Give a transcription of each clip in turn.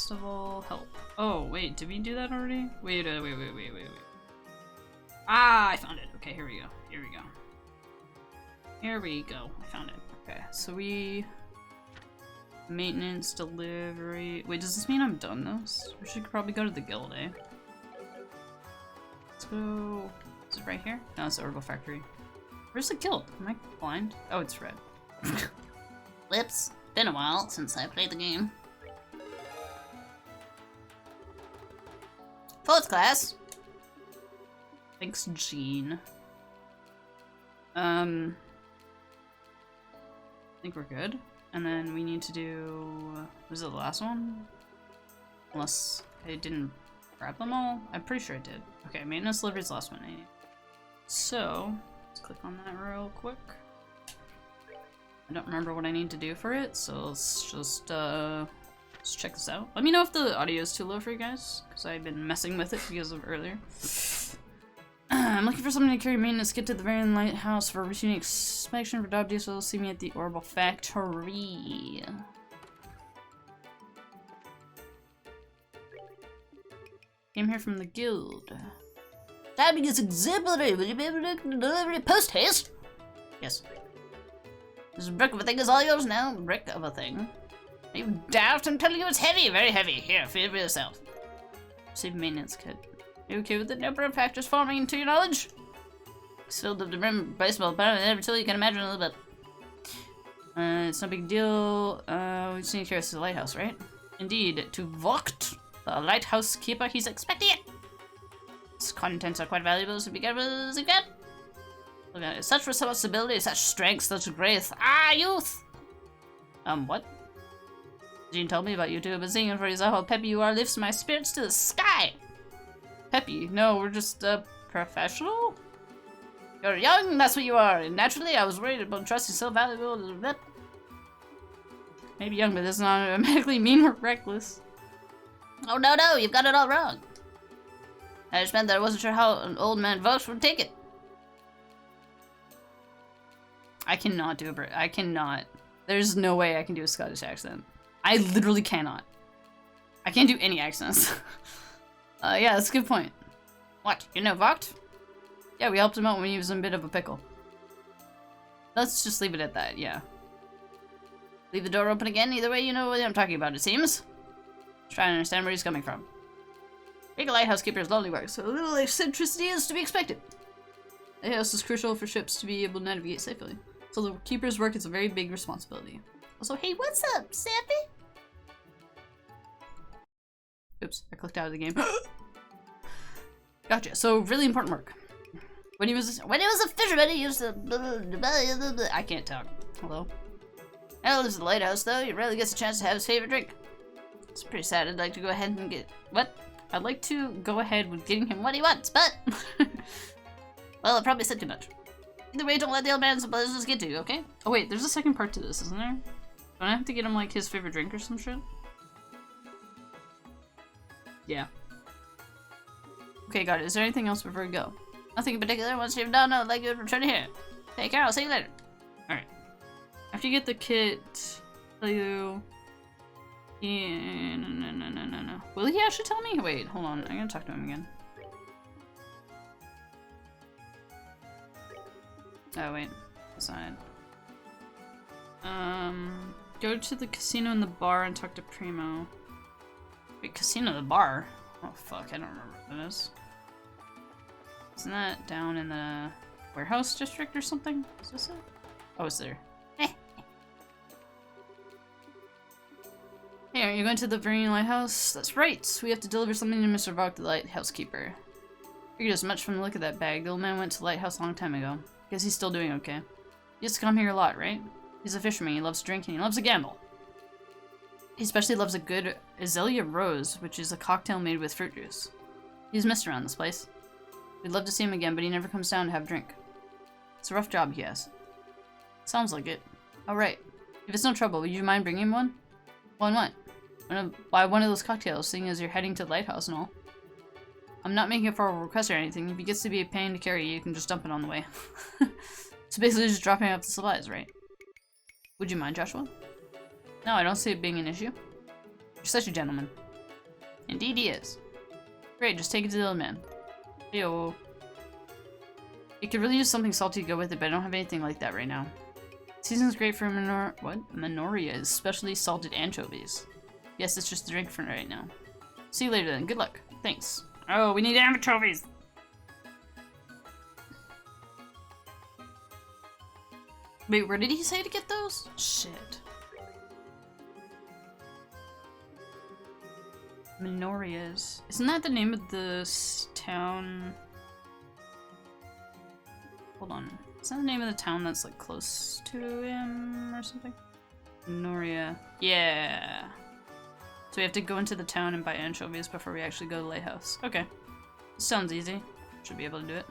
festival, help. Oh, wait, did we do that already? Wait. Ah, I found it. Okay, here we go. Here we go. I found it. Okay, so we... Maintenance, delivery... Wait, does this mean I'm done this? We should probably go to the guild, eh? Let's go... Is it right here? No, it's the Herbal Factory. Where's the guild? Am I blind? Oh, it's red. Whoops. Been a while since I played the game. 4th class. Thanks, Jean. I think we're good. And then we need to do... Was it the last one? Unless I didn't grab them all? I'm pretty sure I did. Okay, maintenance delivery is the last one. So, let's click on that real quick. I don't remember what I need to do for it, so let's just let's check this out. Let me know if the audio is too low for you guys, because I've been messing with it because of earlier. I'm looking for something to carry maintenance. Get to the Varian Lighthouse for routine inspection for job diesel. See me at the Orbital Factory. Came here from the guild. Timing is exemplary. Will you be able to deliver it post haste? Yes. This brick of a thing is all yours now. Brick of a thing. You daft, I'm telling you it's heavy, very heavy. Here, feel for yourself. Save maintenance kit. You okay with the number of factors forming to your knowledge? Filled up the rim baseball bat until you can imagine a little bit. It's no big deal. We just need to carry us to the lighthouse, right? Indeed, to Vogt, the lighthouse keeper, he's expecting it. Its contents are quite valuable, so be careful as you can. Look at it. Such responsibility, such strength, such grace. Ah, youth! What? Jean told me about you two. I've been singing for yourself how peppy you are lifts my spirits to the sky. Peppy? No, we're just, professional? You're young, that's what you are. And naturally, I was worried about trusting so valuable. Maybe young, but does not automatically mean we're reckless. Oh, no, you've got it all wrong. I just meant that I wasn't sure how an old man Vogt would take it. I cannot do a I cannot. There's no way I can do a Scottish accent. I literally cannot. I can't do any accents. Yeah, that's a good point. What, you know Vogt? Yeah, we helped him out when he was in a bit of a pickle. Let's just leave it at that, yeah. Leave the door open again, either way you know what I'm talking about, it seems. Trying to understand where he's coming from. Being a lighthouse keeper is lonely work, so a little eccentricity is to be expected. The lighthouse is crucial for ships to be able to navigate safely. So the keeper's work is a very big responsibility. Also, hey, what's up, Sappy? Oops, I clicked out of the game. Gotcha, so really important work. When he was a fisherman, he used to... I can't talk. Hello? Now lives in the lighthouse, though. He rarely gets a chance to have his favorite drink. It's pretty sad. I'd like to go ahead and get... What? I'd like to go ahead with getting him what he wants, but... Well, I probably said too much. Either way, don't let the old man's pleasures get to you, okay? Oh wait, there's a second part to this, isn't there? Don't I have to get him, like, his favorite drink or some shit? Yeah. Okay, got it. Is there anything else before we go? Nothing in particular. Once you've done, I'd like you to return here. Take care, I'll see you later. Alright. After you get the kit, tell you... Yeah, no. Will he actually tell me? Wait, hold on. I'm gonna talk to him again. Oh, wait. That's not it. Go to the casino and the bar and talk to Primo. Wait, casino and the bar? Oh, fuck. I don't remember what that is. Isn't that down in the warehouse district or something? Is this it? Oh, it's there. Hey, are you going to the Varian Lighthouse? That's right! We have to deliver something to Mr. Vogt, the lighthouse keeper. Figured as much from the look of that bag. The old man went to the lighthouse a long time ago. Guess he's still doing okay. He used to come here a lot, right? He's a fisherman, he loves drinking, he loves to gamble. He especially loves a good Azalea Rose, which is a cocktail made with fruit juice. He's missed around this place. We'd love to see him again, but he never comes down to have a drink. It's a rough job he has. Sounds like it. Alright. If it's no trouble, would you mind bringing him one? One what? Buy one of those cocktails, seeing as you're heading to the lighthouse and all. I'm not making a formal request or anything. If he gets to be a pain to carry, you can just dump it on the way. So basically just dropping off the supplies, right? Would you mind, Joshua? No, I don't see it being an issue. You're such a gentleman. Indeed he is. Great, just take it to the old man. Yo. It could really use something salty to go with it, but I don't have anything like that right now. Season's great for Minorias, especially salted anchovies. Yes, it's just a drink for right now. See you later then. Good luck. Thanks. Oh, we need anchovies! Wait, where did he say to get those? Shit. Minorias. Isn't that the name of the town? Hold on. Is that the name of the town that's like close to him or something? Minoria. Yeah. So we have to go into the town and buy anchovies before we actually go to the lighthouse. Okay. Sounds easy. Should be able to do it.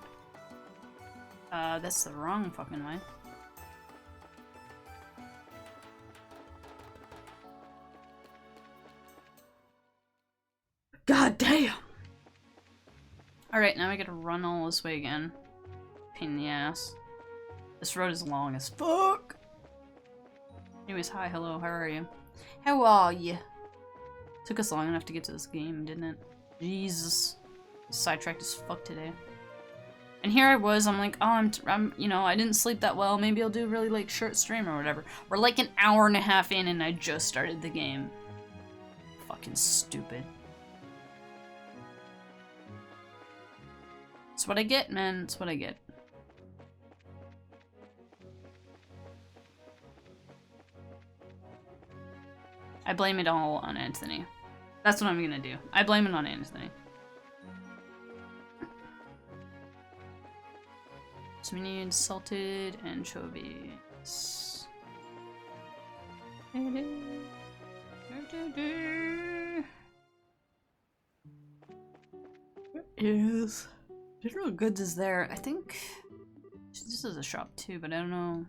That's the wrong fucking way. God damn! Alright, now we gotta run all this way again. Pain in the ass. This road is long as fuck! Anyways, hi, hello, how are you? How are you? Took us long enough to get to this game, didn't it? Jesus. Sidetracked as fuck today. And here I was, I'm like, oh, I'm you know, I didn't sleep that well, maybe I'll do a really, like, short stream or whatever. We're like an hour and a half in and I just started the game. Fucking stupid. That's what I get, man. That's what I get. I blame it all on Anthony. That's what I'm gonna do. I blame it on Anthony. So we need salted anchovies. Yes. General goods is there. I think this is a shop too, but I don't know.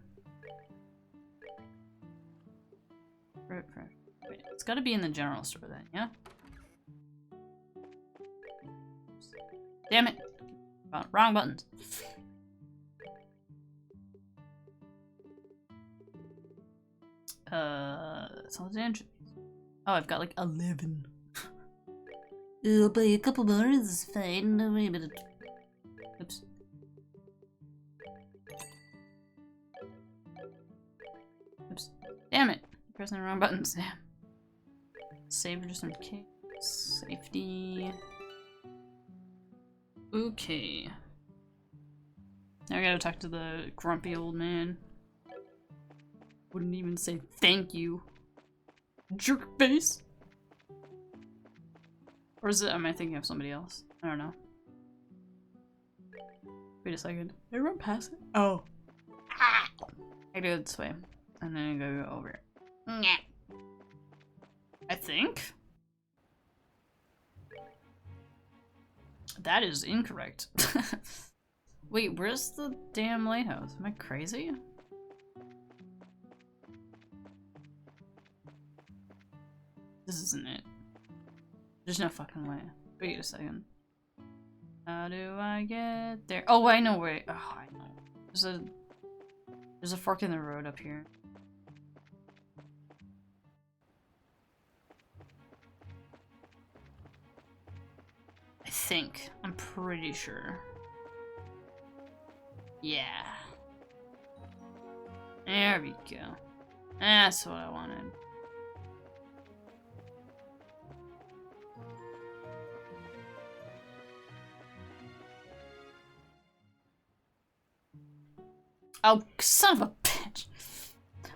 Wait, it's got to be in the general store then, yeah? Damn it! Wrong buttons. Salted anchovies. Oh, I've got like 11. I'll buy a couple more. This is fine. No, wait a minute. Oops. Oops. Damn it! Pressing the wrong buttons. Damn. Save just in case. Safety. Okay. Now I gotta talk to the grumpy old man. Wouldn't even say thank you. Jerk face! Or is it, am I thinking of somebody else? I don't know. Wait a second. Did I run past it? Oh. Ah! I go this way. And then I go over it. I think. That is incorrect. Wait, where's the damn lighthouse? Am I crazy? This isn't it. There's no fucking way. Wait a second. How do I get there? Oh, I know where. Oh, I know. There's a fork in the road up here. I think. I'm pretty sure. Yeah. There we go. That's what I wanted. Oh, son of a bitch!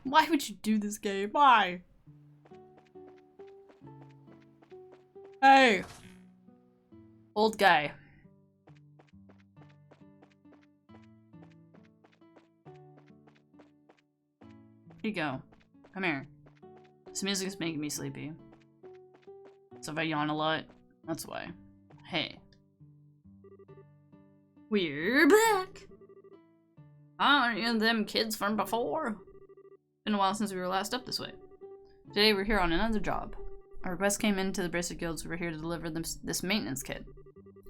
Why would you do this game? Why? Hey! Old guy. Here you go. Come here. This music is making me sleepy. So if I yawn a lot, that's why. Hey. We're back! Aren't you them kids from before? Been a while since we were last up this way. Today we're here on another job. Our request came into the Bracer Guild, so we're here to deliver them this maintenance kit.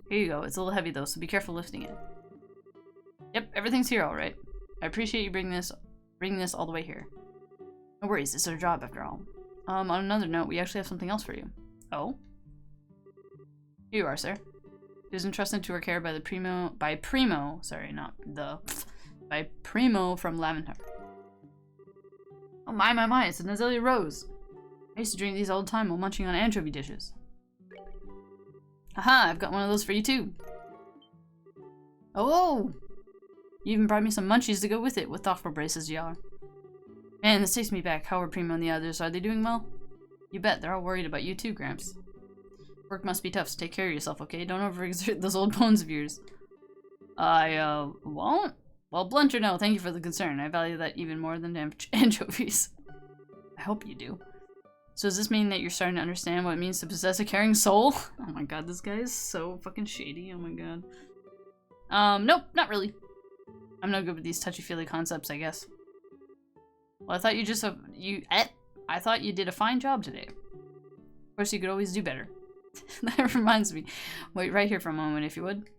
Here you go. It's a little heavy though, so be careful lifting it. Yep, everything's here all right. I appreciate you bringing this all the way here. No worries, it's our job after all. On another note, we actually have something else for you. Oh? Here you are, sir. It was entrusted to our care by Primo from Lavender. Oh my, it's an azalea rose. I used to drink these all the time while munching on anchovy dishes. Haha, I've got one of those for you too. Oh! You even brought me some munchies to go with it, with thoughtful braces you are. Man, this takes me back. How are Primo and the others? Are they doing well? You bet, they're all worried about you too, Gramps. Work must be tough, so take care of yourself, okay? Don't overexert those old bones of yours. I, won't? Well, blunt or no, thank you for the concern. I value that even more than anchovies. I hope you do. So does this mean that you're starting to understand what it means to possess a caring soul? Oh my god, this guy is so fucking shady, oh my god. Nope, not really. I'm no good with these touchy-feely concepts, I guess. Well, I thought you just, I thought you did a fine job today. Of course, you could always do better. That reminds me. Wait right here for a moment, if you would.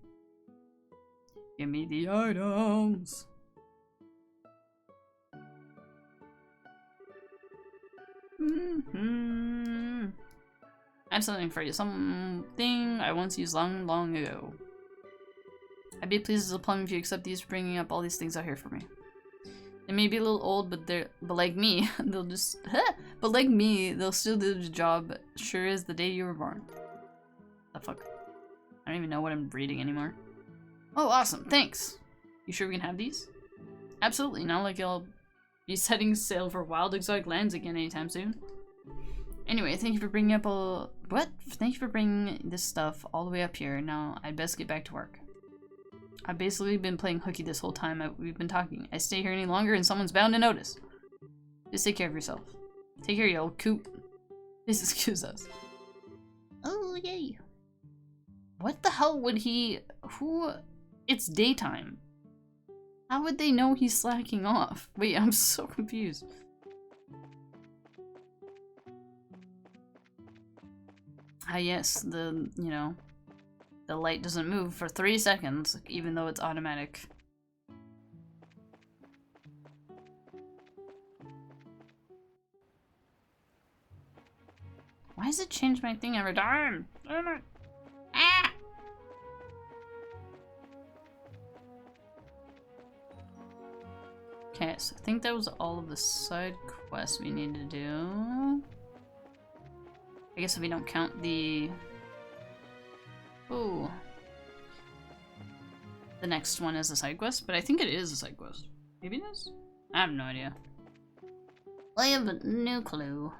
Give me the items. I have something for you. Something I once used long ago. I'd be pleased as a plum if you accept these for bringing up all these things out here for me. They may be a little old, but like me, they'll just but like me, they'll still do the job sure as the day you were born. The fuck? I don't even know what I'm reading anymore. Oh, awesome, thanks. You sure we can have these? Absolutely, not like I'll be setting sail for wild exotic lands again anytime soon. Anyway, thank you for bringing up Thank you for bringing this stuff all the way up here. Now, I'd best get back to work. I've basically been playing hooky this whole time we've been talking. I stay here any longer and someone's bound to notice. Just take care of yourself. Take care, you old coot. Please excuse us. Oh, yay. What the hell would he... It's daytime. How would they know he's slacking off? Wait, I'm so confused. Ah, yes, the light doesn't move for 3 seconds, even though it's automatic. Why does it change my thing every time? Damn it. Ah! Okay, so I think that was all of the side quests we need to do. I guess if we don't count the... Ooh. The next one is a side quest, but I think it is a side quest. Maybe it is? I have no idea. I have no clue.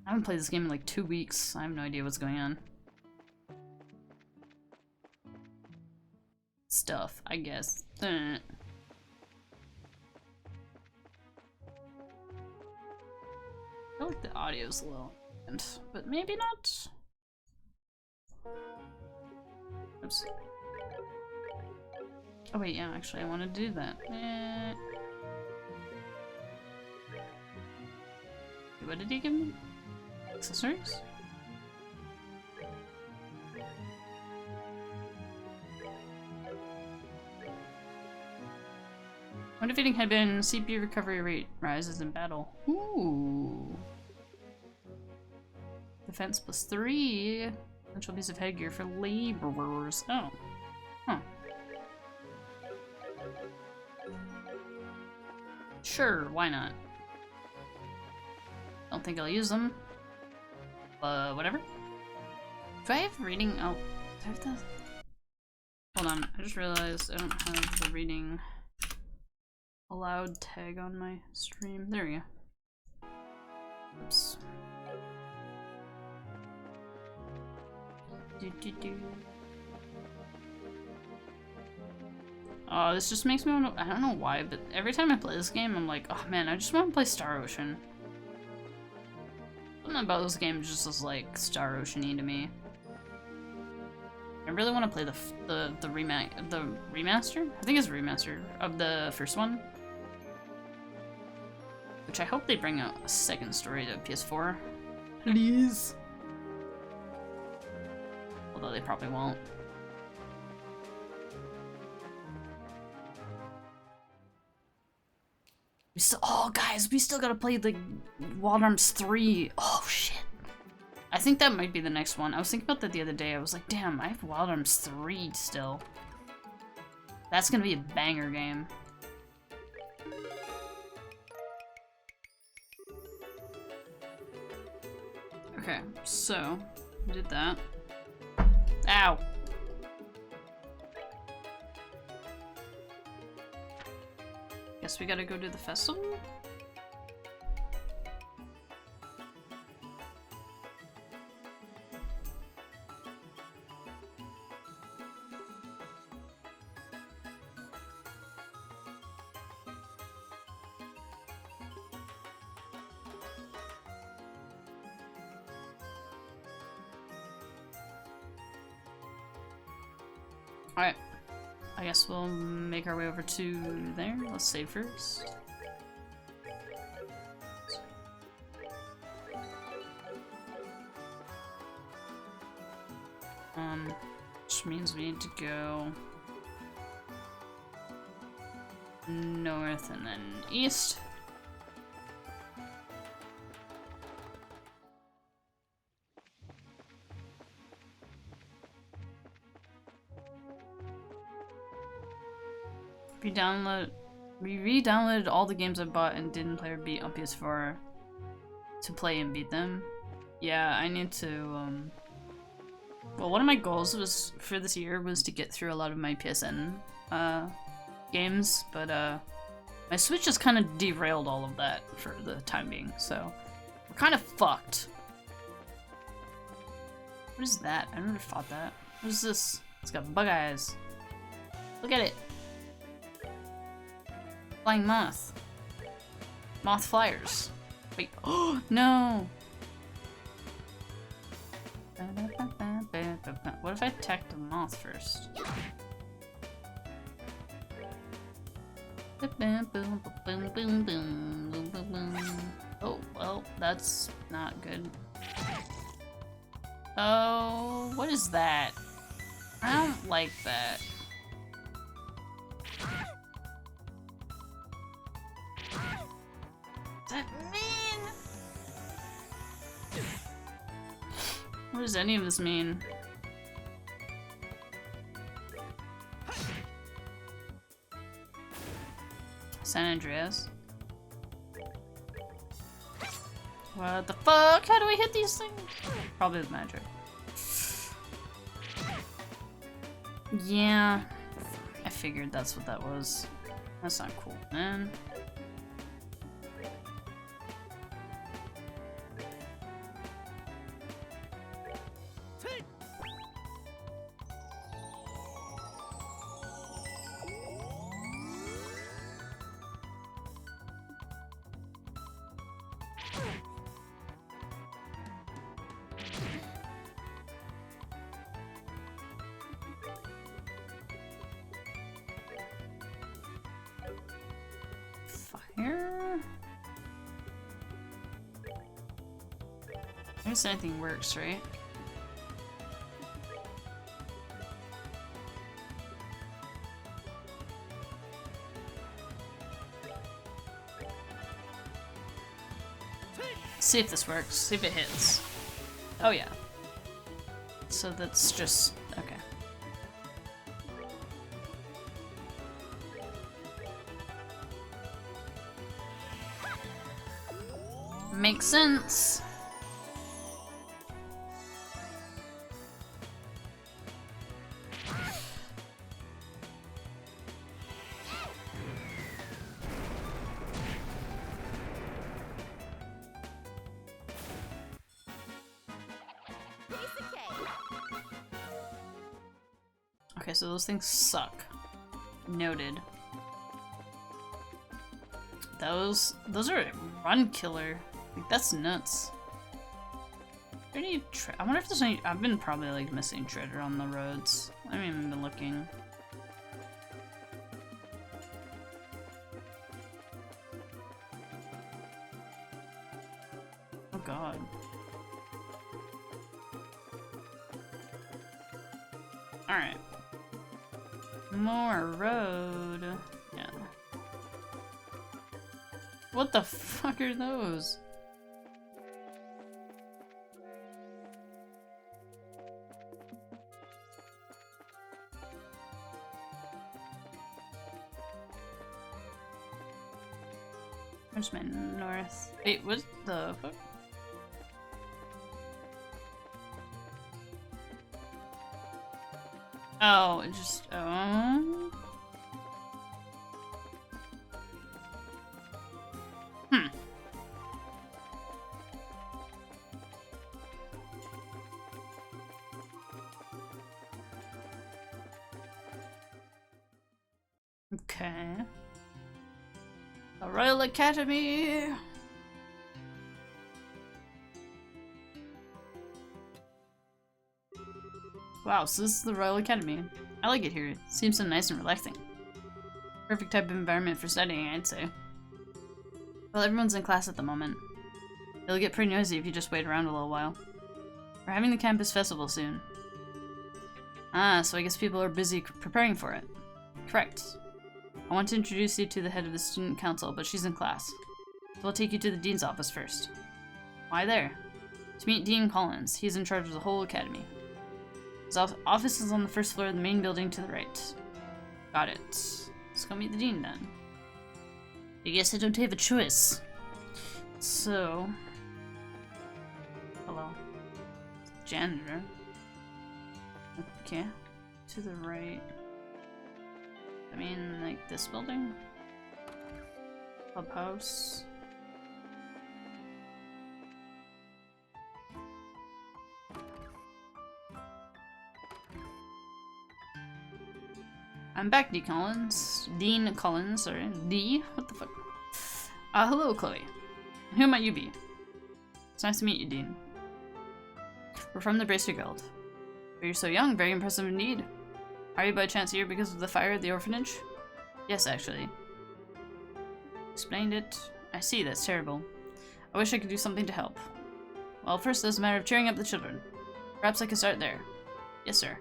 I haven't played this game in like 2 weeks. I have no idea what's going on. Stuff, I guess. I feel like the audio's a little, but maybe not. Oops. Oh wait, yeah, actually I want to do that. What did he give me? Accessories? When defeating headband, CPU recovery rate rises in battle. Ooh. Defense +3. Essential piece of headgear for laborers. Oh. Huh. Sure, why not? Don't think I'll use them. Whatever. Do I have reading? Oh, do I have to... Hold on, I just realized I don't have the reading allowed tag on my stream. There we go. Oops. Oh, this just makes me want to, I don't know why, but every time I play this game, I'm like, oh man, I just want to play Star Ocean. Something about this game just is like Star Ocean-y to me. I really want to play the remaster? I think it's a remaster of the first one. Which I hope they bring out a second story to PS4. Please. Although they probably won't. We still, oh guys, we still gotta play the Wild Arms 3. Oh shit. I think that might be the next one. I was thinking about that the other day. I was like, damn, I have Wild Arms 3 still. That's gonna be a banger game. Okay, so we did that. Ow! Guess we gotta go to the festival? Alright. I guess we'll make our way over to there. Let's save first. Which means we need to go north and then east. We re-downloaded all the games I bought and didn't play or beat on PS4 to play and beat them. Yeah, I need to, well, one of my goals was for this year was to get through a lot of my PSN games, but my Switch just kind of derailed all of that for the time being, so we're kind of fucked. What is that? I never fought that. What is this? It's got bug eyes. Look at it. Flying moth. Moth flyers. Wait. Oh, no! What if I attacked the moth first? Oh, well, that's not good. Oh, what is that? I don't like that. That mean? What does any of this mean? San Andreas? What the fuck? How do we hit these things? Probably with magic. Yeah. I figured that's what that was. That's not cool, man. I guess anything works, right? See if this works. See if it hits. Oh yeah. So that's just okay. Makes sense. Okay, so those things suck. Noted. Those are a run killer. Like, that's nuts. Any I wonder if there's any. I've been probably like missing treasure on the roads. I haven't even been looking. Oh god. Alright. More road. Yeah. What the fuck are those? Where's my north? Wait, what the fuck? Oh, it just, oh. Okay. The Royal Academy! Wow, so this is the Royal Academy. I like it here. It seems so nice and relaxing. Perfect type of environment for studying, I'd say. Well, everyone's in class at the moment. It'll get pretty noisy if you just wait around a little while. We're having the campus festival soon. Ah, so I guess people are busy preparing for it. Correct. I want to introduce you to the head of the student council, but she's in class. So I'll take you to the dean's office first. Why there? To meet Dean Collins. He's in charge of the whole academy. His office is on the first floor of the main building to the right. Got it. Let's go meet the dean then. I guess I don't have a choice. So... Hello. Janitor. Okay. To the right. I mean, like this building? Clubhouse. I'm back, Dean Collins, sorry. D? What the fuck? Hello, Chloe. Who might you be? It's nice to meet you, Dean. We're from the Bracer Guild. But you're so young, very impressive indeed. Are you by chance here because of the fire at the orphanage? Yes, actually. Explained it. I see, that's terrible. I wish I could do something to help. Well, first there's a matter of cheering up the children. Perhaps I could start there. Yes, sir.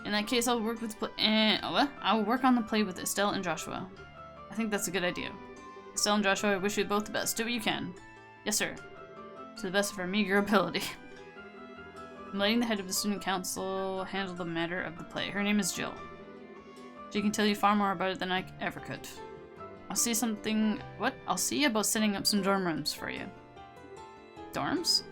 In that case, I'll work with I'll work on the play with Estelle and Joshua. I think that's a good idea. Estelle and Joshua, I wish you both the best. Do what you can. Yes, sir. To the best of our meager ability. I'm letting the head of the student council handle the matter of the play. Her name is Jill. She can tell you far more about it than I ever could. I'll see about setting up some dorm rooms for you. Dorms?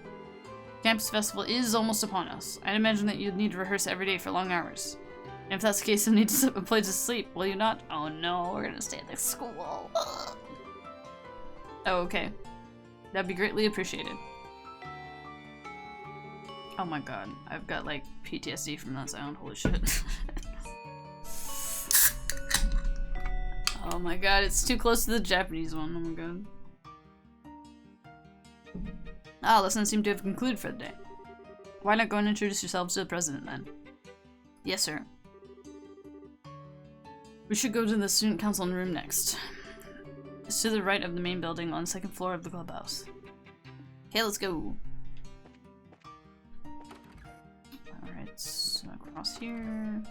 Campus festival is almost upon us. I'd imagine that you'd need to rehearse every day for long hours. And if that's the case, you'll need to sit a place to sleep, will you not? Oh no, we're gonna stay at the school. Ugh. Oh, okay. That'd be greatly appreciated. Oh my god, I've got like PTSD from that sound, holy shit. Oh my god, it's too close to the Japanese one, oh my god. Ah, lessons seem to have concluded for the day. Why not go and introduce yourselves to the president then? Yes, sir. We should go to the student council room next. It's to the right of the main building on the second floor of the clubhouse. Okay, let's go. Alright, so across here.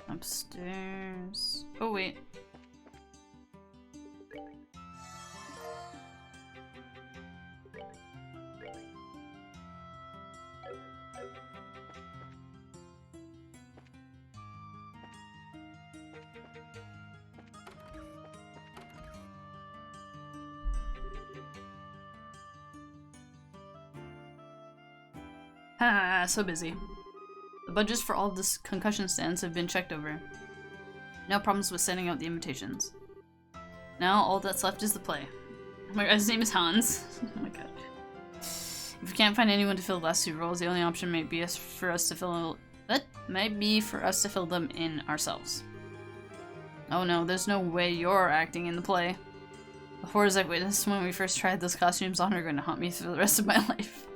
Upstairs. Oh, wait. Ah, so busy. The budgets for all of the concussion stands have been checked over. No problems with sending out the invitations. Now all that's left is the play. Oh my god, his name is Hans. Oh my god. If we can't find anyone to fill the last two roles, the only option might be for us to fill them in ourselves. Oh no, there's no way you're acting in the play. The horrors I've witnessed when we first tried those costumes on are going to haunt me for the rest of my life.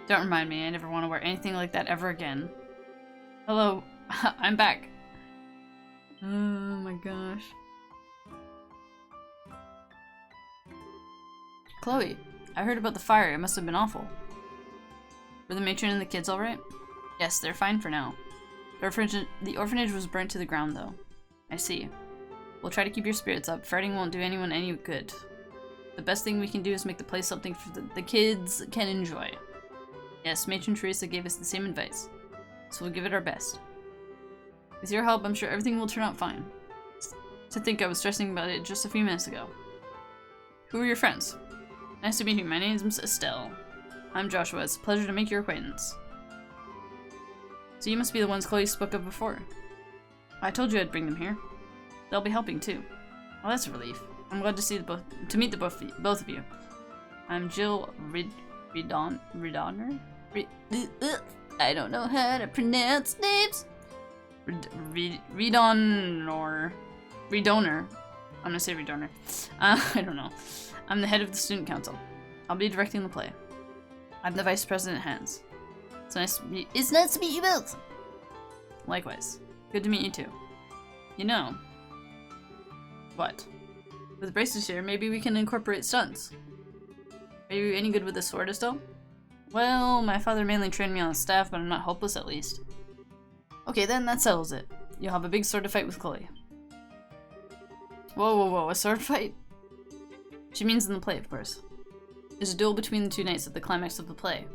Don't remind me, I never want to wear anything like that ever again. Hello, I'm back. Oh my gosh. Chloe, I heard about the fire, it must have been awful. Were the matron and the kids alright? Yes, they're fine for now. The orphanage was burnt to the ground though. I see. We'll try to keep your spirits up, fretting won't do anyone any good. The best thing we can do is make the place something for the kids can enjoy. Yes, Matron Teresa gave us the same advice, so we'll give it our best. With your help, I'm sure everything will turn out fine. To think I was stressing about it just a few minutes ago. Who are your friends? Nice to meet you. My name's Estelle. I'm Joshua. It's a pleasure to make your acquaintance. So you must be the ones Chloe spoke of before. I told you I'd bring them here. They'll be helping too. Well, that's a relief. I'm glad to meet the both of you. I'm Jill Redoner? I don't know how to pronounce names. Redoner. I'm gonna say Redoner. I don't know. I'm the head of the student council. I'll be directing the play. I'm the vice president, Hans. It's nice to meet you both. Likewise. Good to meet you too. You know. What? With braces here, maybe we can incorporate stunts. Are you any good with the sword, Estelle? Well, my father mainly trained me on staff, but I'm not hopeless at least. Okay then, that settles it. You'll have a big sword to fight with Chloe. Whoa, a sword fight? She means in the play, of course. There's a duel between the two knights at the climax of the play.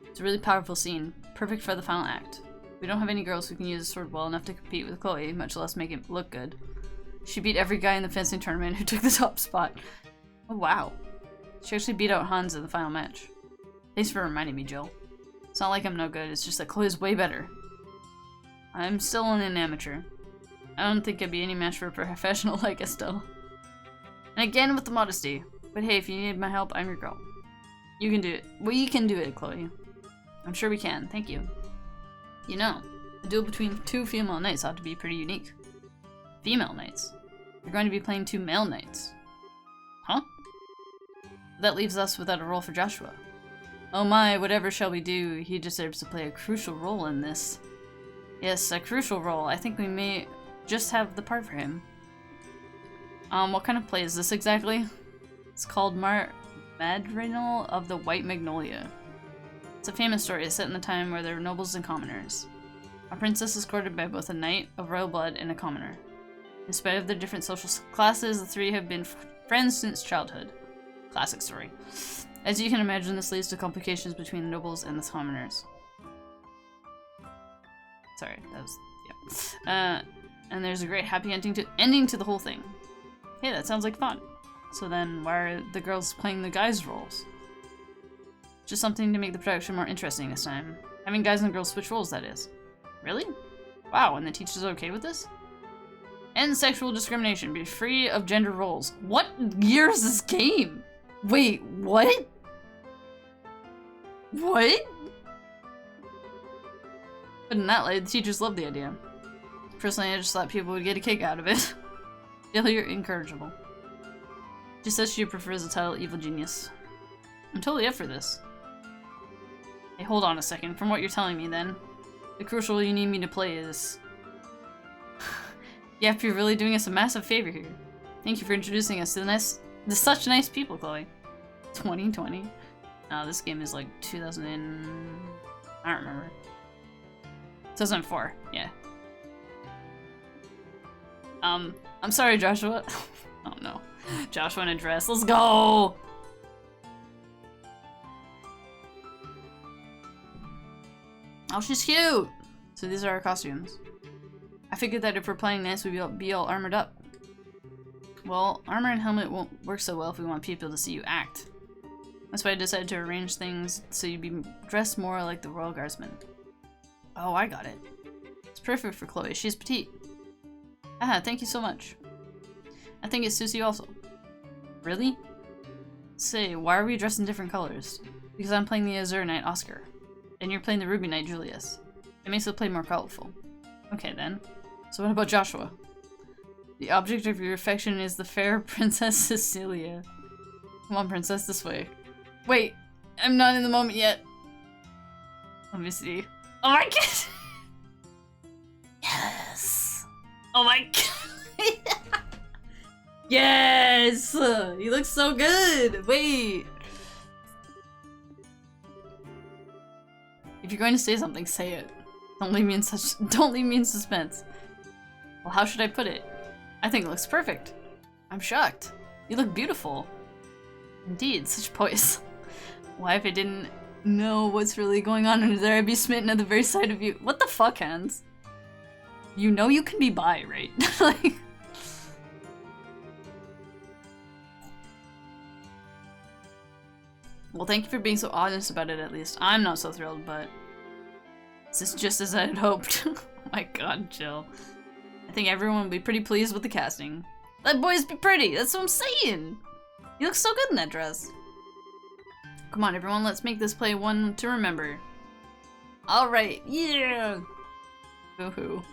It's a really powerful scene, perfect for the final act. We don't have any girls who can use a sword well enough to compete with Chloe, much less make it look good. She beat every guy in the fencing tournament who took the top spot. Oh wow. She actually beat out Hans in the final match. Thanks for reminding me, Jill. It's not like I'm no good, it's just that Chloe's way better. I'm still only an amateur. I don't think I'd be any match for a professional like Estelle. And again with the modesty. But hey, if you need my help, I'm your girl. You can do it. We can do it, Chloe. I'm sure we can. Thank you. You know, a duel between two female knights ought to be pretty unique. Female knights? You're going to be playing two male knights. Huh? That leaves us without a role for Joshua. Oh my, whatever shall we do? He deserves to play a crucial role in this. Yes, a crucial role. I think we may just have the part for him. What kind of play is this exactly? It's called Madrigal of the White Magnolia. It's a famous story set in the time where there were nobles and commoners. A princess is courted by both a knight of royal blood and a commoner. In spite of their different social classes, the three have been friends since childhood. Classic story. As you can imagine, this leads to complications between the nobles and the commoners. Sorry, that was, yeah. And there's a great happy ending to the whole thing. Hey, that sounds like fun. So then, why are the girls playing the guys' roles? Just something to make the production more interesting this time. Having guys and girls switch roles, that is. Really? Wow, and the teacher's okay with this? End sexual discrimination. Be free of gender roles. What year is this game? Wait, what? What? But in that light, the teachers love the idea. Personally, I just thought people would get a kick out of it. Feel you're incorrigible. She says she prefers the title Evil Genius. I'm totally up for this. Hey, hold on a second. From what you're telling me then, the crucial role you need me to play is... Yep, you're really doing us a massive favor here. Thank you for introducing us to such nice people, Chloe. 2020? No, this game is like 2000 and... I don't remember. 2004, yeah. I'm sorry, Joshua. Oh no. Joshua in a dress, let's go! Oh, she's cute! So these are our costumes. I figured that if we're playing this, we'd be all armored up. Well, armor and helmet won't work so well if we want people to see you act. That's why I decided to arrange things so you'd be dressed more like the Royal Guardsman. Oh, I got it. It's perfect for Chloe. She's petite. Ah, thank you so much. I think it suits you also. Really? Say, why are we dressed in different colors? Because I'm playing the Azure Knight Oscar, and you're playing the Ruby Knight Julius. It makes the play more colorful. Okay then. So what about Joshua? The object of your affection is the fair Princess Cecilia. Come on, Princess, this way. Wait, I'm not in the moment yet. Let me see. Oh my god! Yes! Oh my god! Yes! He looks so good! Wait! If you're going to say something, say it. Don't leave me in suspense. Well, how should I put it? I think it looks perfect. I'm shocked. You look beautiful. Indeed, such poise. Why, if I didn't know what's really going on under there, I'd be smitten at the very sight of you. What the fuck, Hans? You know you can be bi, right? Like... Well, thank you for being so honest about it, at least. I'm not so thrilled, but this is just as I had hoped. Oh my god, Jill. I think everyone will be pretty pleased with the casting. Let boys be pretty, that's what I'm saying! You look so good in that dress. Come on, everyone, let's make this play one to remember. Alright, yeah! Boo-hoo.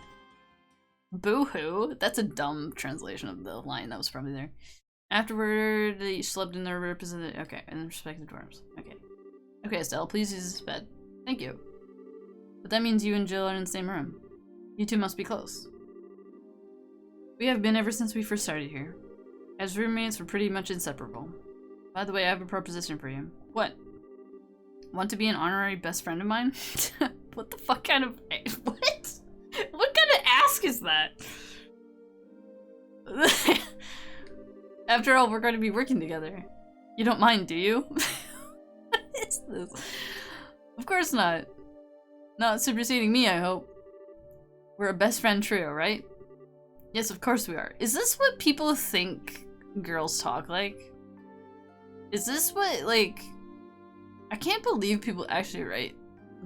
Boo-hoo? That's a dumb translation of the line that was probably there. Afterward, they slept in their representative. Okay, in respective dorms. Okay. Okay, Estelle, please use this bed. Thank you. But that means you and Jill are in the same room. You two must be close. We have been ever since we first started here. As roommates, we're pretty much inseparable. By the way, I have a proposition for you. What? Want to be an honorary best friend of mine? What the fuck kind of... What? What kind of ask is that? After all, we're going to be working together. You don't mind, do you? What is this? Of course not. Not superseding me, I hope. We're a best friend trio, right? Yes, of course we are. Is this what people think girls talk like? Is this what, like... I can't believe people actually write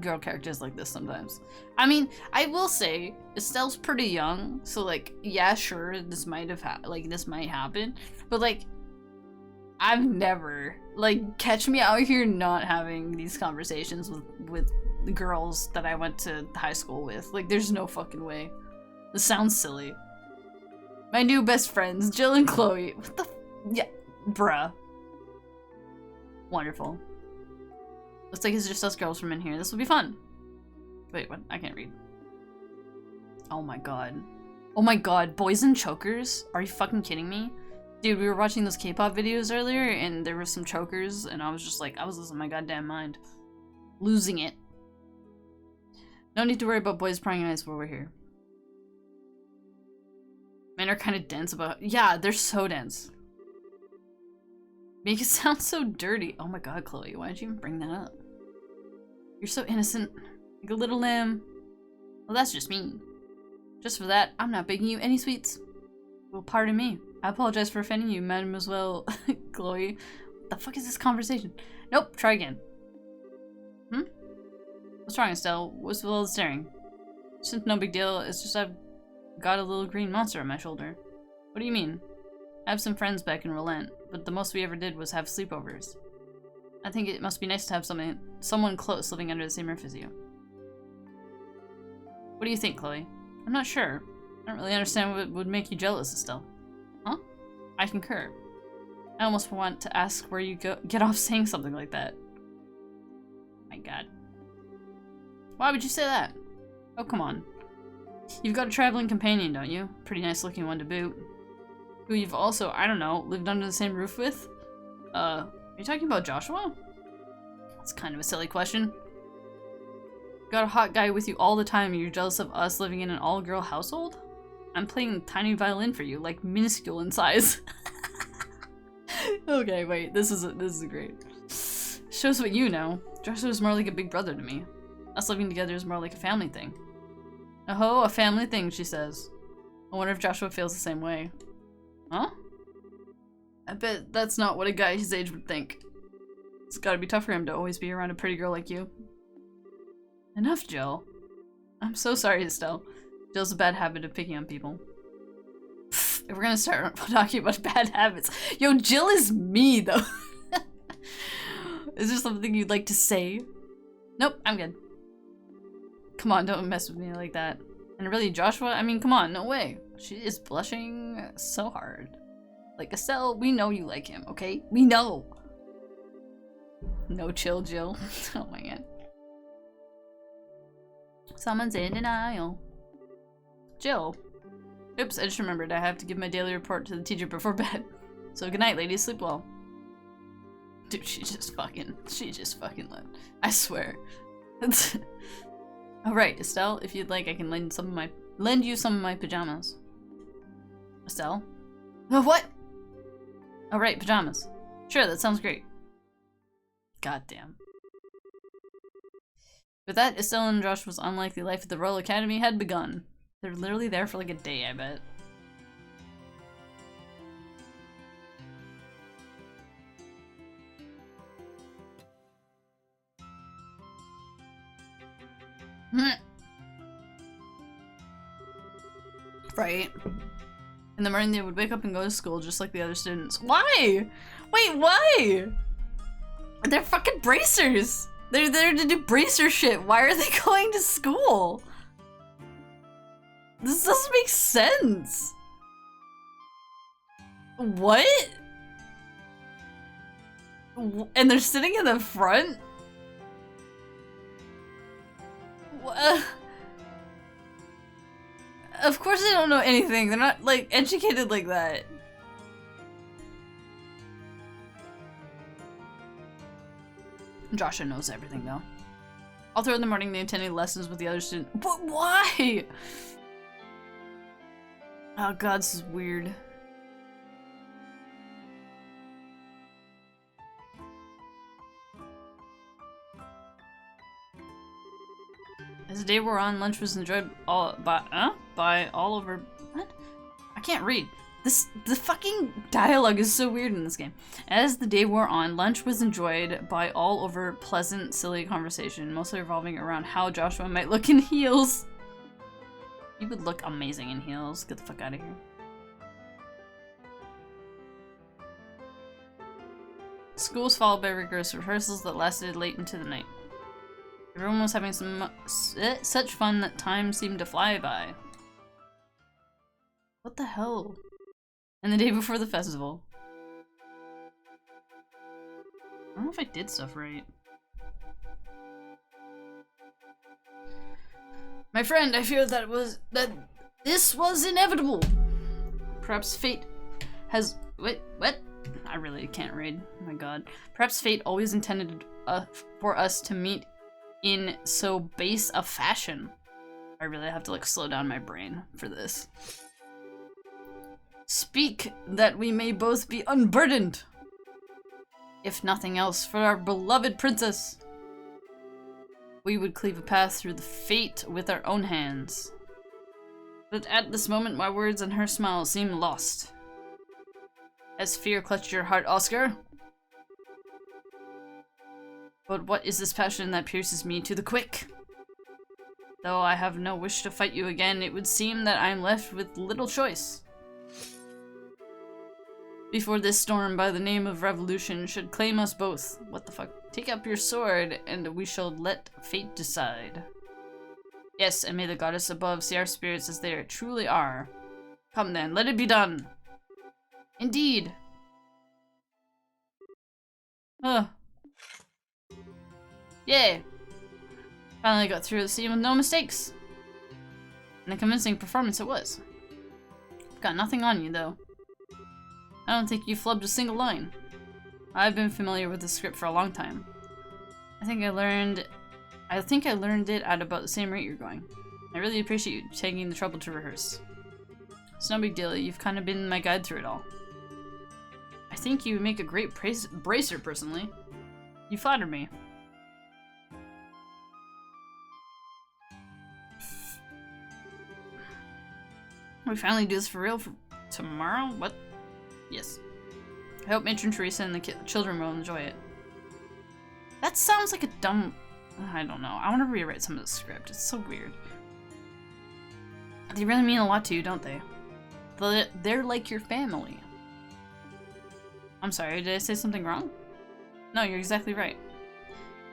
girl characters like this sometimes. I mean, I will say, Estelle's pretty young, so like, yeah, sure, this might have this might happen, but like, I've never, like, catch me out here not having these conversations with the girls that I went to high school with. Like, there's no fucking way. This sounds silly. My new best friends, Jill and Chloe. What the yeah, bruh. Wonderful. Looks like it's just us girls from in here. This will be fun. Wait, what? I can't read. Oh my god. Oh my god, boys and chokers? Are you fucking kidding me? Dude, we were watching those K-pop videos earlier and there were some chokers and I was just like, I was losing my goddamn mind. Losing it. No need to worry about boys prying eyes while we're here. Men are kind of dense about- yeah, they're so dense. Make it sound so dirty. Oh my god, Chloe, why did you even bring that up? You're so innocent. Like a little lamb. Well, that's just mean. Just for that, I'm not baking you any sweets. Well, pardon me. I apologize for offending you, Mademoiselle Chloe. What the fuck is this conversation? Nope, try again. What's wrong, Estelle? What's with all the staring? It's just no big deal. It's just I've got a little green monster on my shoulder. What do you mean? I have some friends back in Relent, but the most we ever did was have sleepovers. I think it must be nice to have someone close living under the same roof as you. What do you think, Chloe? I'm not sure. I don't really understand what would make you jealous, Estelle. Huh? I concur. I almost want to ask where you get off saying something like that. My god. Why would you say that? Oh, come on. You've got a traveling companion, don't you? Pretty nice looking one to boot. Who you've also, I don't know, lived under the same roof with? Are you talking about Joshua? That's kind of a silly question. Got a hot guy with you all the time and you're jealous of us living in an all-girl household? I'm playing tiny violin for you, like minuscule in size. Okay, wait, this is great. Shows what you know. Joshua's more like a big brother to me. Us living together is more like a family thing. Oh, a family thing, she says. I wonder if Joshua feels the same way. Huh? I bet that's not what a guy his age would think. It's gotta be tough for him to always be around a pretty girl like you. Enough, Jill. I'm so sorry, Estelle. Jill's a bad habit of picking on people. Pfft, if we're gonna start talking about bad habits. Yo, Jill is me, though. Is there something you'd like to say? Nope, I'm good. Come on, don't mess with me like that. And really, Joshua? I mean, come on, no way. She is blushing so hard. Like, Estelle, we know you like him, okay? We know! No chill, Jill. Oh my god. Someone's in denial. Jill. Oops, I just remembered I have to give my daily report to the teacher before bed. So good night, ladies. Sleep well. Dude, she just fucking left. I swear. Alright, Estelle, if you'd like, I can lend you some of my pajamas. Estelle? Oh, what? Alright, pajamas. Sure, that sounds great. Goddamn. With that, Estelle and Joshua's unlikely life at the Royal Academy had begun. They're literally there for like a day, I bet. Right. In the morning, they would wake up and go to school just like the other students. Why? Wait, why? They're fucking bracers! They're there to do bracer shit. Why are they going to school? This doesn't make sense. What? And they're sitting in the front? Of course they don't know anything. They're not, like, educated like that. Joshua knows everything, though. All throughout the morning, they attended lessons with the other students. But why? Oh god, this is weird. As the day wore on, lunch was enjoyed by all over. What? I can't read. The fucking dialogue is so weird in this game. As the day wore on, lunch was enjoyed by all over pleasant, silly conversation, mostly revolving around how Joshua might look in heels. You would look amazing in heels. Get the fuck out of here. School was followed by rigorous rehearsals that lasted late into the night. Everyone was having such fun that time seemed to fly by. What the hell? And the day before the festival. I don't know if I did stuff right. My friend, I fear that this was inevitable. Perhaps fate has what? I really can't read. Oh my god. Perhaps fate always intended for us to meet in so base a fashion. I really have to like slow down my brain for this. Speak that we may both be unburdened. If nothing else, for our beloved princess. We would cleave a path through the fate with our own hands. But at this moment, my words and her smile seem lost. Has fear clutched your heart, Oscar? But what is this passion that pierces me to the quick? Though I have no wish to fight you again, it would seem that I am left with little choice. Before this storm by the name of revolution should claim us both. What the fuck? Take up your sword, and we shall let fate decide. Yes, and may the goddess above see our spirits as they truly are. Come then, let it be done. Indeed. Yay. Finally got through the scene with no mistakes. And a convincing performance it was. Got nothing on you, though. I don't think you flubbed a single line. I've been familiar with the script for a long time. I think I learned it at about the same rate you're going. I really appreciate you taking the trouble to rehearse. It's no big deal, you've kind of been my guide through it all. I think you make a great bracer, personally. You flatter me. We finally do this for real for tomorrow? What? Yes. I hope Matron Teresa and the children will enjoy it. That sounds like a dumb... I don't know. I want to rewrite some of the script. It's so weird. They really mean a lot to you, don't they? They're like your family. I'm sorry, did I say something wrong? No, you're exactly right.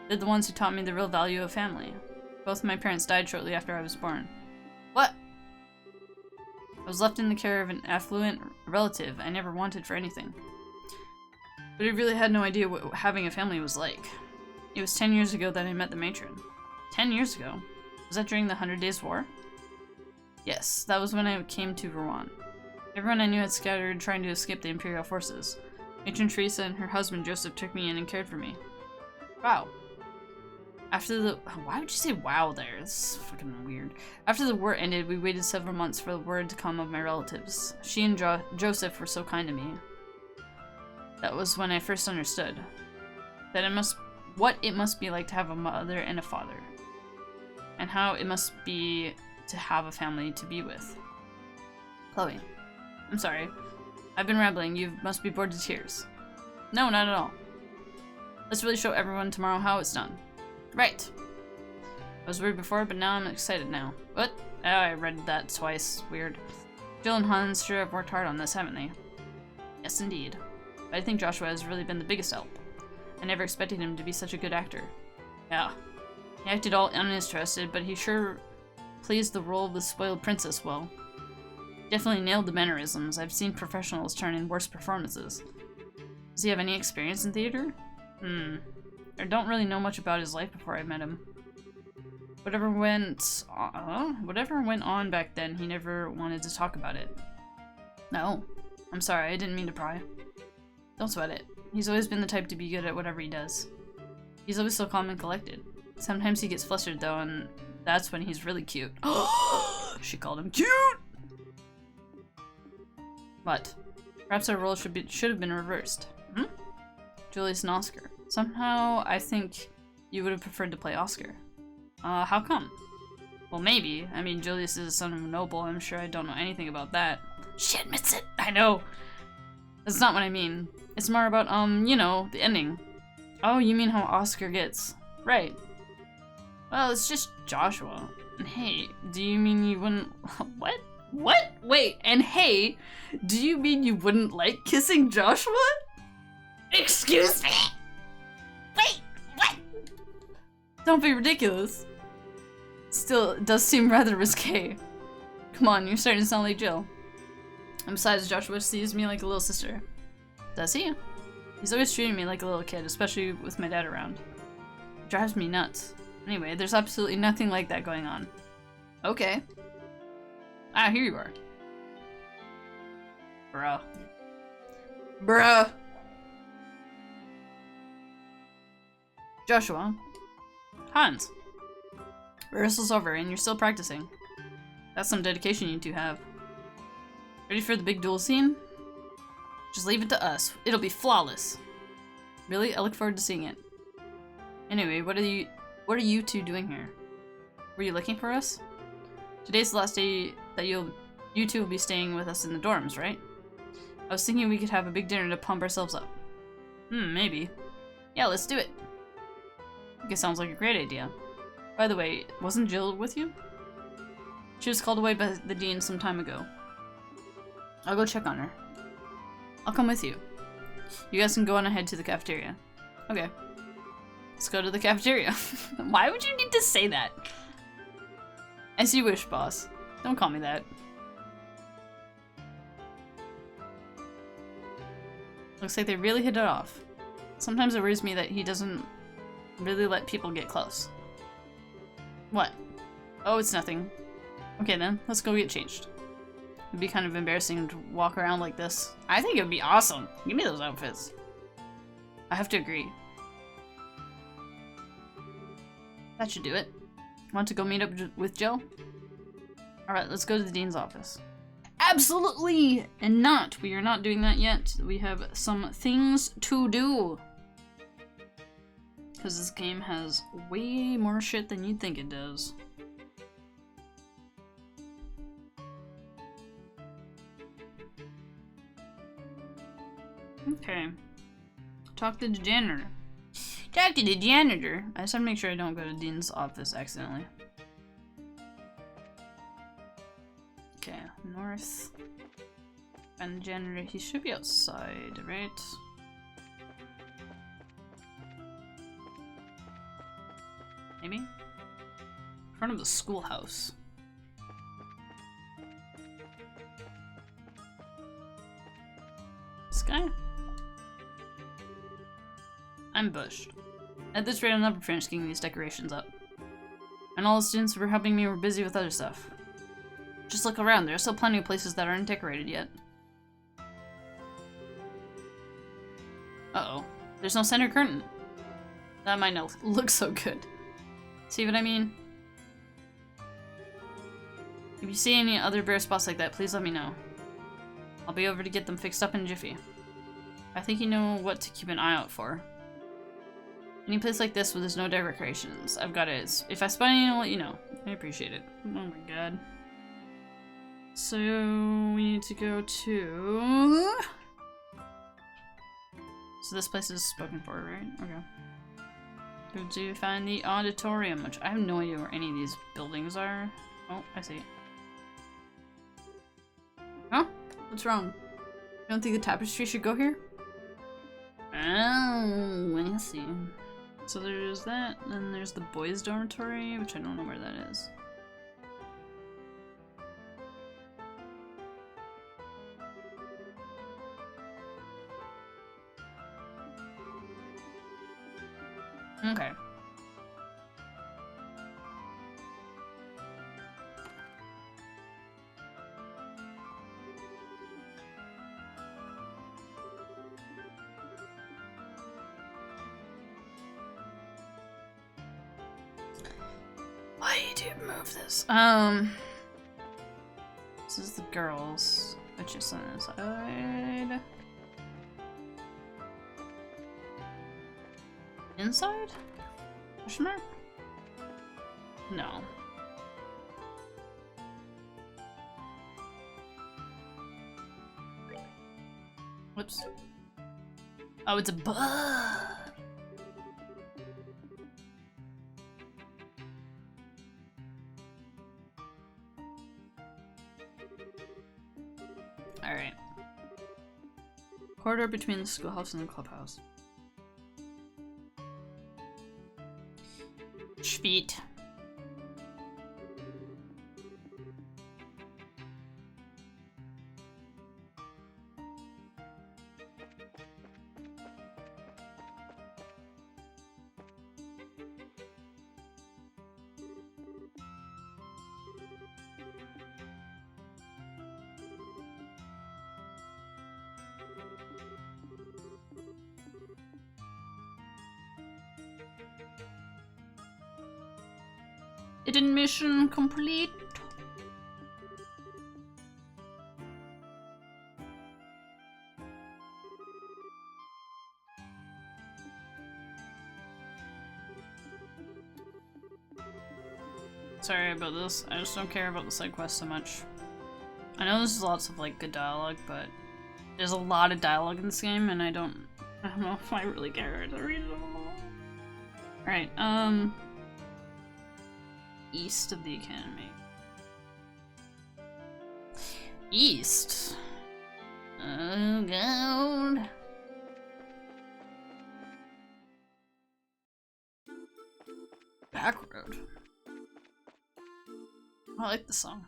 They're the ones who taught me the real value of family. Both my parents died shortly after I was born. What? I was left in the care of an affluent relative I never wanted for anything. But I really had no idea what having a family was like. It was 10 years ago that I met the matron. 10 years ago? Was that during the 100 Days War? Yes, that was when I came to Rouen. Everyone I knew had scattered trying to escape the Imperial forces. Matron Teresa and her husband Joseph took me in and cared for me. Wow. After the... Why would you say wow there? This is fucking weird. After the war ended, we waited several months for the word to come of my relatives. She and Joseph were so kind to me. That was when I first understood that what it must be like to have a mother and a father. And how it must be to have a family to be with. Chloe. I'm sorry. I've been rambling. You must be bored to tears. No, not at all. Let's really show everyone tomorrow how it's done. Right. I was worried before, but now I'm excited now. What? Oh, I read that twice. Weird. Jill and Hans sure have worked hard on this, haven't they? Yes, indeed. But I think Joshua has really been the biggest help. I never expected him to be such a good actor. Yeah. He acted all uninterested, but he sure plays the role of the spoiled princess well. Definitely nailed the mannerisms. I've seen professionals turn in worse performances. Does he have any experience in theater? I don't really know much about his life before I met him. Whatever went on back then, he never wanted to talk about it. No. I'm sorry, I didn't mean to pry. Don't sweat it. He's always been the type to be good at whatever he does. He's always so calm and collected. Sometimes he gets flustered though, and that's when he's really cute. She called him cute! What? Perhaps our role should have been reversed. Julius and Oscar. Somehow, I think you would have preferred to play Oscar. How come? Well, maybe. I mean, Julius is the son of a noble. I'm sure I don't know anything about that. She admits it! I know! That's not what I mean. It's more about, you know, the ending. Oh, you mean how Oscar gets. Right. Well, it's just Joshua. And hey, do you mean you wouldn't... What? What? Wait, and hey, do you mean you wouldn't like kissing Joshua? Excuse me! Wait, what? Don't be ridiculous. Still, it does seem rather risque. Come on, you're starting to sound like Jill. And besides, Joshua sees me like a little sister. Does he? He's always treating me like a little kid, especially with my dad around. It drives me nuts. Anyway, there's absolutely nothing like that going on. Okay. Ah, here you are. Bruh. Bruh! Joshua. Hans. Rehearsal's over and you're still practicing. That's some dedication you two have. Ready for the big duel scene? Just leave it to us. It'll be flawless. Really? I look forward to seeing it. Anyway, what are you two doing here? Were you looking for us? Today's the last day that you two will be staying with us in the dorms, right? I was thinking we could have a big dinner to pump ourselves up. Maybe. Yeah, let's do it. I think it sounds like a great idea. By the way, wasn't Jill with you? She was called away by the dean some time ago. I'll go check on her. I'll come with you. You guys can go on ahead to the cafeteria. Okay. Let's go to the cafeteria. Why would you need to say that? As you wish, boss. Don't call me that. Looks like they really hit it off. Sometimes it worries me that he doesn't really let people get close. What? Oh, it's nothing. Okay then, let's go get changed. It'd be kind of embarrassing to walk around like this. I think it would be awesome. Give me those outfits. I have to agree. That should do it. Want to go meet up with Jill? Alright, let's go to the dean's office. Absolutely! And not. We are not doing that yet. We have some things to do. Because this game has way more shit than you'd think it does. Okay. Talk to the janitor. Talk to the janitor! I just have to make sure I don't go to Dean's office accidentally. Okay, north. And the janitor, he should be outside, right? Maybe? In front of the schoolhouse. This guy? I'm bushed. At this rate, I'll never finish getting these decorations up. And all the students who were helping me were busy with other stuff. Just look around, there are still plenty of places that aren't decorated yet. Uh-oh. There's no center curtain. That might not look so good. See what I mean? If you see any other bare spots like that, please let me know. I'll be over to get them fixed up in a jiffy. I think you know what to keep an eye out for. Any place like this where there's no decorations, I've got it. If I spot any, I'll let you know. I appreciate it. Oh my god. So, we need to go to... So this place is spoken for, right? Okay. to find the auditorium, which I have no idea where any of these buildings are. Oh, I see. Huh? What's wrong? You don't think the tapestry should go here? Oh, I see. So there's that, then there's the boys' dormitory, which I don't know where that is. Okay. Why do you move this? This is the girls. Which is on the side. Inside? Question mark? No. Whoops. Oh, it's a bug. Alright. Corridor between the schoolhouse and the clubhouse. Feet. Hidden mission complete. Sorry about this. I just don't care about the side quest so much. I know there's lots of like good dialogue, but there's a lot of dialogue in this game, and I don't know if I really care to read it all. Alright, east of the academy. East? Oh god. Back road. I like the song.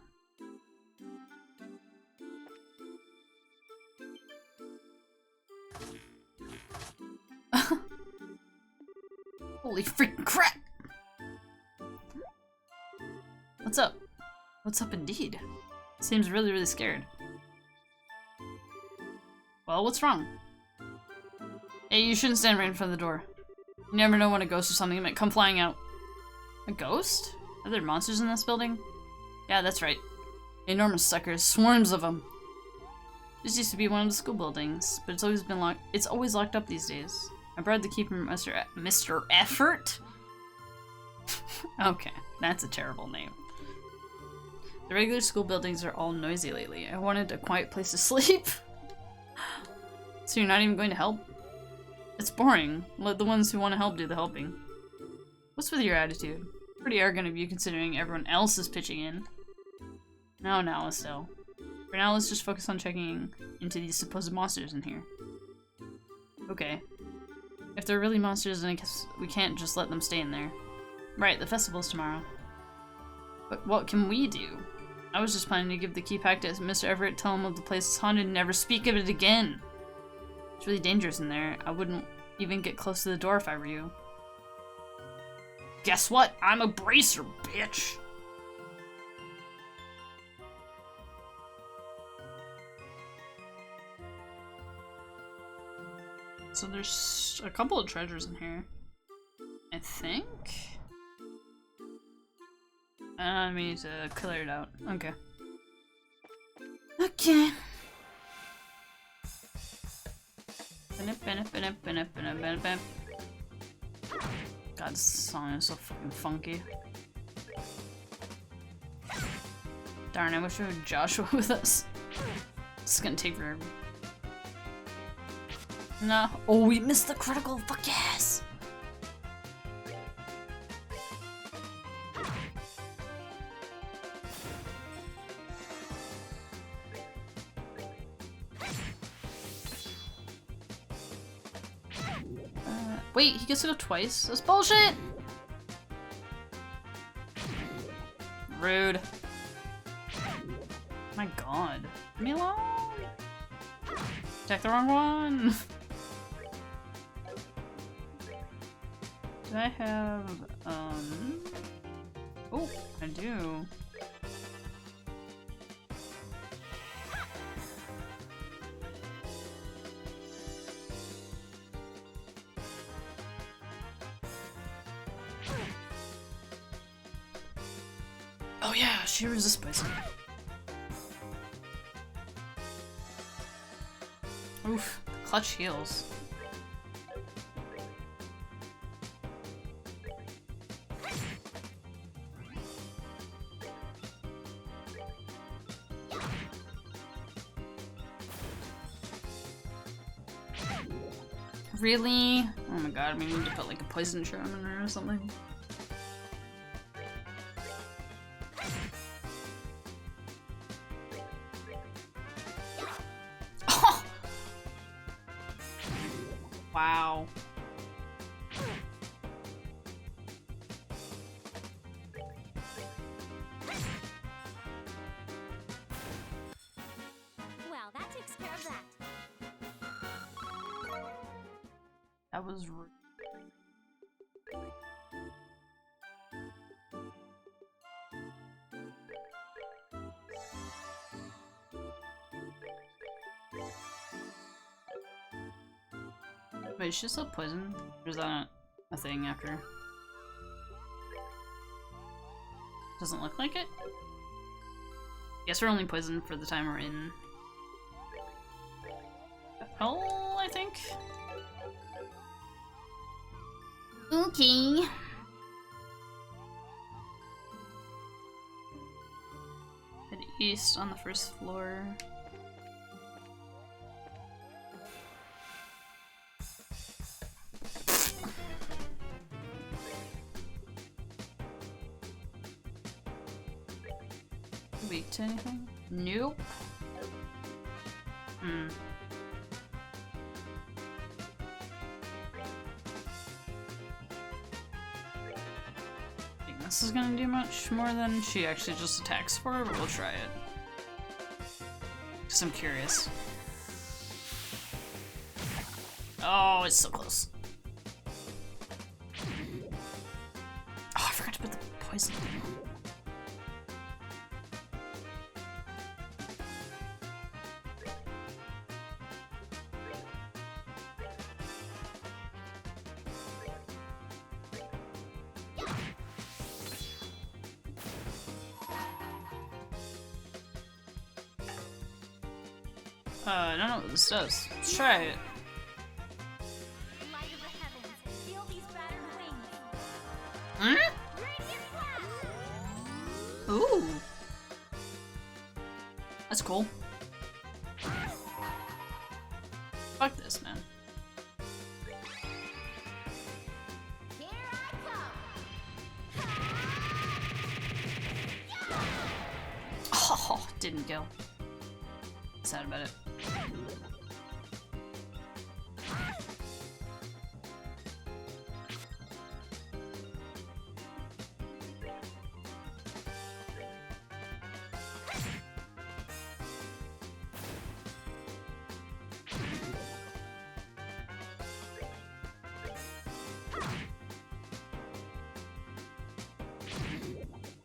Holy freaking crap! What's up? What's up indeed? Seems really, really scared. Well, what's wrong? Hey, you shouldn't stand right in front of the door. You never know when a ghost or something might come flying out. A ghost? Are there monsters in this building? Yeah, that's right. Enormous suckers, swarms of them. This used to be one of the school buildings, but it's always been locked. It's always locked up these days. I brought the keeper, Mr. Effort. Okay, that's a terrible name. The regular school buildings are all noisy lately. I wanted a quiet place to sleep. So you're not even going to help? It's boring. Let the ones who want to help do the helping. What's with your attitude? Pretty arrogant of you considering everyone else is pitching in. No, Estelle. For now, let's just focus on checking into these supposed monsters in here. Okay. If they're really monsters, then I guess we can't just let them stay in there. Right, the festival's tomorrow. But what can we do? I was just planning to give the key pack to Mr. Everett, tell him of the place is haunted, and never speak of it again. It's really dangerous in there. I wouldn't even get close to the door if I were you. Guess what? I'm a bracer, bitch! So there's a couple of treasures in here, I think? I need to clear it out. Okay. Okay. God, this song is so fucking funky. Darn, I wish we had Joshua with us. This is gonna take forever. No. Oh, we missed the critical. Fuck yes! Wait, he gets to go twice? That's bullshit! Rude. My god. Leave me alone! Attack the wrong one! Do I have, oh, I do. Oh yeah, she resists poison. Oof, clutch heals. Really? Oh my god, maybe we need to put like a poison charm in her or something. Oh! Wow. Well, that takes care of that. That was rude. Wait, is she still poisoned? Or is that a thing after? Doesn't look like it? Guess we're only poisoned for the time we're in hell, I think? Okay. Head east on the first floor. Weak to anything? Nope. Hmm. This is gonna do much more than she actually just attacks for, but we'll try it. Because I'm curious. Oh, it's so close. Oh, I forgot to put the poison in. I don't know what this does. Let's try it. Light of the heavens, feel these battered wings. Hmm? Radiant flash! Ooh. That's cool. Fuck this, man. Here I come! Oh, didn't go. Sad about it.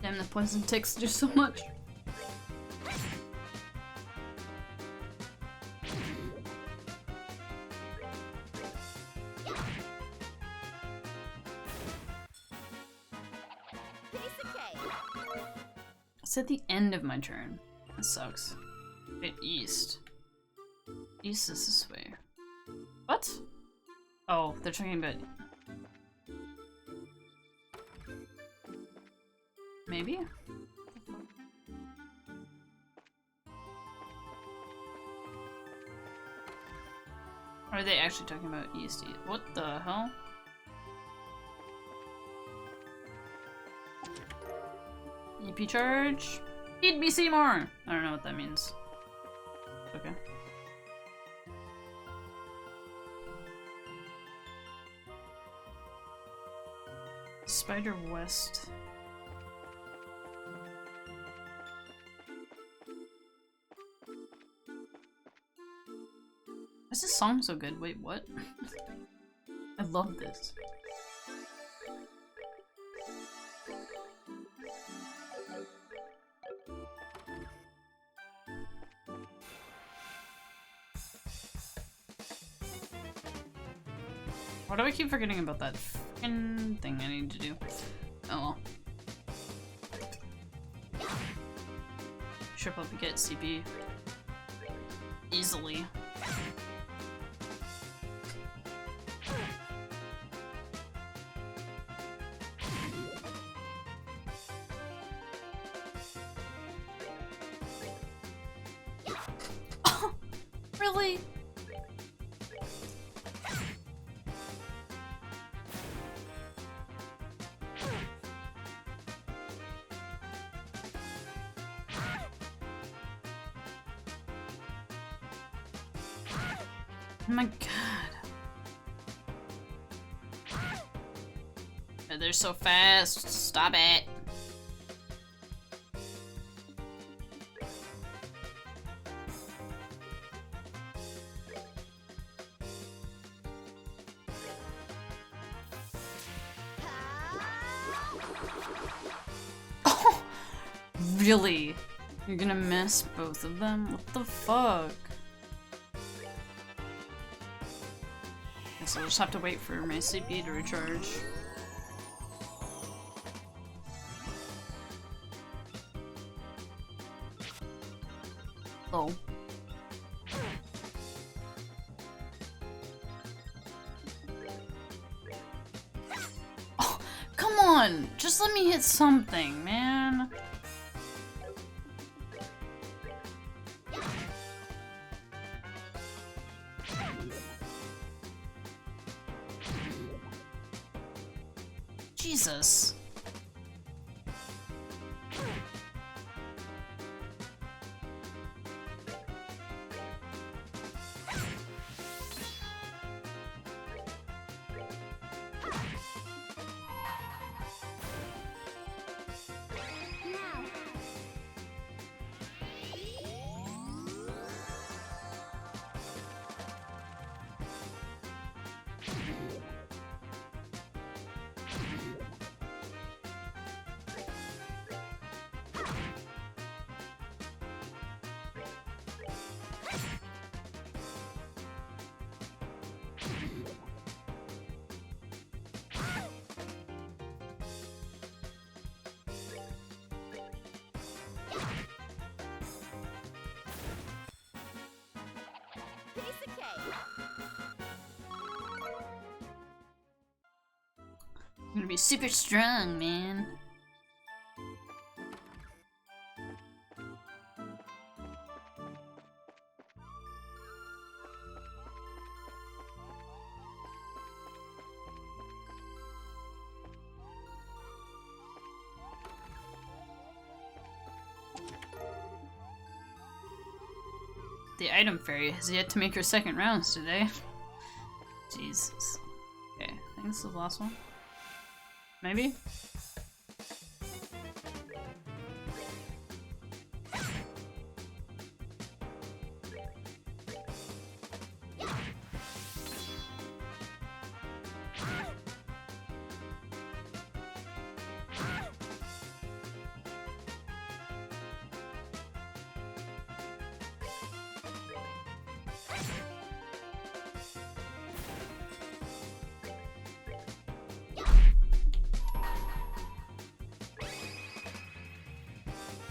Damn, the poison ticks do so much. Piece of cake! It's at the end of my turn. That sucks. Wait, east. East is this way. What? Oh, they're talking about... Maybe? Or are they actually talking about east? What the hell? EP charge? Feed me Seymour! I don't know what that means. Okay. Spider West. Why is this song so good? Wait, what? I love this. Why do I keep forgetting about that fucking thing I need to do? Oh well. Triple get CP easily. Really? Oh my god. They're so fast. Stop it. Oh, really? You're gonna miss both of them? What the fuck? Guess I'll just have to wait for my CP to recharge. Oh. Oh, come on! Just let me hit something, man. Jesus. Piece of cake. I'm gonna be super strong, man. The item fairy has yet to make her second rounds today. Jesus. Okay, I think this is the last one. Maybe?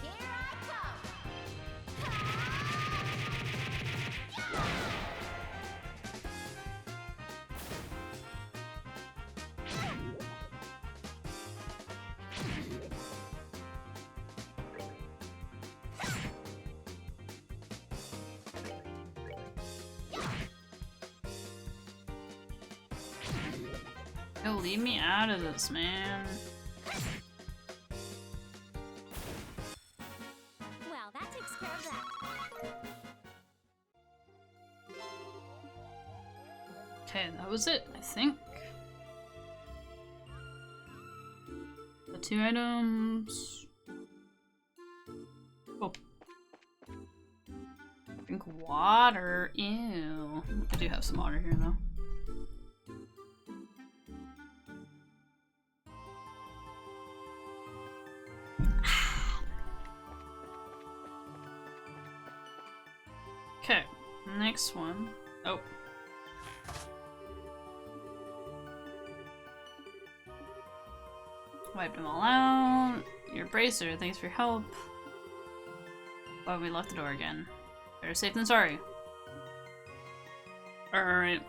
Here I come. No, leave me out of this, man. Well, that takes care of that. Okay, that was it, I think. 2 items. Oh. Drink water. Ew. I do have some water here though. Okay, next one. Oh. Wiped them all out. Your bracer, thanks for your help. But we locked the door again. Better safe than sorry. Alright.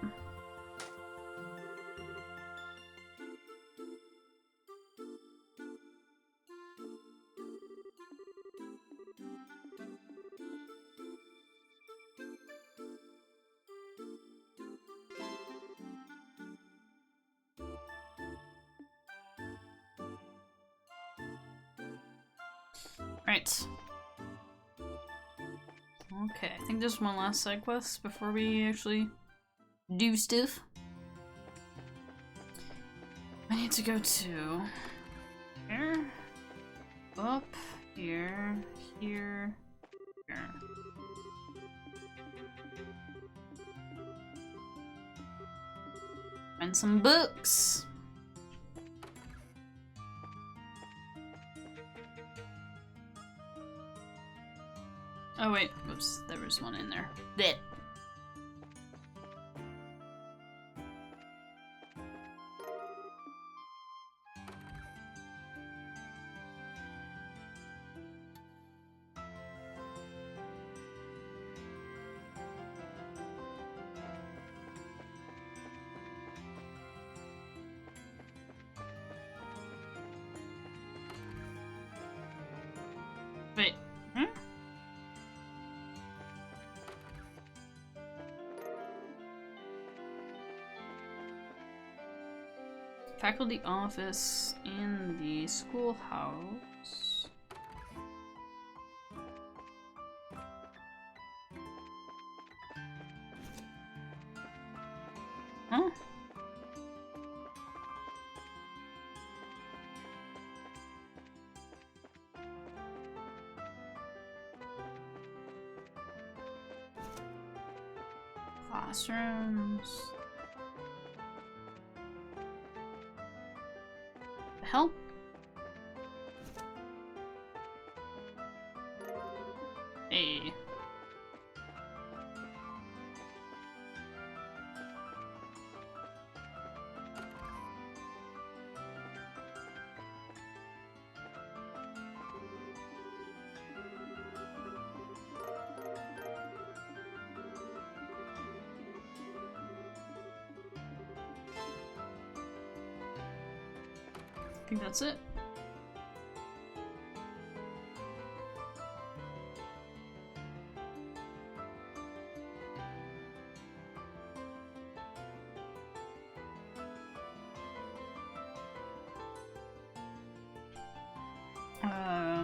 Right. Okay, I think there's one last side quest before we actually do stuff. I need to go to here, up, here, here, here. Find some books. Oh wait, oops, there was one in there. Blech. Wait, hmm? Faculty office in the schoolhouse. Huh? Classrooms. The hell? Hey. I think that's it.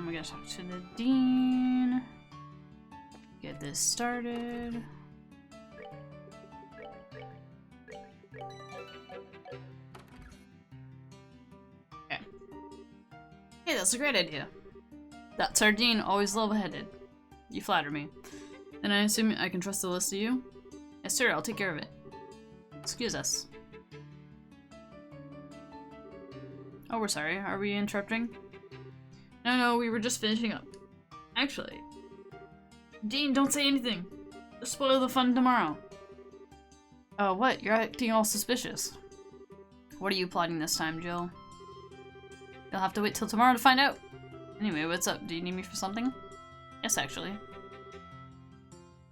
We gotta talk to the dean. Get this started. Okay. Hey, that's a great idea. That's our dean, always level-headed. You flatter me. Then I assume I can trust the list of you? Yes, sir, I'll take care of it. Excuse us. Oh, we're sorry. Are we interrupting? No, we were just finishing up. Actually. Dean, don't say anything. Just spoil the fun tomorrow. Oh, what? You're acting all suspicious. What are you plotting this time, Jill? You'll have to wait till tomorrow to find out. Anyway, what's up? Do you need me for something? Yes, actually.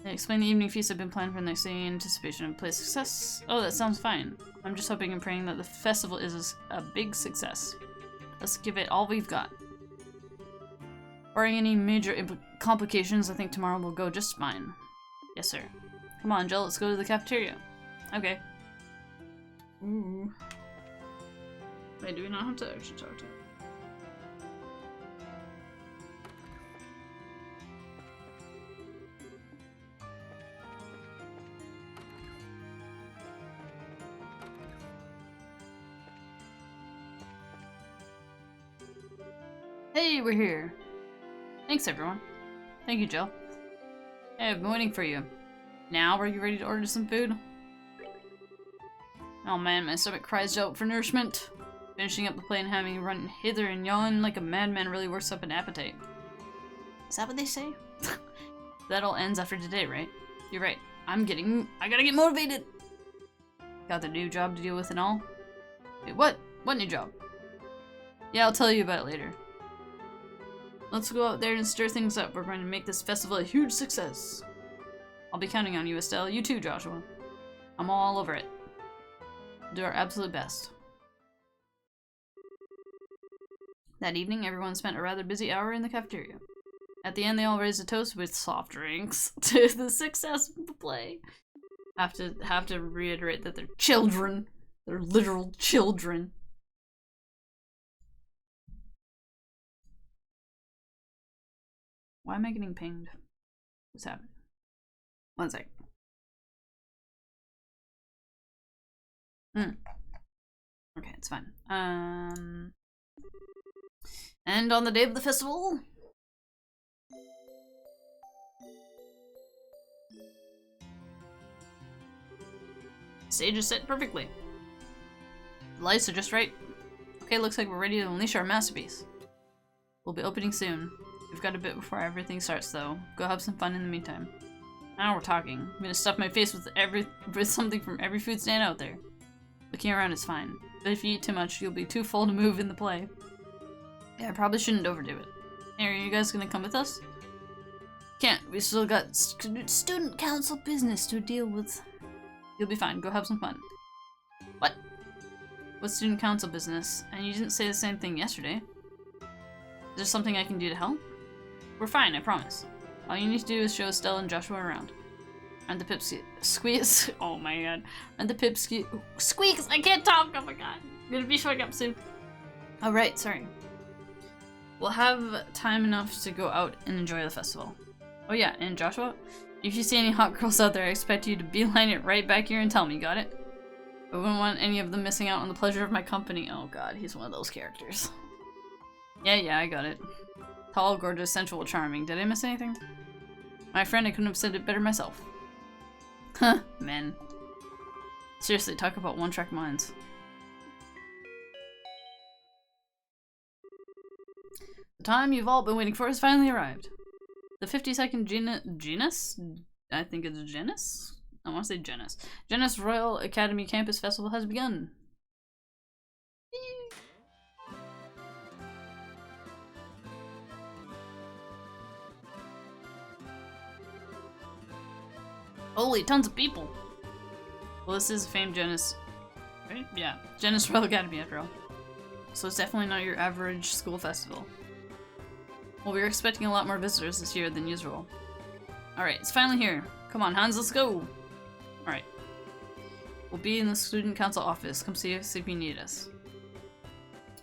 Explain the evening feast I've been planned for next day in anticipation of play success. Oh, that sounds fine. I'm just hoping and praying that the festival is a big success. Let's give it all we've got. Barring any major complications, I think tomorrow will go just fine. Yes, sir. Come on, Jill, let's go to the cafeteria. Okay. Ooh. Wait, do we not have to actually talk to him? Hey, we're here. Thanks, everyone. Thank you, Jill. Hey, I've been waiting for you. Now, are you ready to order some food? Oh man, my stomach cries out for nourishment. Finishing up the plate and having run hither and yon like a madman really works up an appetite. Is that what they say? That all ends after today, right? You're right. I gotta get motivated! Got the new job to deal with and all? Wait, what? What new job? Yeah, I'll tell you about it later. Let's go out there and stir things up. We're going to make this festival a huge success. I'll be counting on you, Estelle. You too, Joshua. I'm all over it. We'll do our absolute best. That evening, everyone spent a rather busy hour in the cafeteria. At the end, they all raised a toast with soft drinks to the success of the play. Have to reiterate that they're children. They're literal children. Why am I getting pinged? What's happening? One sec. Okay, it's fine. And on the day of the festival, stage is set perfectly. The lights are just right. Okay, looks like we're ready to unleash our masterpiece. We'll be opening soon. We've got a bit before everything starts, though. Go have some fun in the meantime. Now we're talking. I'm gonna stuff my face with something from every food stand out there. Looking around is fine, but if you eat too much, you'll be too full to move in the play. Yeah, I probably shouldn't overdo it. Hey, are you guys gonna come with us? Can't. We still got student council business to deal with. You'll be fine. Go have some fun. What? What's student council business? And you didn't say the same thing yesterday. Is there something I can do to help? We're fine, I promise. All you need to do is show Stella and Joshua around. And the pips squeeze. Oh my god. And the pips squeaks. I can't talk. Oh my god. I'm gonna be showing up soon. Oh right, sorry. We'll have time enough to go out and enjoy the festival. Oh yeah, and Joshua, if you see any hot girls out there, I expect you to beeline it right back here and tell me. Got it? I wouldn't want any of them missing out on the pleasure of my company. Oh god, he's one of those characters. Yeah, I got it. Tall, gorgeous, sensual, charming. Did I miss anything? My friend, I couldn't have said it better myself. Huh, men. Seriously, talk about one-track minds. The time you've all been waiting for has finally arrived. The 50-second Genus? I think it's Genus? I want to say Genus. Genus Royal Academy Campus Festival has begun. Holy, tons of people! Well, this is famed Genus, right? Yeah, Genus Royal Academy after all. So it's definitely not your average school festival. Well, we're expecting a lot more visitors this year than usual. Alright, it's finally here. Come on, Hans, let's go! Alright. We'll be in the student council office. Come see us if you need us.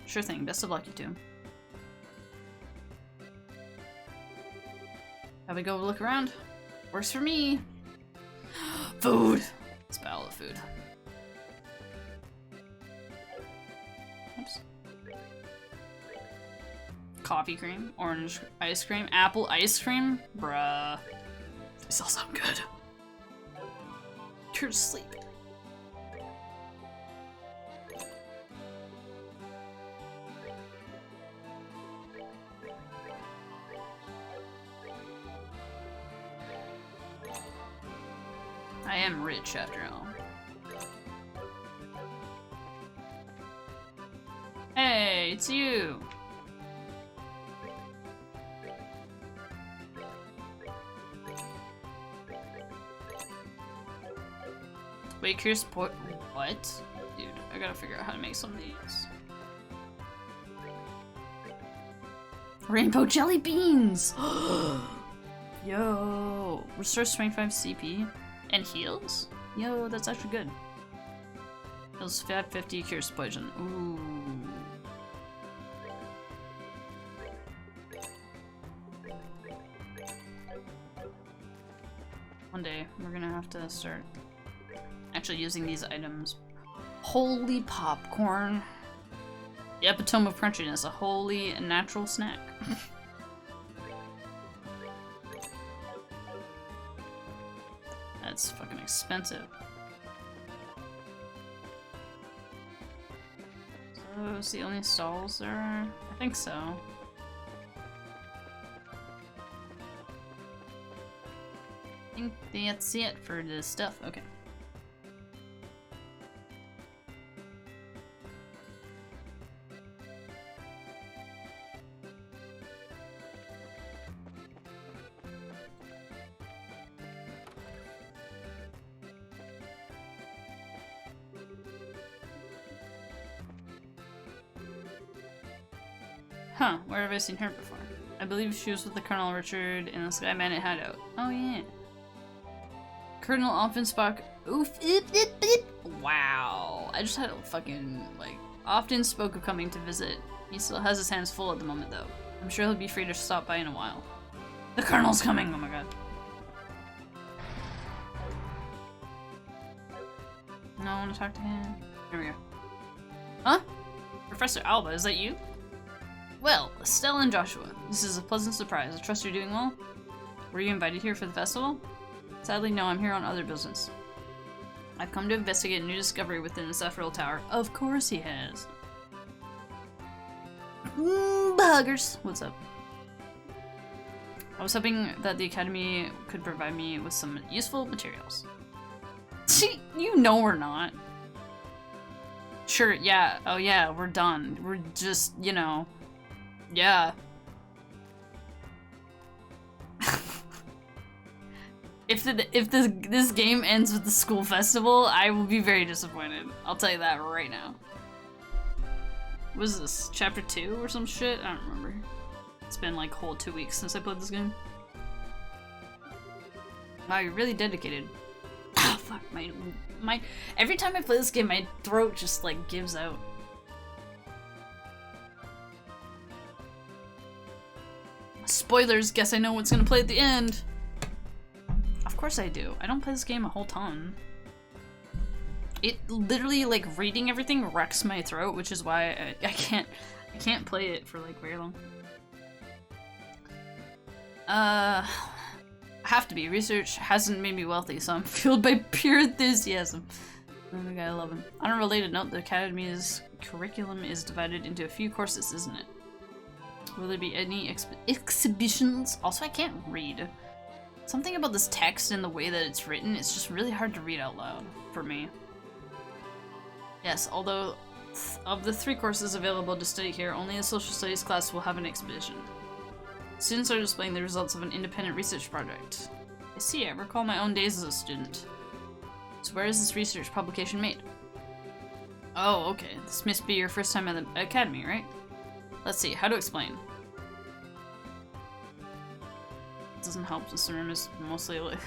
Sure thing, best of luck, you two. Have we go look around? Works for me! Food! Let's buy all the food. Oops. Coffee cream, orange ice cream, apple ice cream? Bruh. This all sound good. You're asleep. I am rich after all. Hey, it's you! Wait, here's what? Dude, I gotta figure out how to make some of these. Rainbow jelly beans! Yo! Restores 25 CP. And heals? Yo, that's actually good. Heals 50, cures poison. Ooh. One day, we're gonna have to start actually using these items. Holy popcorn. The epitome of crunchiness, a wholly natural snack. That's fucking expensive. So those the only stalls there are? I think so. I think that's it for this stuff. Okay. Huh, where have I seen her before? I believe she was with the Colonel Richard in the Sky Bandit hideout. Oh yeah. Colonel Offensbach. Oof. Wow. I just had a fucking, like, often spoke of coming to visit. He still has his hands full at the moment, though. I'm sure he'll be free to stop by in a while. The Colonel's coming! Oh my god. No, I want to talk to him. There we go. Huh? Professor Alba, is that you? Well, Estelle and Joshua, this is a pleasant surprise. I trust you're doing well? Were you invited here for the festival? Sadly, no, I'm here on other business. I've come to investigate a new discovery within the Sephiroth Tower. Of course he has. Buggers! What's up? I was hoping that the Academy could provide me with some useful materials. You know we're not. Sure, yeah. Oh yeah, we're done. We're just, you know... Yeah. If this game ends with the school festival, I will be very disappointed. I'll tell you that right now. What is this? Chapter 2 or some shit? I don't remember. It's been like a whole 2 weeks since I played this game. Wow, you're really dedicated. Ah, fuck, my every time I play this game, my throat just like gives out. Spoilers, guess I know what's gonna play at the end. Of course I do. I don't play this game a whole ton. It literally, like, reading everything wrecks my throat, which is why I can't play it for like very long. Have to be. Research hasn't made me wealthy, so I'm fueled by pure enthusiasm. Oh my god, I love him. On a related note, the Academy's curriculum is divided into a few courses, isn't it? Will there be any exhibitions? Also, I can't read. Something about this text and the way that it's written, it's just really hard to read out loud for me. Yes, although of the 3 courses available to study here, only a social studies class will have an exhibition. Students are displaying the results of an independent research project. I see, I recall my own days as a student. So where is this research publication made? Oh, okay. This must be your first time at the Academy, right? Let's see, how to explain. It doesn't help, this room is mostly like...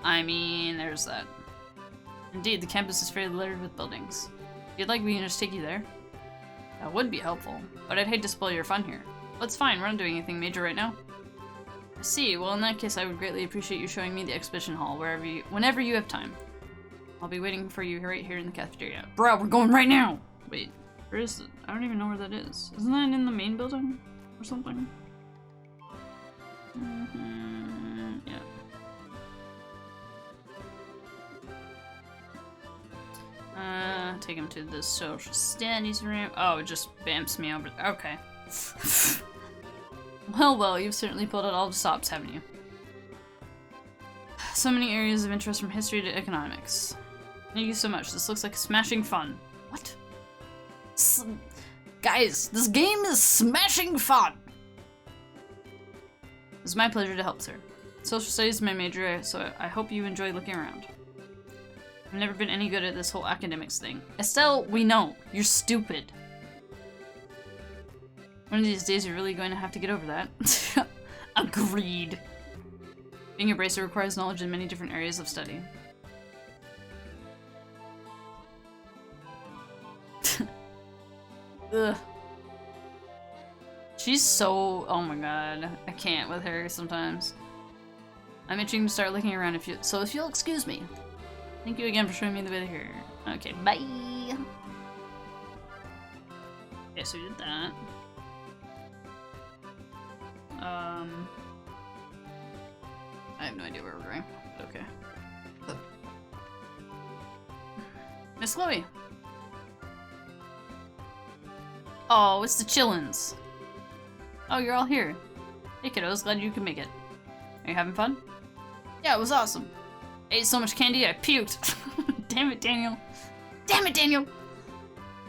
I mean, there's that. Indeed, the campus is fairly littered with buildings. If you'd like, we can just take you there. That would be helpful, but I'd hate to spoil your fun here. But it's fine, we're not doing anything major right now. I see, well in that case I would greatly appreciate you showing me the exhibition hall whenever you have time. I'll be waiting for you right here in the cafeteria. Bro, we're going right now! Wait. Where is it? I don't even know where that is. Isn't that in the main building? Or something? Yeah. Take him to the social studies room. Oh, it just bamps me over. Okay. Well, you've certainly pulled out all the stops, haven't you? So many areas of interest from history to economics. Thank you so much. This looks like smashing fun. What? Guys, this game is smashing fun! It's my pleasure to help, sir. Social studies is my major, so I hope you enjoy looking around. I've never been any good at this whole academics thing. Estelle, we know. You're stupid. One of these days you're really going to have to get over that. Agreed. Being a bracer requires knowledge in many different areas of study. Ugh. She's so... oh my god. I can't with her sometimes. I'm itching to start looking around if you'll excuse me. Thank you again for showing me the way here. Okay, bye! Okay, so we did that. I have no idea where we're going. But okay. Miss Chloe. Oh, it's the chillins. Oh, you're all here. Hey kiddos, glad you can make it. Are you having fun? Yeah, it was awesome. I ate so much candy, I puked. Damn it, Daniel. Damn it, Daniel!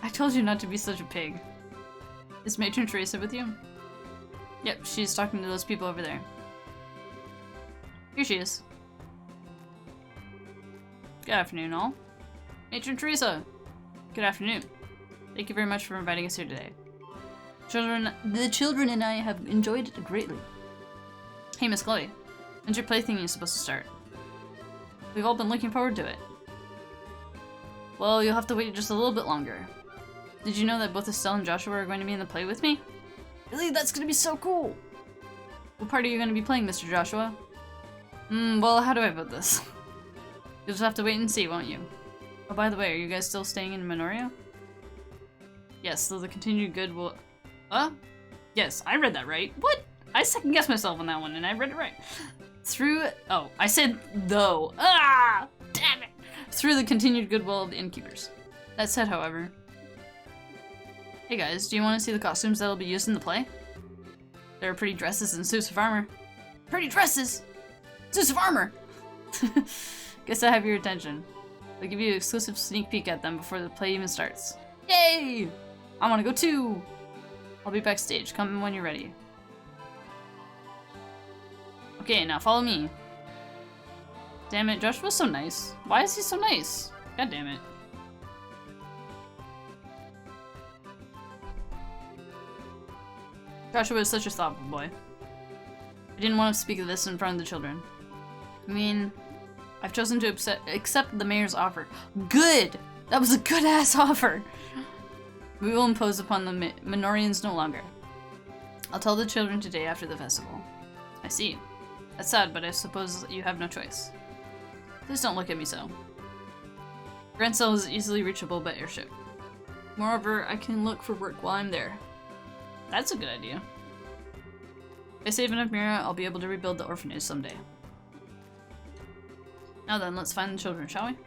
I told you not to be such a pig. Is Matron Teresa with you? Yep, she's talking to those people over there. Here she is. Good afternoon, all. Matron Teresa! Good afternoon. Thank you very much for inviting us here today. The children and I have enjoyed it greatly. Hey, Miss Chloe. When's your plaything supposed to start? We've all been looking forward to it. Well, you'll have to wait just a little bit longer. Did you know that both Estelle and Joshua are going to be in the play with me? Really? That's gonna be so cool! What part are you gonna be playing, Mr. Joshua? Well, how do I put this? You'll just have to wait and see, won't you? Oh, by the way, are you guys still staying in Minoria? Yes, so the continued good will... Yes, I read that right. What? I second-guessed myself on that one, and I read it right. Oh, I said though. Ah! Damn it! Through the continued goodwill of the innkeepers. That said, however... Hey guys, do you want to see the costumes that'll be used in the play? There are pretty dresses and suits of armor. Pretty dresses! Suits of armor! Guess I have your attention. I'll give you an exclusive sneak peek at them before the play even starts. Yay! I want to go too! I'll be backstage. Come when you're ready. Okay, now follow me. Damn it, Joshua's so nice. Why is he so nice? God damn it. Joshua is such a thoughtful boy. I didn't want to speak of this in front of the children. I mean, I've chosen to accept the mayor's offer. Good! That was a good-ass offer! We will impose upon the Minorians no longer. I'll tell the children today after the festival. I see. That's sad, but I suppose you have no choice. Please don't look at me so. Grand Cell is easily reachable by airship. Moreover, I can look for work while I'm there. That's a good idea. If I save enough Mira, I'll be able to rebuild the orphanage someday. Now then, let's find the children, shall we?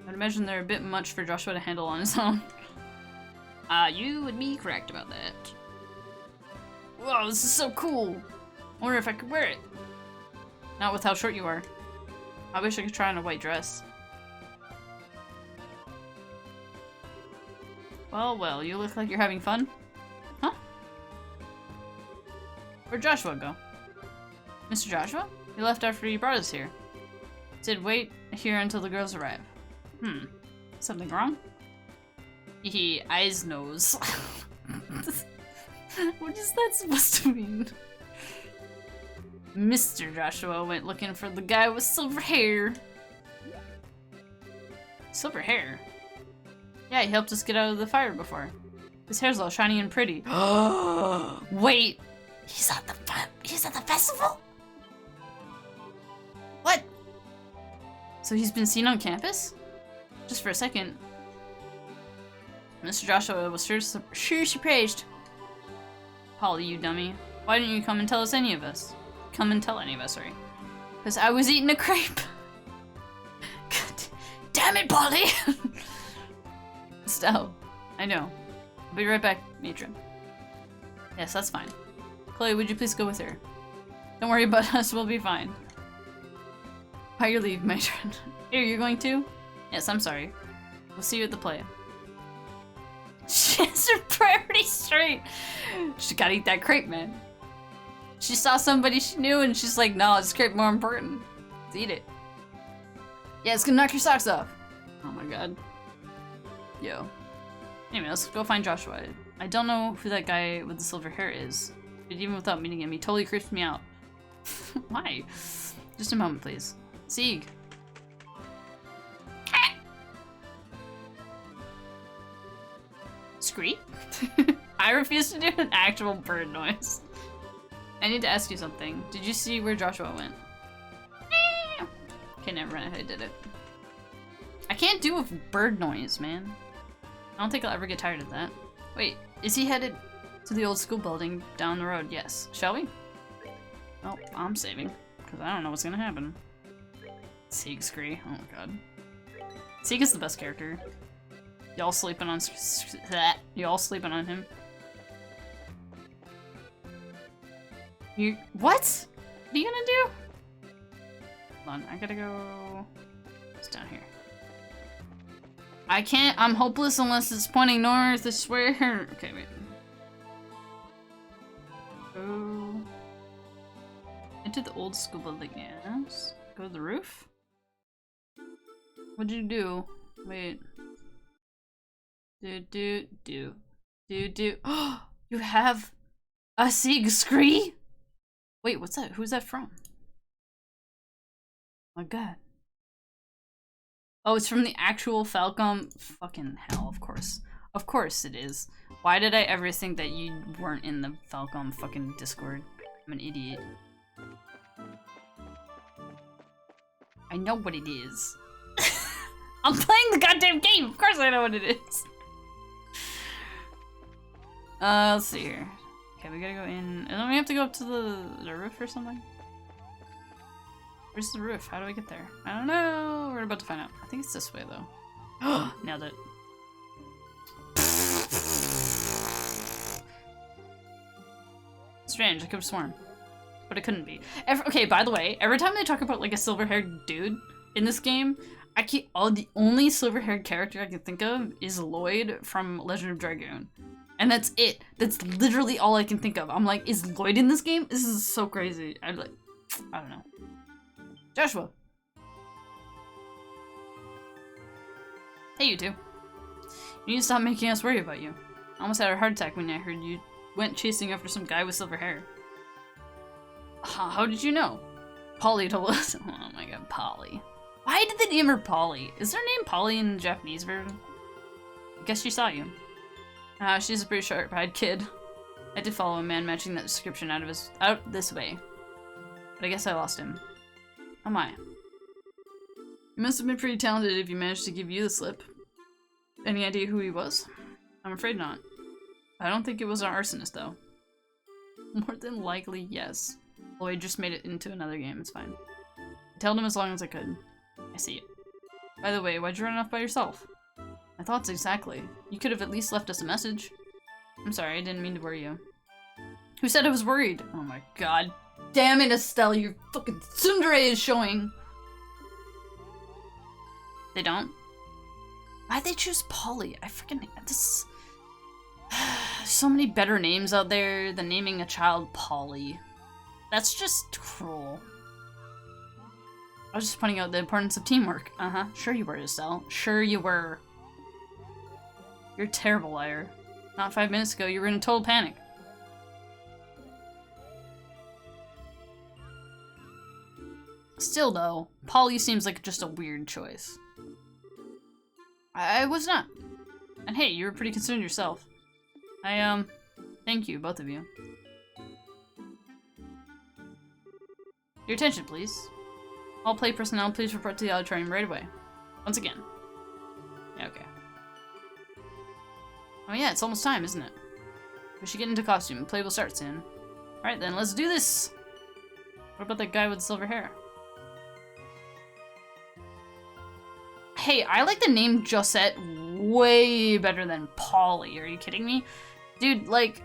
I'd imagine they're a bit much for Joshua to handle on his own. You would be correct about that. Whoa, this is so cool! I wonder if I could wear it. Not with how short you are. I wish I could try on a white dress. Well, you look like you're having fun. Huh? Where'd Joshua go? Mr. Joshua? He left after he brought us here. Said wait here until the girls arrive. Something wrong? Hee eyes nose. What is that supposed to mean? Mr. Joshua went looking for the guy with silver hair. Silver hair? Yeah, he helped us get out of the fire before. His hair's all shiny and pretty. Wait! He's at the festival? What? So he's been seen on campus? Just for a second. Mr. Joshua was sure surprised. Polly, you dummy. Why didn't you come and tell any of us, sorry. Because I was eating a crepe. God damn it, Polly! Estelle. I know. I'll be right back, matron. Yes, that's fine. Chloe, would you please go with her? Don't worry about us, we'll be fine. By your leave, matron. Here, you're going too? Yes, I'm sorry. We'll see you at the play. She has her priorities straight. She gotta eat that crepe, man. She saw somebody she knew and she's like, no, this crepe more important. Let's eat it. Yeah, it's gonna knock your socks off. Oh my god. Yo. Anyway, let's go find Joshua. I don't know who that guy with the silver hair is, but even without meeting him, he totally creeps me out. Why? Just a moment, please. Sieg. Screech? I refuse to do an actual bird noise. I need to ask you something. Did you see where Joshua went? Okay, never mind. I did it. I can't do a bird noise, man. I don't think I'll ever get tired of that. Wait, is he headed to the old school building down the road? Yes. Shall we? Oh, I'm saving. Because I don't know what's gonna happen. Sieg Scree. Oh my god. Sieg is the best character. Y'all sleeping on that. Y'all sleeping on him. You what? What are you gonna do? Hold on, I gotta go. It's down here. I can't. I'm hopeless unless it's pointing north. I swear. Okay, wait. Go into the old school building. Yes. Go to the roof. What'd you do? Wait. Do. Oh, you have a Sieg Scree? Wait, what's that? Who's that from? Oh my god. Oh, it's from the actual Falcom. Fucking hell, of course. Of course it is. Why did I ever think that you weren't in the Falcom fucking Discord? I'm an idiot. I know what it is. I'm playing the goddamn game! Of course I know what it is! Let's see here. Okay, we gotta go in. And then we have to go up to the roof or something? Where's the roof? How do I get there? I don't know. We're about to find out. I think it's this way though. Nailed it. Strange, I could have sworn. But it couldn't be. Okay, by the way, every time they talk about like a silver-haired dude in this game, the only silver-haired character I can think of is Lloyd from Legend of Dragoon. And that's it. That's literally all I can think of. I'm like, is Lloyd in this game? This is so crazy. I don't know. Joshua. Hey, you two. You need to stop making us worry about you. I almost had a heart attack when I heard you went chasing after some guy with silver hair. How did you know? Polly told us. Oh my god, Polly. Why did they name her Polly? Is her name Polly in the Japanese version? I guess she saw you. She's a pretty sharp-eyed kid. I did follow a man matching that description out this way. But I guess I lost him. Oh my. He must have been pretty talented if he managed to give you the slip. Any idea who he was? I'm afraid not. I don't think it was an arsonist, though. More than likely, yes. Lloyd just made it into another game, it's fine. I told him as long as I could. I see it. By the way, why'd you run off by yourself? My thoughts exactly. You could have at least left us a message. I'm sorry, I didn't mean to worry you. Who said I was worried? Oh my god. Damn it, Estelle, your fucking tsundere is showing! They don't? Why'd they choose Polly? I freaking hate this. So many better names out there than naming a child Polly. That's just cruel. I was just pointing out the importance of teamwork. Uh-huh. Sure you were, Estelle. Sure you were. You're a terrible liar. Not 5 minutes ago, you were in a total panic. Still, though, Polly seems like just a weird choice. I was not. And hey, you were pretty concerned yourself. Thank you, both of you. Your attention, please. All play personnel, please report to the auditorium right away. Once again. Okay. Oh yeah, it's almost time, isn't it? We should get into costume. Play will start soon. Alright then, let's do this! What about that guy with silver hair? Hey, I like the name Josette way better than Polly. Are you kidding me? Dude, like,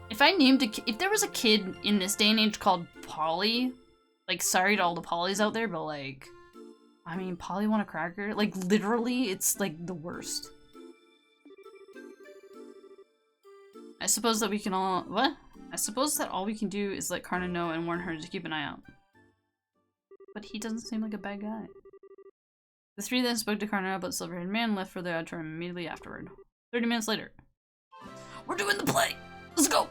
if there was a kid in this day and age called Polly, like, sorry to all the Pollys out there, but like, I mean, Polly want a cracker? Like, literally, it's like the worst. I suppose that we can all, what? I suppose that all we can do is let Karna know and warn her to keep an eye out. But he doesn't seem like a bad guy. The three then spoke to Karna about the silver-haired man and left for the auditorium immediately afterward. 30 minutes later. We're doing the play! Let's go!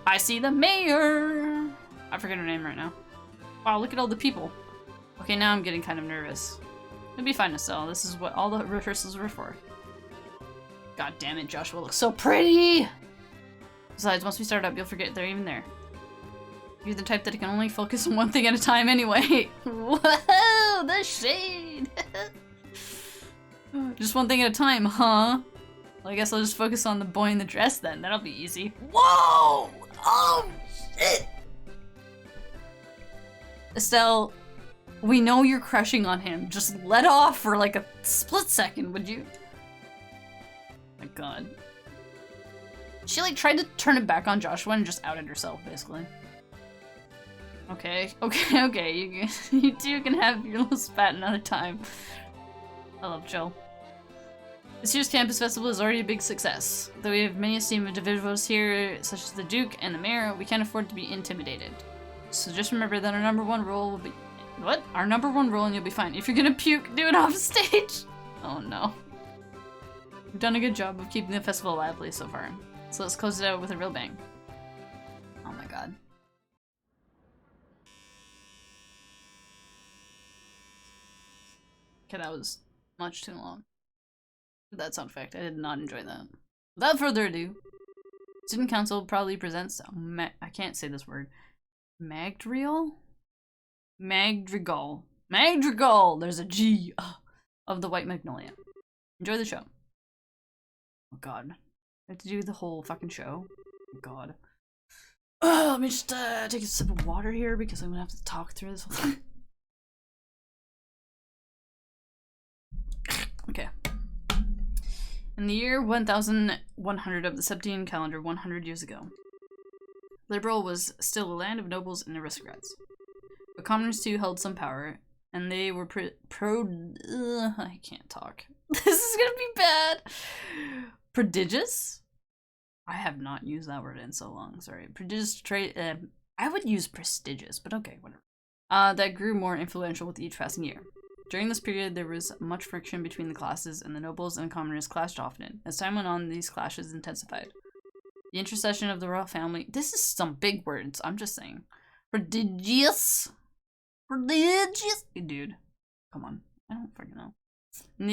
I see the mayor! I forget her name right now. Wow, look at all the people. Okay, now I'm getting kind of nervous. It'll be fine, Estelle. This is what all the rehearsals were for. God damn it, Joshua looks so pretty! Besides, once we start up, you'll forget they're even there. You're the type that can only focus on one thing at a time anyway. Whoa, the shade! Just one thing at a time, huh? Well, I guess I'll just focus on the boy in the dress then. That'll be easy. Whoa! Oh, shit! Estelle, we know you're crushing on him. Just let off for like a split second, would you? My god. She like tried to turn it back on Joshua and just outed herself, basically. Okay, okay, okay. You two can have your little spat another time. I love Joe. This year's campus festival is already a big success. Though we have many esteemed individuals here, such as the Duke and the Mayor, we can't afford to be intimidated. So just remember that our number one rule will be— what? Our number one rule and you'll be fine. If you're gonna puke, do it off stage! Oh no. We've done a good job of keeping the festival lively so far. So let's close it out with a real bang. Oh my god. Okay, that was much too long. That sound effect, I did not enjoy that. Without further ado, Student Council proudly presents I can't say this word. Magdriel? Madrigal. Madrigal! There's a G of the White Magnolia. Enjoy the show. Oh god. I have to do the whole fucking show. Oh god. Let me just take a sip of water here because I'm gonna have to talk through this whole thing. Okay. In the year 1100 of the Septian calendar, 100 years ago, Liberal was still a land of nobles and aristocrats. But commoners too held some power, and they were I can't talk. This is gonna be bad. Prodigious? I have not used that word in so long, sorry. Prodigious trade, I would use prestigious, but okay, whatever. That grew more influential with each passing year. During this period, there was much friction between the classes, and the nobles and commoners clashed often. As time went on, these clashes intensified. The intercession of the royal family— this is some big words, I'm just saying. Prodigious? Prodigious? Dude, come on. I don't fucking know. And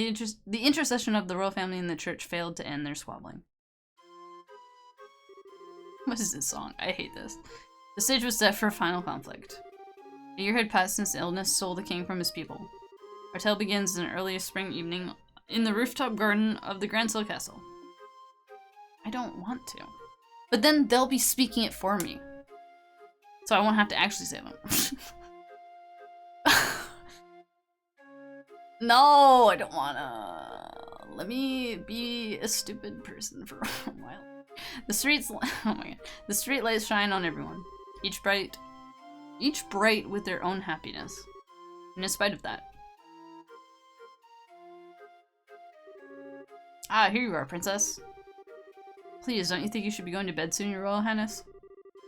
the intercession of the royal family and the church failed to end their squabbling. What is this song? I hate this. The stage was set for a final conflict. A year had passed since illness stole the king from his people. Our tale begins in an early spring evening in the rooftop garden of the Grand Seal Castle. I don't want to. But then they'll be speaking it for me. So I won't have to actually say them. No, I don't wanna. Let me be a stupid person for a while. The streets— oh my god. The street lights shine on everyone. Each bright with their own happiness. And in spite of that— ah, here you are, princess. Please, don't you think you should be going to bed soon, your royal highness?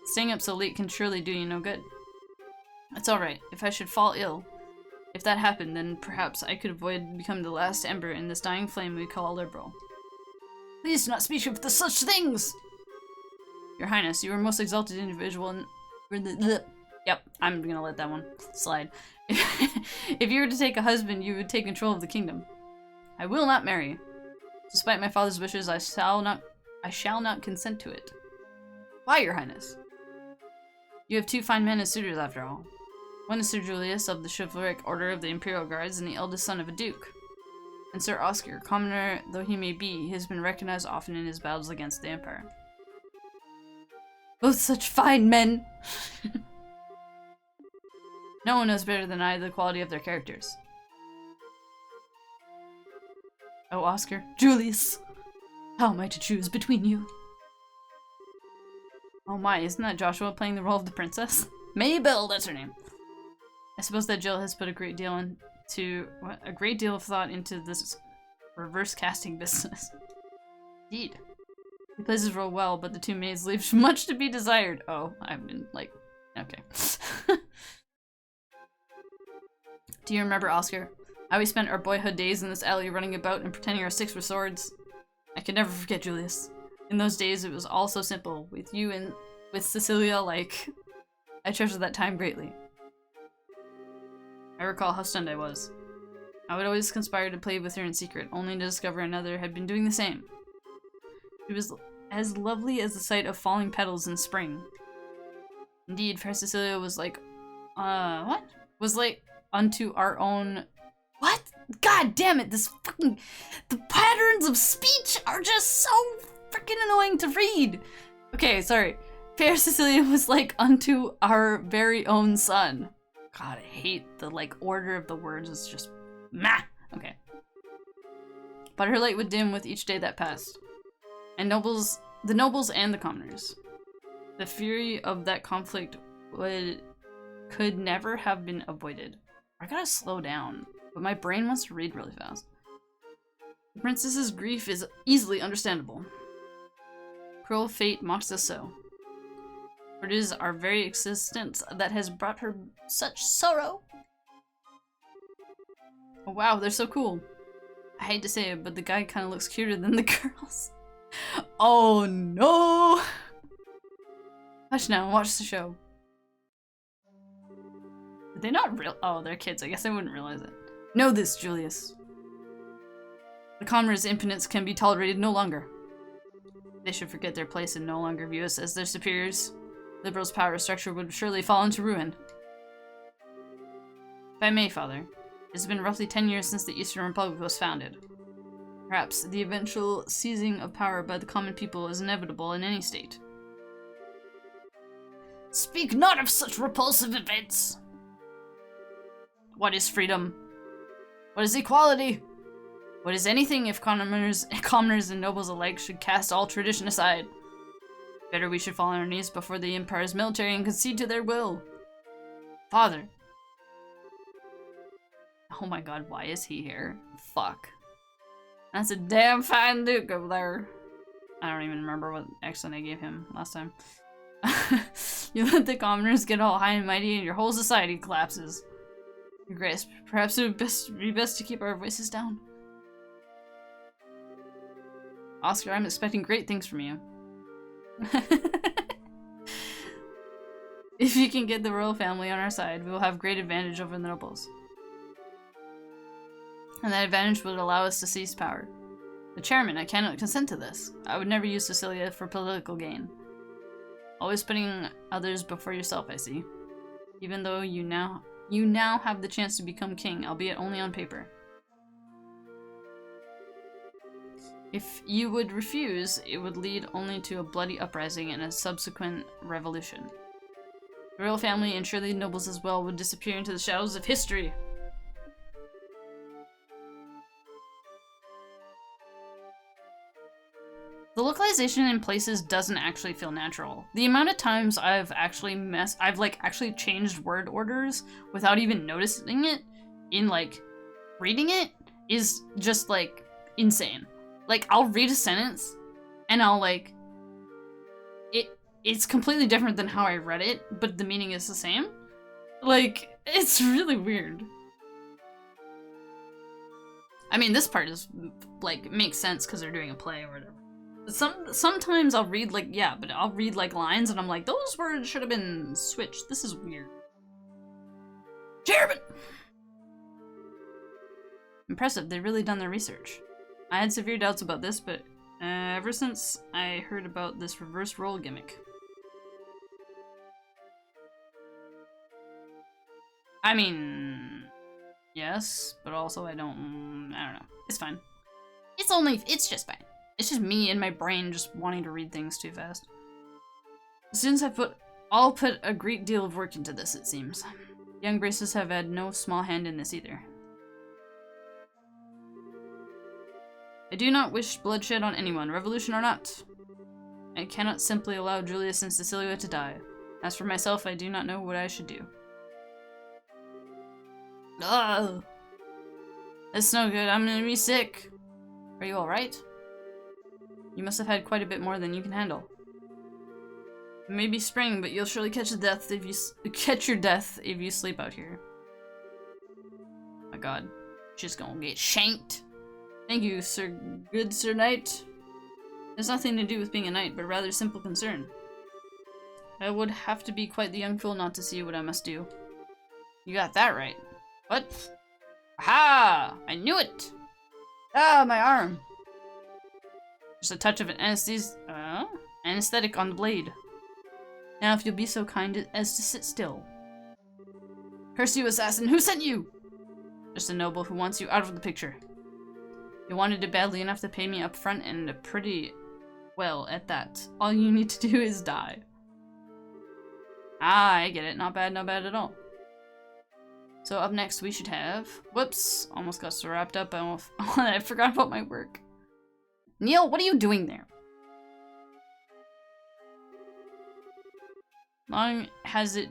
Staying up so late can surely do you no good. It's alright. If I should fall ill, if that happened, then perhaps I could avoid becoming the last ember in this dying flame we call Liberal. Please do not speak of such things! Your highness, you are a most exalted individual and— yep, I'm gonna let that one slide. If you were to take a husband, you would take control of the kingdom. I will not marry. Despite my father's wishes, I shall not consent to it. Why, your highness? You have two fine men as suitors, after all. One is Sir Julius of the chivalric order of the Imperial Guards and the eldest son of a duke. And Sir Oscar, commoner though he may be, has been recognized often in his battles against the Empire. Both such fine men! No one knows better than I the quality of their characters. Oh, Oscar. Julius! How am I to choose between you? Oh my, isn't that Joshua playing the role of the princess? Mabel, that's her name. I suppose that Jill has put a great deal of thought into this reverse casting business. Indeed. He plays his role well, but the two maids leave much to be desired. Oh, I've been like, okay. Do you remember Oscar? How we spent our boyhood days in this alley running about and pretending our sticks were swords? I could never forget, Julius. In those days, it was all so simple. With you and with Cecilia, like, I treasure that time greatly. I recall how stunned I was. I would always conspire to play with her in secret, only to discover another had been doing the same. She was as lovely as the sight of falling petals in spring. Indeed, fair Cecilia was like, what? Was like unto our own— what? God damn it, the patterns of speech are just so freaking annoying to read. Okay, sorry. Fair Cecilia was like unto our very own son. God, I hate the like order of the words. It's just meh. Okay. But her light would dim with each day that passed. And the nobles and the commoners. The fury of that conflict could never have been avoided. I gotta slow down, but my brain wants to read really fast. The princess's grief is easily understandable. Cruel fate mocks us so. For it is our very existence that has brought her such sorrow. Oh wow, they're so cool. I hate to say it, but the guy kind of looks cuter than the girls. Oh no! Hush now and watch the show. Did they not real? Oh, they're kids. I guess I wouldn't realize it. Know this, Julius. The commoners' impotence can be tolerated no longer. They should forget their place and no longer view us as their superiors. Liberals' power structure would surely fall into ruin. If I may, Father, it has been roughly 10 years since the Eastern Republic was founded. Perhaps the eventual seizing of power by the common people is inevitable in any state. Speak not of such repulsive events! What is freedom? What is equality? What is anything if commoners and nobles alike should cast all tradition aside? Better we should fall on our knees before the Empire's military and concede to their will. Father. Oh my god, why is he here? Fuck. That's a damn fine duke over there. I don't even remember what accent I gave him last time. You let the commoners get all high and mighty and your whole society collapses. Your Grace, perhaps it would be best to keep our voices down. Oscar, I'm expecting great things from you. If you can get the royal family on our side, we will have great advantage over the nobles. And that advantage would allow us to seize power. The chairman, I cannot consent to this. I would never use Cecilia for political gain. Always putting others before yourself, I see. Even though you now have the chance to become king, albeit only on paper. If you would refuse, it would lead only to a bloody uprising and a subsequent revolution. The royal family, and surely nobles as well, would disappear into the shadows of history. The localization in places doesn't actually feel natural. The amount of times I've actually actually changed word orders without even noticing it in like reading it is just like insane. Like I'll read a sentence and I'll like it's completely different than how I read it, but the meaning is the same. Like it's really weird. I mean, this part is like makes sense because they're doing a play or whatever. Sometimes I'll read like, yeah, but I'll read like lines and I'm like, those words should have been switched. This is weird. Chairman! Impressive, they've really done their research. I had severe doubts about this, but ever since I heard about this reverse role gimmick. I mean, yes, but also I don't know. It's fine. It's just fine. It's just me and my brain just wanting to read things too fast. Since I'll put a great deal of work into this, it seems. Young Graces have had no small hand in this either. I do not wish bloodshed on anyone, revolution or not. I cannot simply allow Julius and Cecilia to die. As for myself, I do not know what I should do. Ugh! That's no good, I'm gonna be sick. Are you alright? You must have had quite a bit more than you can handle. It may be spring, but you'll surely catch your death if you sleep out here. My god. She's gonna get shanked. Thank you, good Sir Knight. There's nothing to do with being a knight, but rather simple concern. I would have to be quite the young fool not to see what I must do. You got that right. What? Aha! I knew it! Ah, my arm! Just a touch of an anesthetic on the blade. Now if you'll be so kind as to sit still. Curse you, assassin! Who sent you? Just a noble who wants you out of the picture. You wanted it badly enough to pay me up front, and pretty well at that. All you need to do is die. Ah, I get it. Not bad at all. So up next we should have... Whoops! Almost got so wrapped up I forgot about my work. Neil, what are you doing there? Long has it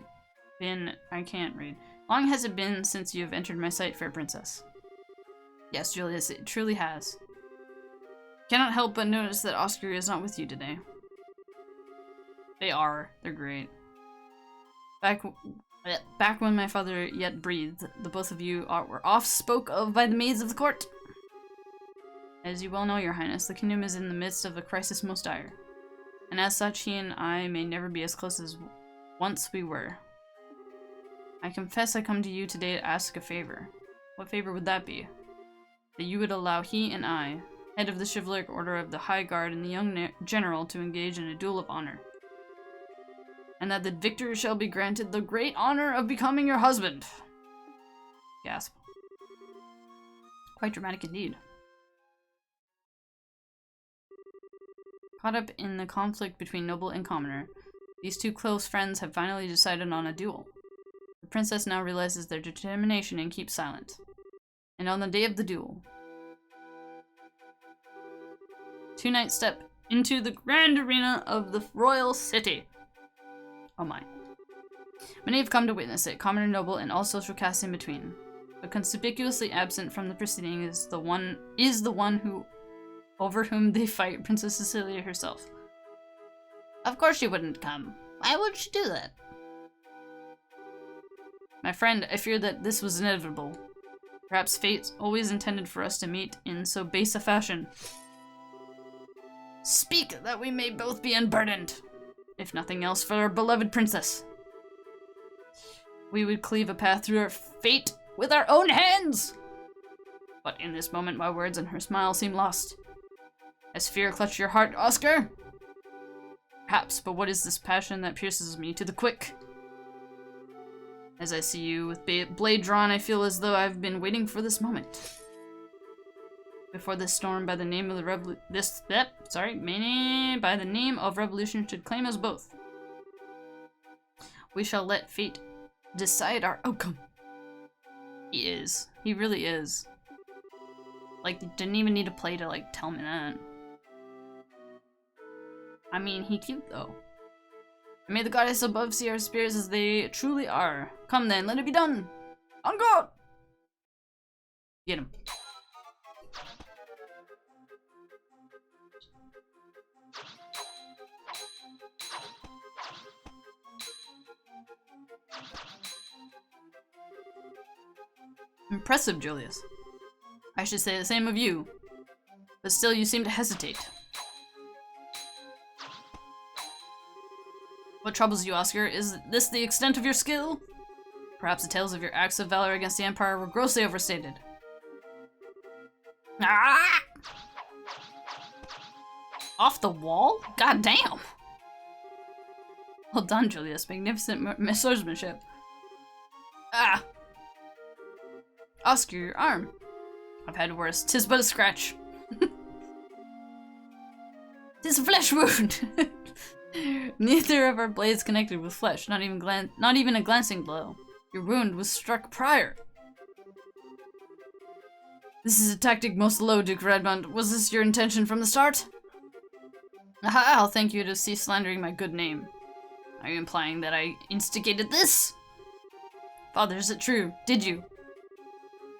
been... I can't read. Long has it been since you have entered my sight, fair princess? Yes, Julius, it truly has. Cannot help but notice that Oscar is not with you today. They are. They're great. Back when my father yet breathed, the both of you were oft spoke of by the maids of the court. As you well know, your highness, the kingdom is in the midst of a crisis most dire. And as such, he and I may never be as close as once we were. I confess I come to you today to ask a favor. What favor would that be? That you would allow he and I, head of the chivalric order of the High Guard and the young general, to engage in a duel of honor. And that the victor shall be granted the great honor of becoming your husband. Gasp. Quite dramatic indeed. Caught up in the conflict between noble and commoner, these two close friends have finally decided on a duel. The princess now realizes their determination and keeps silent. And on the day of the duel, two knights step into the grand arena of the royal city. Oh my. Many have come to witness it, commoner, noble, and all social castes in between. But conspicuously absent from the proceeding is the one who over whom they fight, Princess Cecilia herself. Of course she wouldn't come. Why would she do that? My friend, I fear that this was inevitable. Perhaps fate always intended for us to meet in so base a fashion. Speak, that we may both be unburdened. If nothing else, for our beloved princess. We would cleave a path through our fate with our own hands! But in this moment, my words and her smile seem lost. Has fear clutched your heart, Oscar? Perhaps, but what is this passion that pierces me to the quick? As I see you with blade drawn, I feel as though I've been waiting for this moment. Before this storm, by the name of the by the name of revolution, should claim us both. We shall let fate decide our outcome. He is. He really is. Like, didn't even need to play to, like, tell me that. I mean, he cute, though. And may the goddess above see our spirits as they truly are. Come then, let it be done! On God! Get him. Impressive, Julius. I should say the same of you. But still, you seem to hesitate. What troubles you, Oscar? Is this the extent of your skill? Perhaps the tales of your acts of valor against the Empire were grossly overstated. Ah! Off the wall? God damn! Well done, Julius. Magnificent swordsmanship. Ah! Oscar, your arm. I've had worse. 'Tis but a scratch. 'Tis a flesh wound! Neither of our blades connected with flesh, not even a glancing blow. Your wound was struck prior. This is a tactic most low, Duke Redmond. Was this your intention from the start? Aha, I'll thank you to cease slandering my good name. Are you implying that I instigated this? Father, is it true? Did you?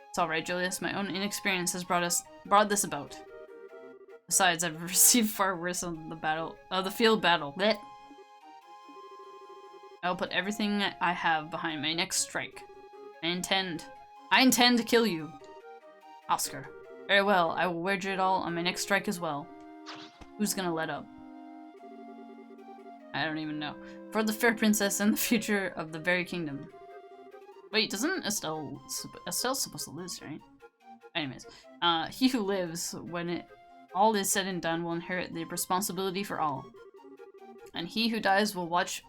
It's alright, Julius. My own inexperience has brought this about. Besides, I've received far worse on the field battle. Blech. I'll put everything I have behind my next strike. I intend to kill you. Oscar. Very well, I will wager it all on my next strike as well. Who's gonna let up? I don't even know. For the fair princess and the future of the very kingdom. Wait, doesn't Estelle's supposed to lose, right? Anyways, he who lives, when all is said and done, will inherit the responsibility for all. And he who dies will watch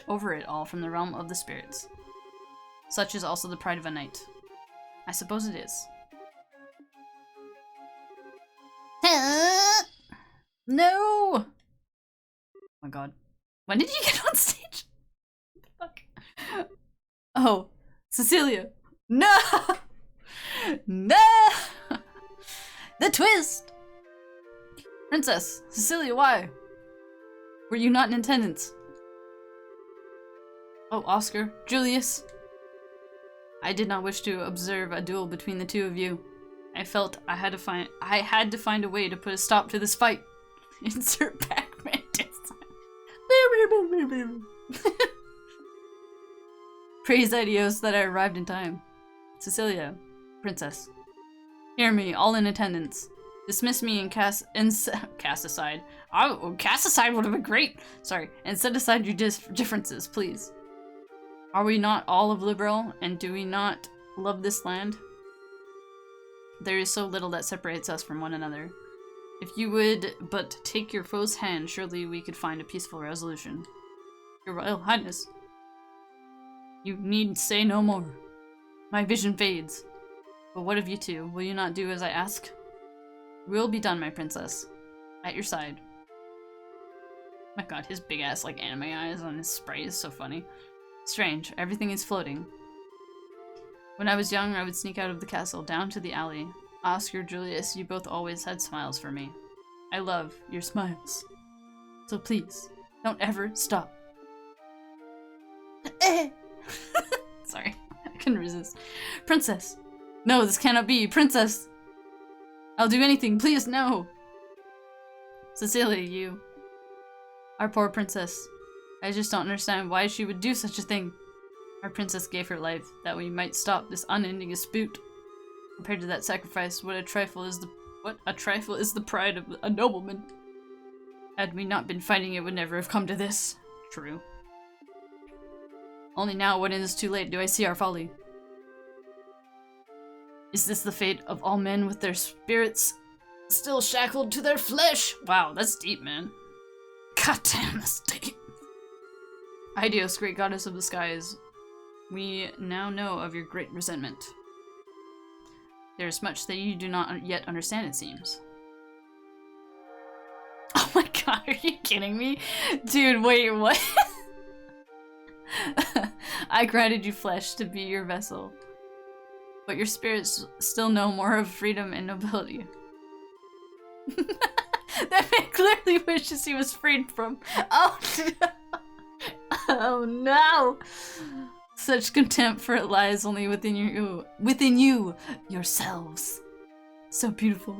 over it all from the realm of the spirits. Such is also the pride of a knight. I suppose it is. No! Oh my god. When did you get on stage? What the fuck? Oh, Cecilia. No! No! The twist! Princess, Cecilia, why? Were you not in attendance? Oh, Oscar, Julius. I did not wish to observe a duel between the two of you. I felt I had to find a way to put a stop to this fight. Insert Pac-Man dance. Praise Idios that I arrived in time. Cecilia, Princess. Hear me, all in attendance. Dismiss me and cast aside. Oh, cast aside would have been great. Sorry, and set aside your differences, please. Are we not all of Liberal, and do we not love this land? There is so little that separates us from one another. If you would but take your foe's hand, surely we could find a peaceful resolution. Your Royal Highness, you need say no more. My vision fades. But what of you two? Will you not do as I ask? Will be done, my princess. At your side. My god, his big ass like anime eyes on his spray is so funny. Strange, everything is floating. When I was young, I would sneak out of the castle, down to the alley. Oscar, Julius, you both always had smiles for me. I love your smiles. So please, don't ever stop. Sorry, I couldn't resist. Princess! No, this cannot be! Princess! I'll do anything, please, no! Cecilia, you... Our poor princess. I just don't understand why she would do such a thing. Our princess gave her life, that we might stop this unending dispute. Compared to that sacrifice, what a trifle is the pride of a nobleman. Had we not been fighting, it would never have come to this. True. Only now, when it is too late, do I see our folly. Is this the fate of all men with their spirits still shackled to their flesh? Wow, that's deep, man. God damn, that's deep. Idios, great goddess of the skies, we now know of your great resentment. There is much that you do not yet understand, it seems. Oh my god, are you kidding me? Dude, wait, what? I granted you flesh to be your vessel, but your spirits still know more of freedom and nobility. That man clearly wishes he was freed from. Oh no! Oh no! Such contempt for it lies only within you yourselves. So beautiful.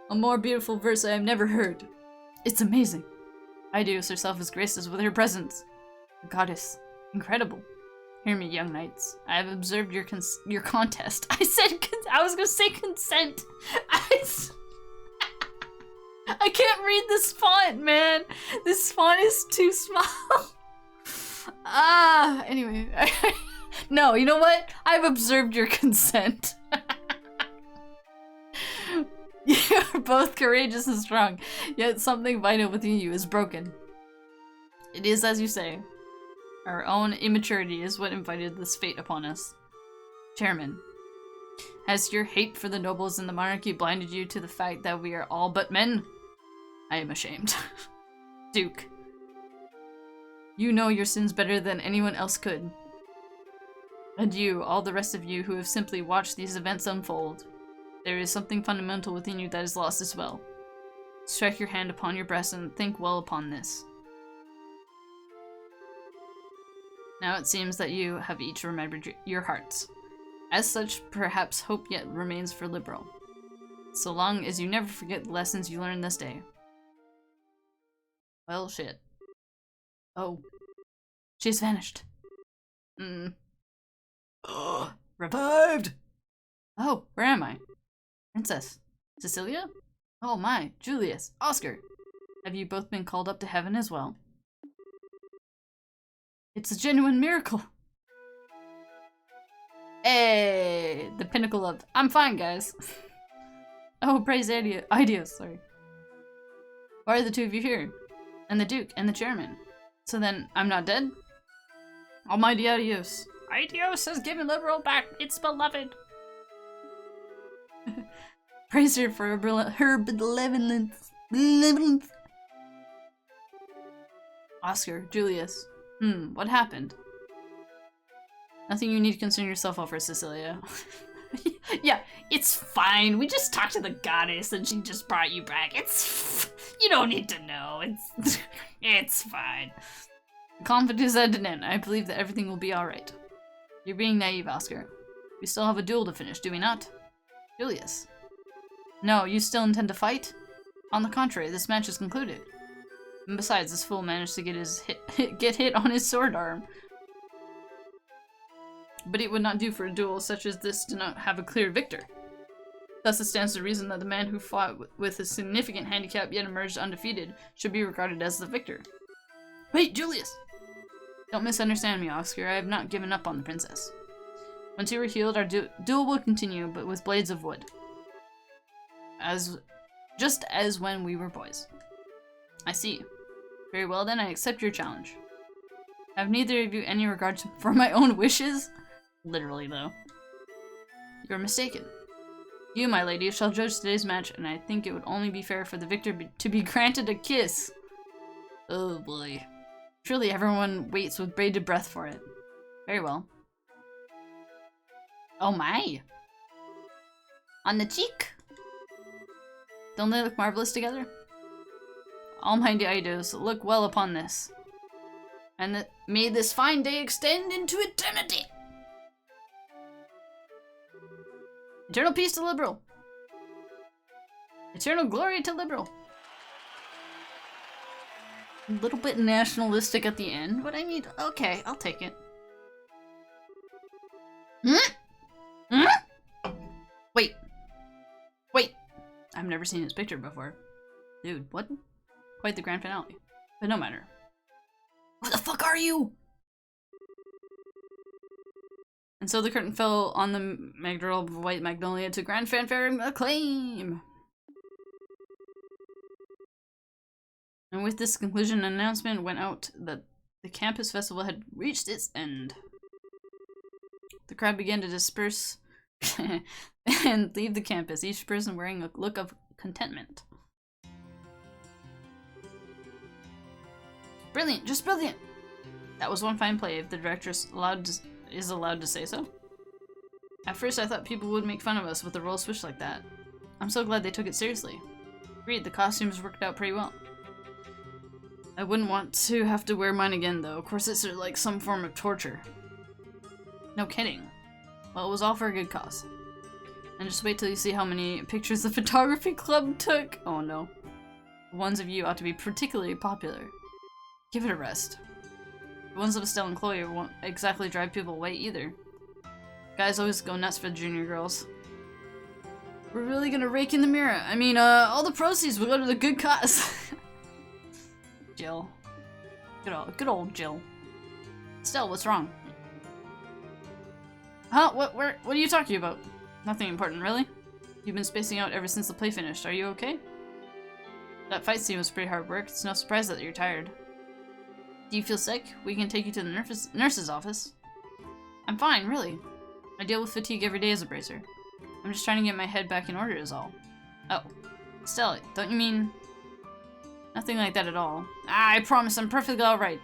A more beautiful verse I have never heard. It's amazing. Idios herself has graced us with her presence. A goddess. Incredible. Hear me, young knights. I have observed your contest. I was gonna say consent. I can't read this font, man. This font is too small. Anyway. No, you know what? I've observed your consent. You are both courageous and strong, yet something vital within you is broken. It is as you say. Our own immaturity is what invited this fate upon us. Chairman, has your hate for the nobles and the monarchy blinded you to the fact that we are all but men? I am ashamed. Duke, you know your sins better than anyone else could. And you, all the rest of you who have simply watched these events unfold, there is something fundamental within you that is lost as well. Strike your hand upon your breast and think well upon this. Now it seems that you have each remembered your hearts. As such, perhaps hope yet remains for Liberal. So long as you never forget the lessons you learned this day. Well, shit. Oh. She's vanished. Revived! Oh, where am I? Princess. Cecilia? Oh my, Julius, Oscar. Have you both been called up to heaven as well? It's a genuine miracle. Hey, the pinnacle of I'm fine, guys. Oh, praise Idios, sorry. Why are the two of you here? And the Duke and the Chairman. So then, I'm not dead? Almighty Idios. Idios has given Liberal back its beloved. Praise her for her benevolence. Oscar, Julius. What happened? Nothing you need to concern yourself over, Cecilia. Yeah, it's fine. We just talked to the goddess and she just brought you back. You don't need to know. It's fine. The conflict is at an end. I believe that everything will be alright. You're being naive, Oscar. We still have a duel to finish, do we not? Julius. No, you still intend to fight? On the contrary, this match is concluded. And besides, this fool managed to get hit on his sword arm. But it would not do for a duel such as this to not have a clear victor. Thus it stands to reason that the man who fought with a significant handicap yet emerged undefeated should be regarded as the victor. Wait, Julius! Don't misunderstand me, Oscar. I have not given up on the princess. Once you are healed, our duel will continue, but with blades of wood. Just as when we were boys. I see. Very well then, I accept your challenge. Have neither of you any regard for my own wishes? Literally, though. You're mistaken. You, my lady, shall judge today's match, and I think it would only be fair for the victor to be granted a kiss. Oh boy. Surely everyone waits with bated breath for it. Very well. Oh my! On the cheek! Don't they look marvelous together? Almighty Eidos, look well upon this. And may this fine day extend into eternity! Eternal peace to Liberal! Eternal glory to Liberal! A little bit nationalistic at the end, but I mean, okay, I'll take it. Wait. I've never seen his picture before. Dude, what? Quite the grand finale. But no matter. Who the fuck are you? And so the curtain fell on the Magdalene of White Magnolia to grand fanfare and acclaim! And with this conclusion, an announcement went out that the campus festival had reached its end. The crowd began to disperse and leave the campus, each person wearing a look of contentment. Brilliant, just brilliant! That was one fine play, if the director is allowed to say so. At first I thought people would make fun of us with a roll switch like that. I'm so glad they took it seriously. Agreed, the costumes worked out pretty well. I wouldn't want to have to wear mine again though. Corsets are like some form of torture. No kidding. Well, it was all for a good cause. And just wait till you see how many pictures the photography club took. Oh no. The ones of you ought to be particularly popular. Give it a rest. The ones of Estelle and Chloe won't exactly drive people away either. Guys always go nuts for the junior girls. We're really gonna rake in the mirror. I mean, all the proceeds will go to the good cause. Jill. Good old Jill. Estelle, what's wrong? Huh? What are you talking about? Nothing important, really. You've been spacing out ever since the play finished. Are you okay? That fight scene was pretty hard work. It's no surprise that you're tired. Do you feel sick? We can take you to the nurse's office. I'm fine, really. I deal with fatigue every day as a bracer. I'm just trying to get my head back in order is all. Oh. Estelle, don't you mean... Nothing like that at all. I promise I'm perfectly alright.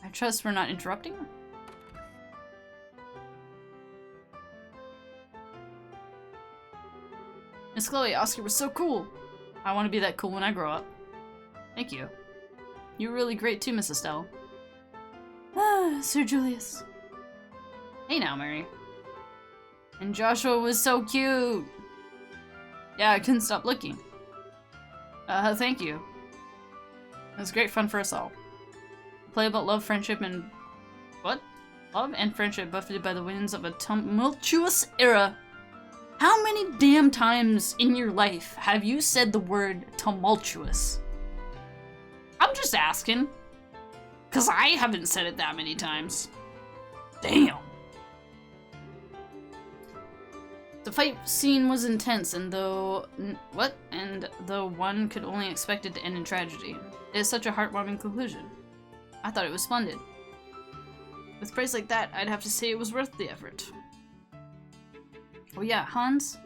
I trust we're not interrupting? Miss Chloe, Oscar was so cool. I want to be that cool when I grow up. Thank you. You were really great too, Miss Estelle. Ah, Sir Julius. Hey now, Mary. And Joshua was so cute. Yeah, I couldn't stop looking. Thank you. It was great fun for us all. Play about love, friendship, and... What? Love and friendship buffeted by the winds of a tumultuous era. How many damn times in your life have you said the word tumultuous? I'm just asking. Because I haven't said it that many times. Damn. The fight scene was intense, and though one could only expect it to end in tragedy, it is such a heartwarming conclusion. I thought it was splendid. With praise like that, I'd have to say it was worth the effort. Oh yeah, Hans?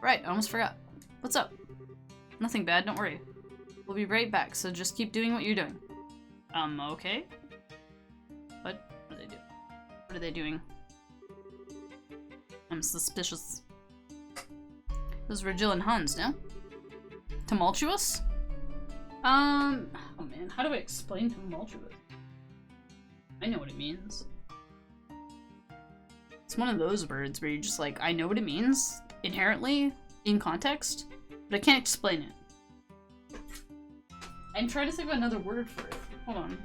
Right, I almost forgot. What's up? Nothing bad, don't worry. We'll be right back, so just keep doing what you're doing. Okay. What are they doing? What are they doing? I'm suspicious. Those were Jill and Hans, no? Tumultuous? Oh man, how do I explain tumultuous? I know what it means. It's one of those words where you're just like, I know what it means, inherently, in context, but I can't explain it. I'm trying to think of another word for it. Hold on.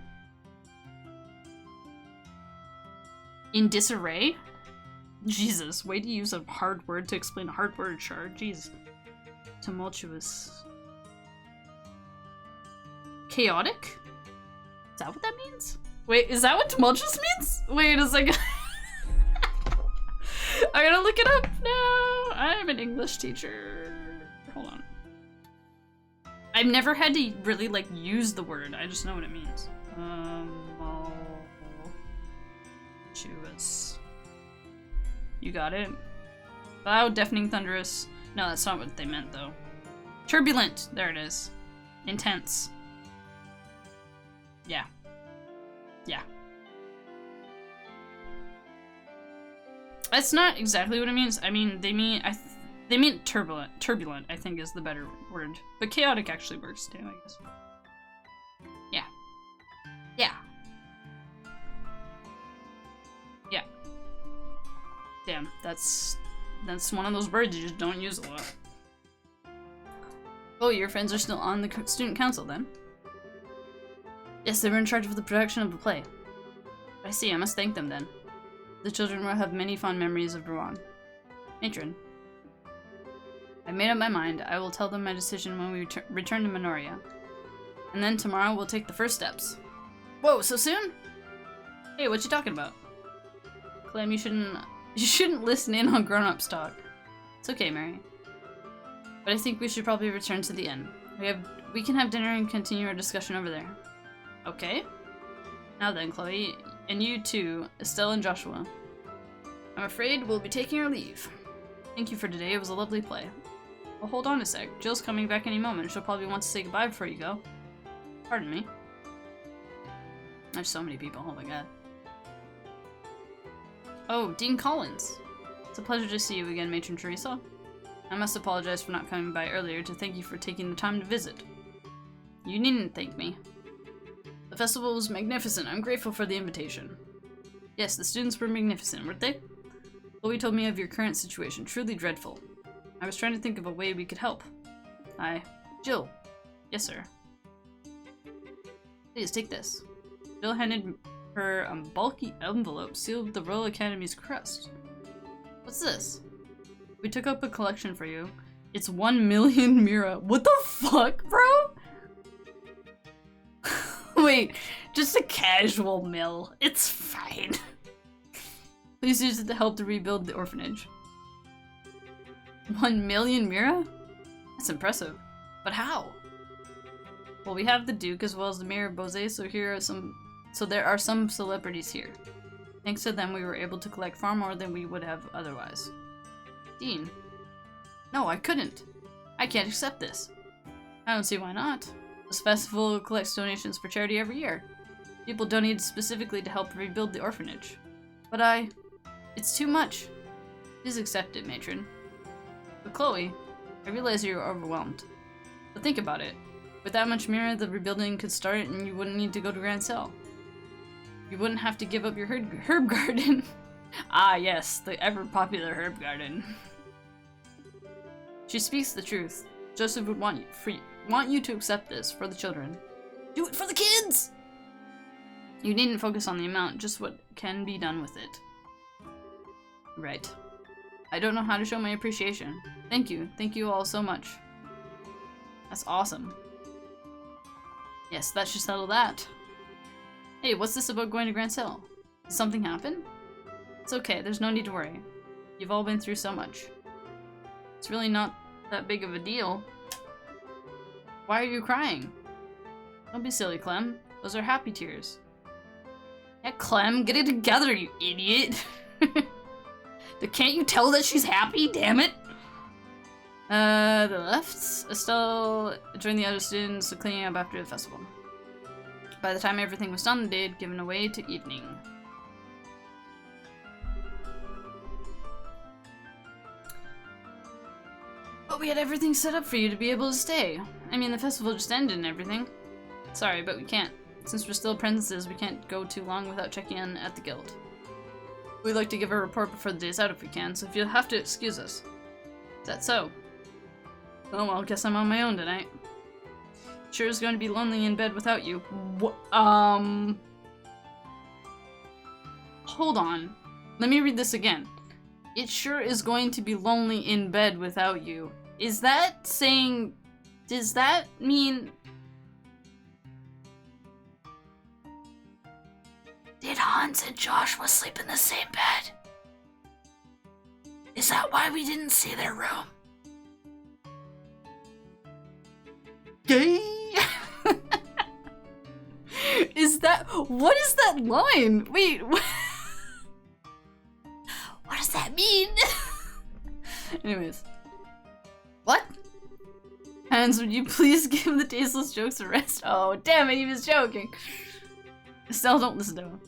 In disarray? Jesus, way to use a hard word to explain a hard word, Char. Jeez. Tumultuous. Chaotic? Is that what that means? Wait, is that what tumultuous means? Wait a second. I gotta look it up now. I'm an English teacher. Hold on. I've never had to really, like, use the word. I just know what it means. Tumultuous. You got it? Loud, deafening, thunderous. No, that's not what they meant, though. Turbulent. There it is. Intense. Yeah. Yeah. That's not exactly what it means. I mean, they mean turbulent. Turbulent, I think, is the better word. But chaotic actually works too, I guess. Yeah. Yeah. Yeah. Damn, that's one of those words you just don't use a lot. Oh, your friends are still on the student council then? Yes, they were in charge of the production of the play. I see, I must thank them then. The children will have many fond memories of Rouen. Matron. I've made up my mind. I will tell them my decision when we return to Minoria. And then tomorrow we'll take the first steps. Whoa, so soon? Hey, what you talking about? Clem, you shouldn't listen in on grown-ups talk. It's okay, Mary. But I think we should probably return to the inn. We can have dinner and continue our discussion over there. Okay. Now then, Chloe, and you too, Estelle and Joshua. I'm afraid we'll be taking our leave. Thank you for today, it was a lovely play. Well, hold on a sec. Jill's coming back any moment. She'll probably want to say goodbye before you go. Pardon me. There's so many people, oh my god. Oh, Dean Collins. It's a pleasure to see you again, Matron Teresa. I must apologize for not coming by earlier to thank you for taking the time to visit. You needn't thank me. The festival was magnificent. I'm grateful for the invitation. Yes, the students were magnificent, weren't they? Chloe told me of your current situation. Truly dreadful. I was trying to think of a way we could help. Jill. Yes, sir. Please, take this. Jill handed her a bulky envelope sealed with the Royal Academy's crest. What's this? We took up a collection for you. It's 1 million Mira. What the fuck, bro? Wait, just a casual mill. It's fine. Please use it to help to rebuild the orphanage. 1 million Mira? That's impressive. But how? Well, we have the Duke as well as the Mayor of Bose, so there are some celebrities here. Thanks to them, we were able to collect far more than we would have otherwise. Dean. No, I couldn't. I can't accept this. I don't see why not. This festival collects donations for charity every year. People donate specifically to help rebuild the orphanage. But it's too much. Please accept it, Matron. But Chloe, I realize you're overwhelmed. But think about it. With that much Mira, the rebuilding could start and you wouldn't need to go to Grand Cell. You wouldn't have to give up your herb garden. Ah yes, the ever-popular herb garden. She speaks the truth. Joseph would want you to accept this for the children. Do it for the kids! You needn't focus on the amount, just what can be done with it. Right. I don't know how to show my appreciation. Thank you. Thank you all so much. That's awesome. Yes, that should settle that. Hey, what's this about going to Grand Cell? Did something happen? It's okay, there's no need to worry. You've all been through so much. It's really not that big of a deal. Why are you crying? Don't be silly, Clem. Those are happy tears. Yeah, Clem, get it together, you idiot. Can't you tell that she's happy? Damn it. The left. Estelle joined the other students cleaning up after the festival. By the time everything was done, the day had given away to evening. But we had everything set up for you to be able to stay. I mean, the festival just ended and everything. Sorry, but we can't. Since we're still apprentices, we can't go too long without checking in at the guild. We'd like to give a report before the day's out if we can, so if you'll have to excuse us. Is that so? Oh well, guess I'm on my own tonight. Sure is going to be lonely in bed without you. Hold on. Let me read this again. It sure is going to be lonely in bed without you. Is that saying... Does that mean... Did Hans and Joshua sleep in the same bed? Is that why we didn't see their room? Gay? Is that... What is that line? Wait, what? What does that mean? Anyways. What? Hans, would you please give the tasteless jokes a rest? Oh, damn it, he was joking. Estelle, don't listen to him.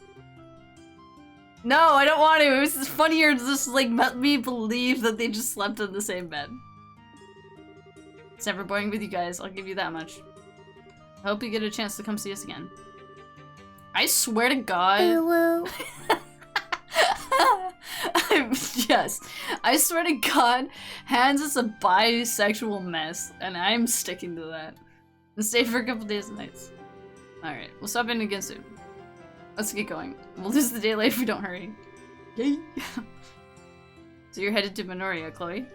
No, I don't want to. It was just funnier to just, like, let me believe that they just slept in the same bed. It's never boring with you guys, I'll give you that much. I hope you get a chance to come see us again. I swear to God. Yes, I swear to God, Hans is a bisexual mess, and I'm sticking to that. And stay for a couple days and nights. Alright, we'll stop in again soon. Let's get going. We'll lose the daylight if we don't hurry. Yay! So you're headed to Minoria, Chloe?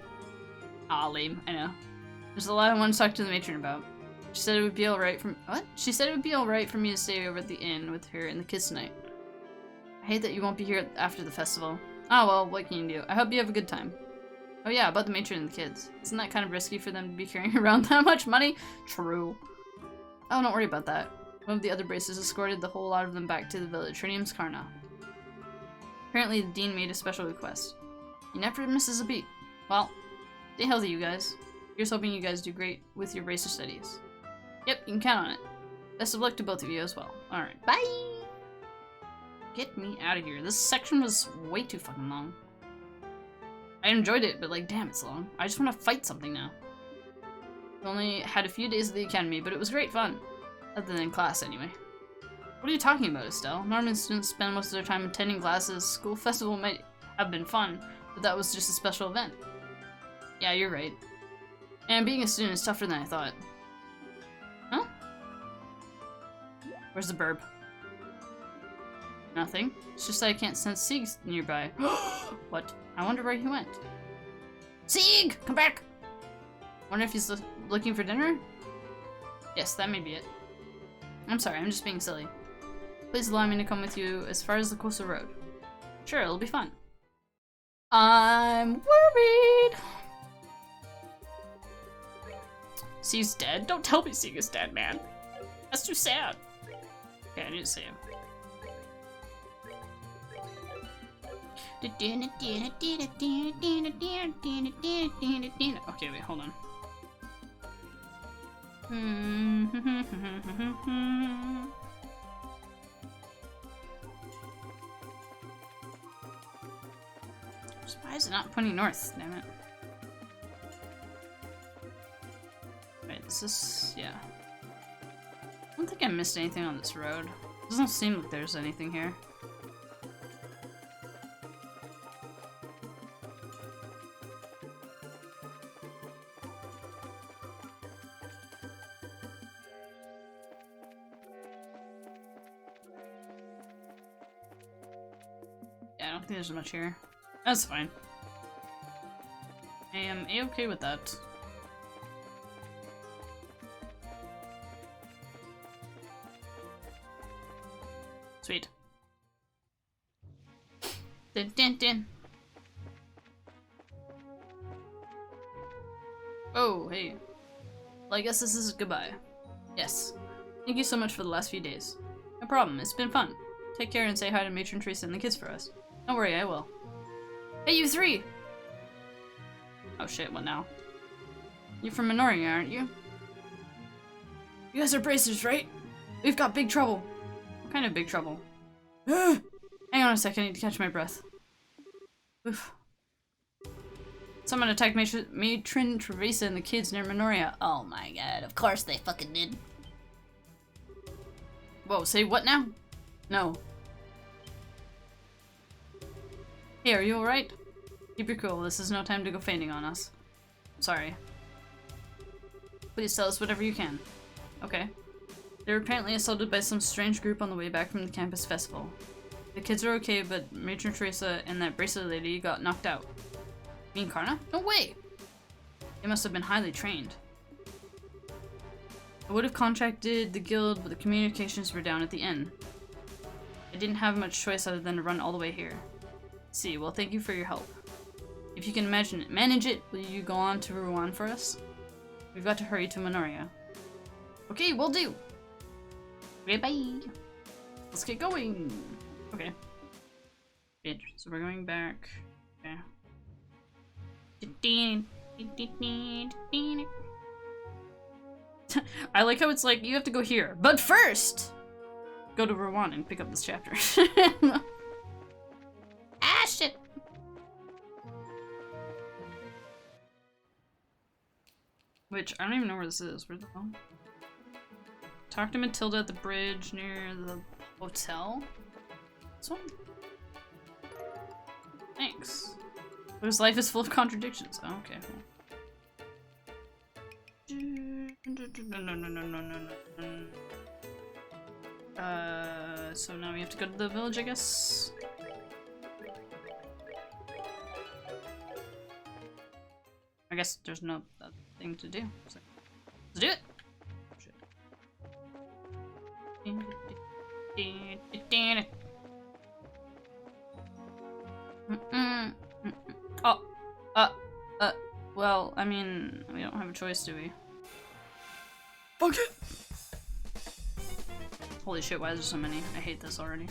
Aw, lame, I know. There's a lot I want to talk to the matron about. She said it would be alright for- What? She said it would be alright for me to stay over at the inn with her and the kids tonight. I hate that you won't be here after the festival. Oh well, what can you do? I hope you have a good time. Oh yeah, about the matron and the kids. Isn't that kind of risky for them to be carrying around that much money? True. Oh, don't worry about that. One of the other braces escorted the whole lot of them back to the village. Her name's Karna. Apparently the dean made a special request. He never misses a beat. Well, stay healthy, you guys. Here's hoping you guys do great with your bracer studies. Yep, you can count on it. Best of luck to both of you as well. Alright, bye! Get me out of here. This section was way too fucking long. I enjoyed it, but like, damn, it's long. I just want to fight something now. We only had a few days at the academy, but it was great fun. Other than class, anyway. What are you talking about, Estelle? Norman students spend most of their time attending classes. School festival might have been fun, but that was just a special event. Yeah, you're right. And being a student is tougher than I thought. Huh? Where's the burb? Nothing. It's just that I can't sense Sieg nearby. What? I wonder where he went. Sieg! Come back! Wonder if he's looking for dinner? Yes, that may be it. I'm sorry, I'm just being silly. Please allow me to come with you as far as the coastal road. Sure, it'll be fun. I'm worried! Sieg's dead? Don't tell me Sieg is dead, man. That's too sad. Okay, I need to see him. Okay, wait, hold on. Why is it not pointing north? Damn it. Wait, is this... yeah. I don't think I missed anything on this road. It doesn't seem like there's anything here. I don't think there's much here. That's fine. I am a-okay with that. Sweet. Dun dun dun. Oh, hey. Well, I guess this is goodbye. Yes. Thank you so much for the last few days. No problem, it's been fun. Take care and say hi to Matron Teresa and the kids for us. Don't worry, I will. Hey, you three! Oh shit, what now? You're from Minoria, aren't you? You guys are bracers, right? We've got big trouble. What kind of big trouble? Hang on a second, I need to catch my breath. Oof. Someone attacked Matron Teresa and the kids near Minoria. Oh my god, of course they fucking did. Whoa, say what now? No. Hey, are you alright? Keep your cool, this is no time to go fainting on us. Sorry. Please tell us whatever you can. Okay. They were apparently assaulted by some strange group on the way back from the campus festival. The kids are okay, but Matron Teresa and that bracelet lady got knocked out. You mean Karna? No way! They must have been highly trained. I would have contacted the guild, but the communications were down at the inn. I didn't have much choice other than to run all the way here. See, well, thank you for your help. If you can manage it, will you go on to Rouen for us? We've got to hurry to Minoria. Okay, will do! Okay, bye! Let's get going! Okay. Good, so we're going back. Okay. I like how it's like, you have to go here. But first! Go to Rouen and pick up this chapter. Ah, shit! Which, I don't even know where this is. Where's the phone? Talk to Matilda at the bridge near the hotel? This one? Thanks. But his life is full of contradictions. Oh, okay. So now we have to go to the village, I guess? I guess there's no other thing to do. So, let's do it! Well, I mean, we don't have a choice, do we? Fuck it! Holy shit, why is there so many? I hate this already.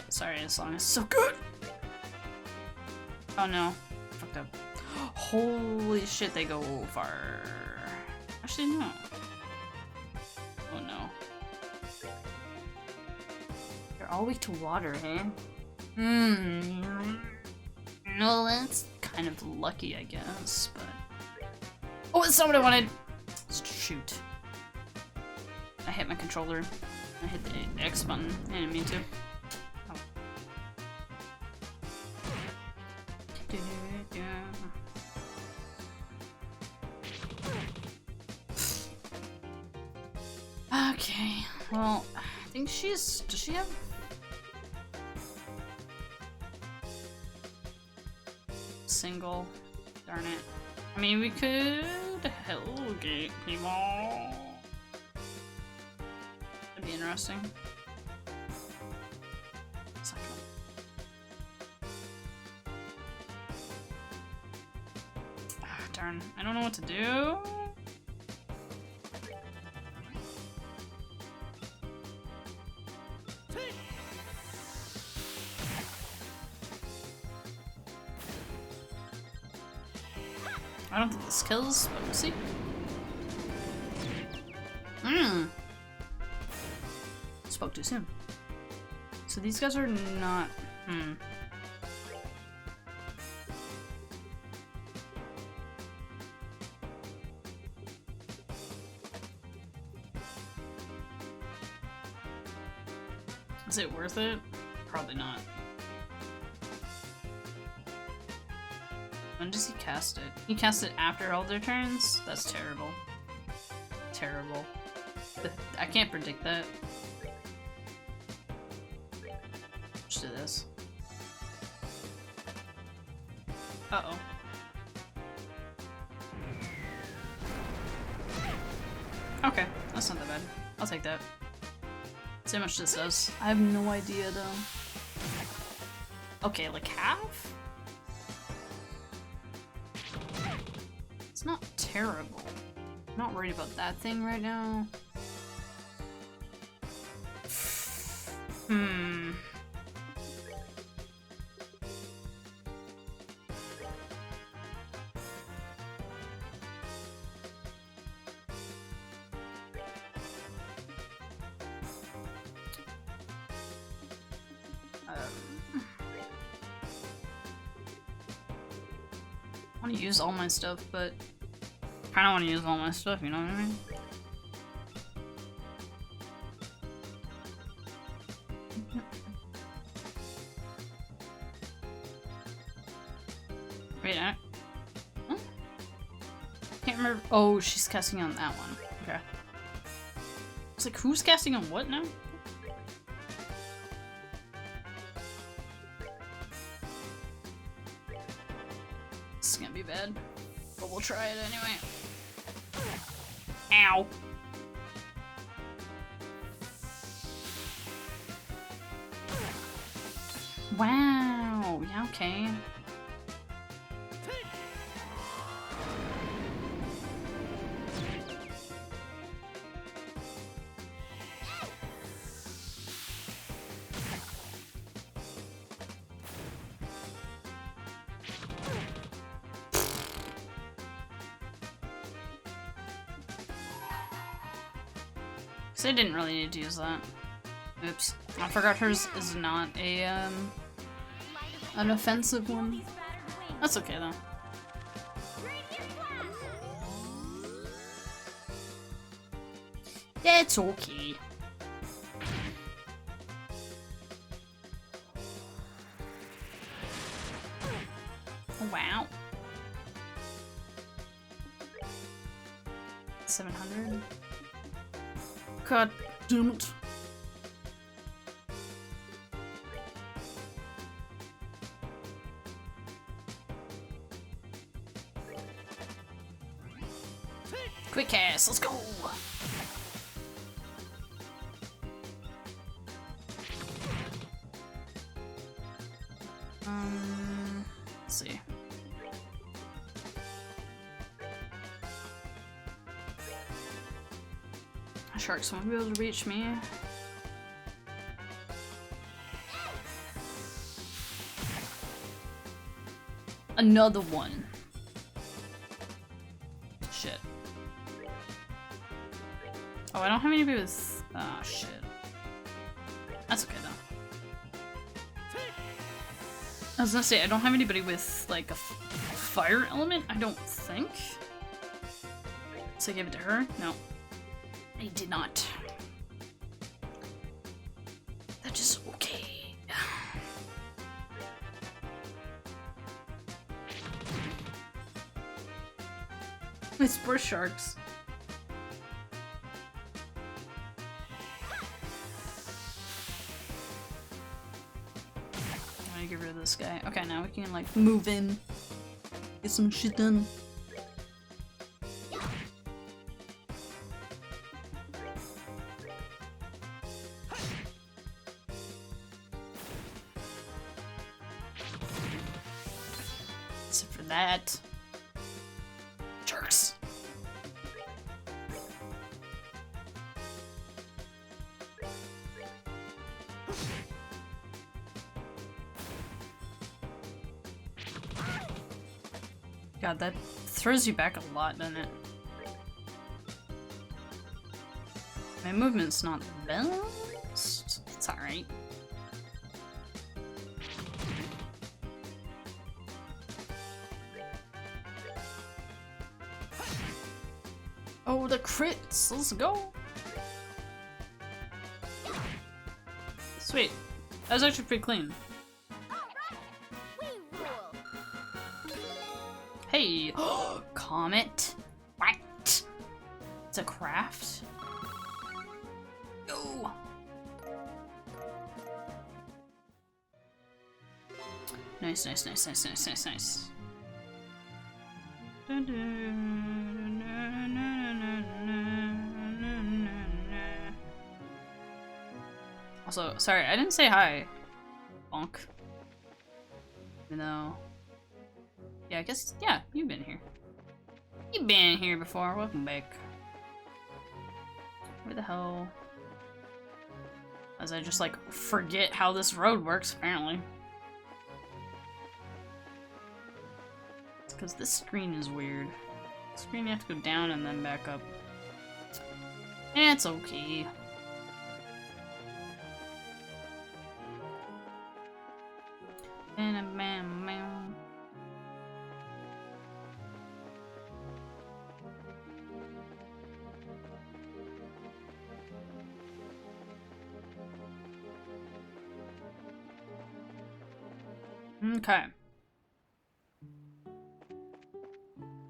Sorry, this song is so good! Oh no. Fucked up. Holy shit, they go far. Actually, no. Oh no. They're all weak to water, hey? No, that's kind of lucky, I guess, but... Oh, it's not what I wanted! Shoot. I hit my controller. I hit the X button. I didn't mean to. Okay, well, I think she's... Does she have... Single? Darn it. I mean, we could... Hellgate people. That'd be interesting. Ah, darn. I don't know what to do. I don't think this kills, but we'll see. Spoke too soon. So these guys are not... Is it worth it? Probably not. When does he cast it? He casts it after all their turns? That's terrible. Terrible. I can't predict that. Let's do this. Uh-oh. Okay, that's not that bad. I'll take that. See how much this does. I have no idea, though. Okay, like half? It's not terrible. I'm not worried about that thing right now. I want to use all my stuff, but I kind of want to use all my stuff, you know what I mean? Wait, huh? Can't remember. Oh, she's casting on that one. Okay. It's like, who's casting on what now? This is gonna be bad, but we'll try it anyway. Ow. Wow. Yeah, okay. I didn't really need to use that. Oops. I forgot hers is not a, an offensive one. That's okay, though. It's okay. Oh, wow. 700. God damn it. Quick cast, let's go! Let's see. Sharks won't be able to reach me. Another one. Shit. Oh, I don't have anybody with... Ah, shit. That's okay, though. I was gonna say, I don't have anybody with, like, a fire element, I don't think. So I give it to her? No. I did not. That is okay. It's for sharks. I'm gonna get rid of this guy. Okay, now we can like move in, get some shit done. Except for that. Jerks. God, that throws you back a lot, doesn't it? My movement's not the best. It's alright. Oh, the crits! Let's go! Sweet. That was actually pretty clean. Hey! Comet? What? It's a craft? Go! Nice, nice, nice, nice, nice, nice, nice. Also, sorry, I didn't say hi. Bonk. Even though... Yeah, I guess, yeah, you've been here. You've been here before, welcome back. Where the hell? As I just, like, forget how this road works, apparently. It's because this screen is weird. This screen you have to go down and then back up. It's okay. Okay.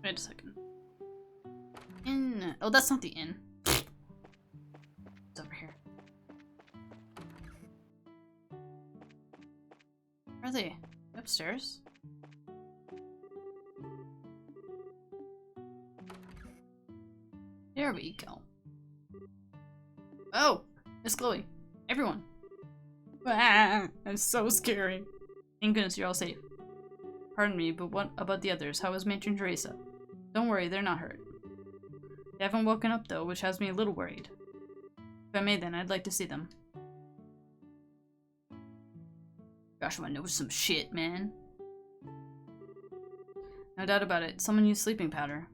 Wait a second. Inn. Oh, that's not the inn. It's over here. Where are they? Upstairs? There we go. Oh! Miss Chloe. Everyone. Ah, that's so scary. Thank goodness you're all safe. Pardon me, but what about the others? How was Matron Teresa? Don't worry, they're not hurt. They haven't woken up though, which has me a little worried. If I may then, I'd like to see them. Joshua knows some shit, man. No doubt about it. Someone used sleeping powder.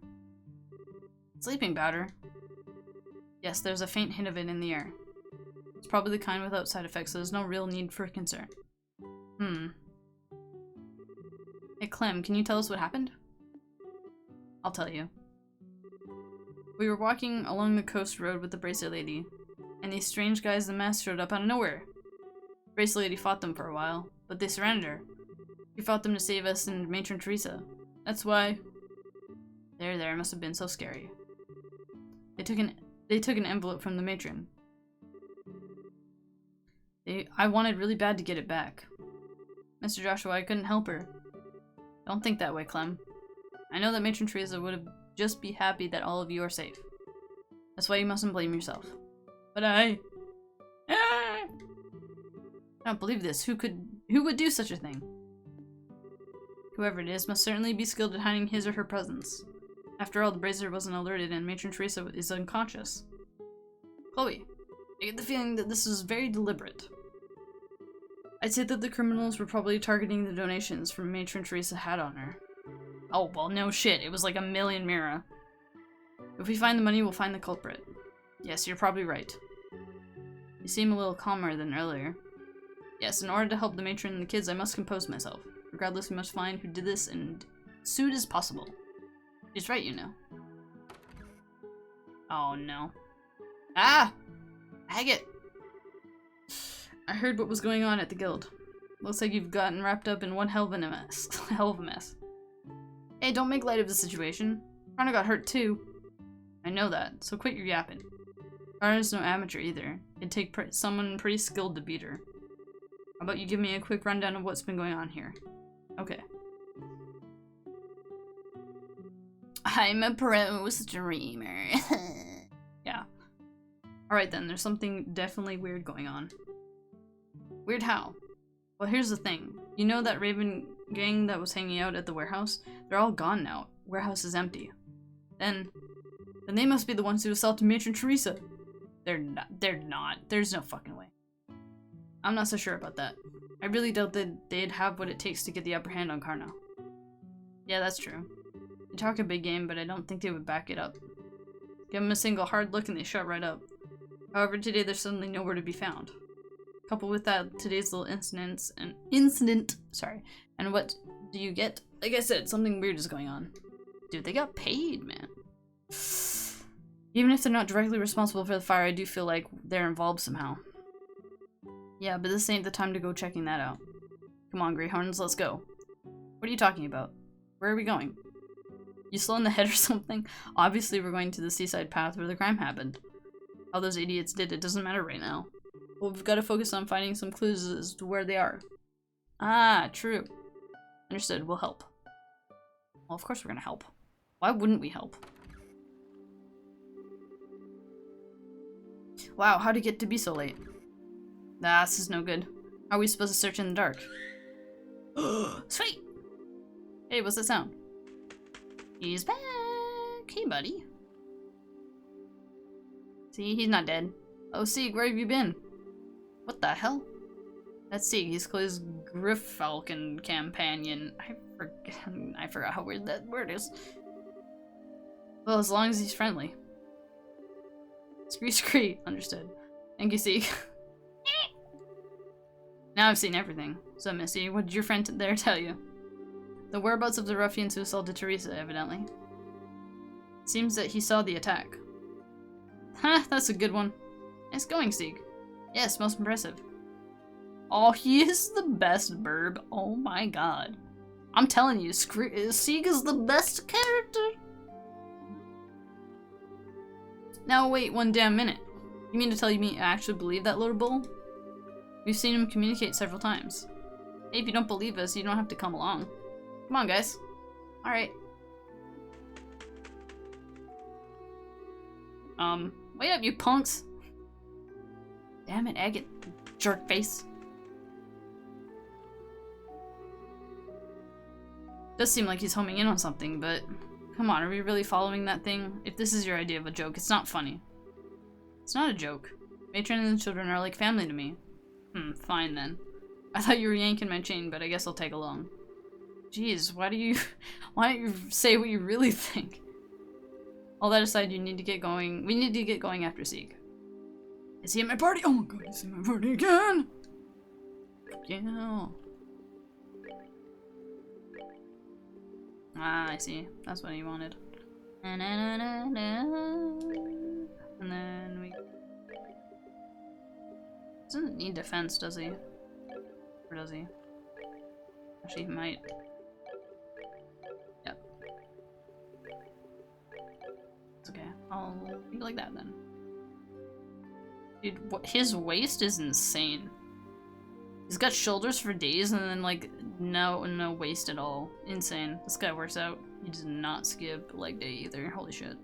Sleeping powder? Yes, there's a faint hint of it in the air. It's probably the kind without side effects, so there's no real need for concern. Hey Clem, can you tell us what happened? I'll tell you. We were walking along the coast road with the bracelet lady, and these strange guys in masks showed up out of nowhere. The bracelet lady fought them for a while, but they surrendered her. She fought them to save us and Matron Teresa. That's why... There, it must have been so scary. They took an envelope from the matron. I wanted really bad to get it back. Mr. Joshua, I couldn't help her. Don't think that way, Clem. I know that Matron Teresa would have just be happy that all of you are safe. That's why you mustn't blame yourself. But I don't believe this. Who would do such a thing? Whoever it is must certainly be skilled at hiding his or her presence. After all, the brazier wasn't alerted and Matron Teresa is unconscious. Chloe, I get the feeling that this is very deliberate. I'd say that the criminals were probably targeting the donations from Matron Teresa had on her. Oh, well, no shit. It was like a million mira. If we find the money, we'll find the culprit. Yes, you're probably right. You seem a little calmer than earlier. Yes, in order to help the matron and the kids, I must compose myself. Regardless, we must find who did this and soon as possible. She's right, you know. Oh, no. Ah! Agate! I heard what was going on at the guild. Looks like you've gotten wrapped up in one hell of a mess. Hell of a mess. Hey, don't make light of the situation. Karna got hurt too. I know that, so quit your yapping. Karna's no amateur either. It'd take someone pretty skilled to beat her. How about you give me a quick rundown of what's been going on here? Okay. I'm a pro streamer. Yeah. Alright then, there's something definitely weird going on. Weird how? Well, here's the thing. You know that Raven gang that was hanging out at the warehouse? They're all gone now. Warehouse is empty. Then they must be the ones who assaulted Matron Teresa. They're not. There's no fucking way. I'm not so sure about that. I really doubt that they'd have what it takes to get the upper hand on Karna. Yeah, that's true. They talk a big game, but I don't think they would back it up. Give them a single hard look and they shut right up. However, today they're suddenly nowhere to be found. Coupled with that, today's little incident, and what do you get? Like I said, something weird is going on. Dude, they got paid, man. Even if they're not directly responsible for the fire, I do feel like they're involved somehow. Yeah, but this ain't the time to go checking that out. Come on, Greyhorns, let's go. What are you talking about? Where are we going? You slow in the head or something? Obviously we're going to the seaside path where the crime happened. How those idiots did it doesn't matter right now. Well, we've got to focus on finding some clues as to where they are. Ah, true. Understood, we'll help. Well, of course we're gonna help. Why wouldn't we help? Wow, how'd it get to be so late? Ah, this is no good. How are we supposed to search in the dark? Sweet! Hey, what's that sound? He's back! Hey, buddy. See, he's not dead. Oh, Sieg, where have you been? What the hell? That's Sieg. He's Chloe's Griffalcon companion. I forgot how weird that word is. Well, as long as he's friendly. Scree. Understood. Thank you, Sieg. Now I've seen everything. So, Missy, what did your friend there tell you? The whereabouts of the ruffians who assaulted Teresa, evidently. Seems that he saw the attack. Ha, that's a good one. Nice going, Sieg. Yes, most impressive. Oh, he is the best, Burb. Oh my god. I'm telling you, Sieg is the best character. Now wait one damn minute. You mean to tell me I actually believe that little bull? We've seen him communicate several times. Hey, if you don't believe us, you don't have to come along. Come on, guys. Alright. Wait up, you punks! Damn it, Agate, jerk face. Does seem like he's homing in on something, but come on, are we really following that thing? If this is your idea of a joke, it's not funny. It's not a joke. Matron and the children are like family to me. Fine then. I thought you were yanking my chain, but I guess I'll tag along. Jeez, why don't you say what you really think? All that aside, you need to get going. We need to get going after Sieg. Is he at my party? Oh my god, he's at my party again! Yeah. Ah, I see. That's what he wanted. And then we... Doesn't need defense, does he? Or does he? Actually, he might. Yep. It's okay. I'll leave it like that then. Dude, his waist is insane. He's got shoulders for days and then like no waist at all. Insane. This guy works out. He does not skip leg day either. Holy shit.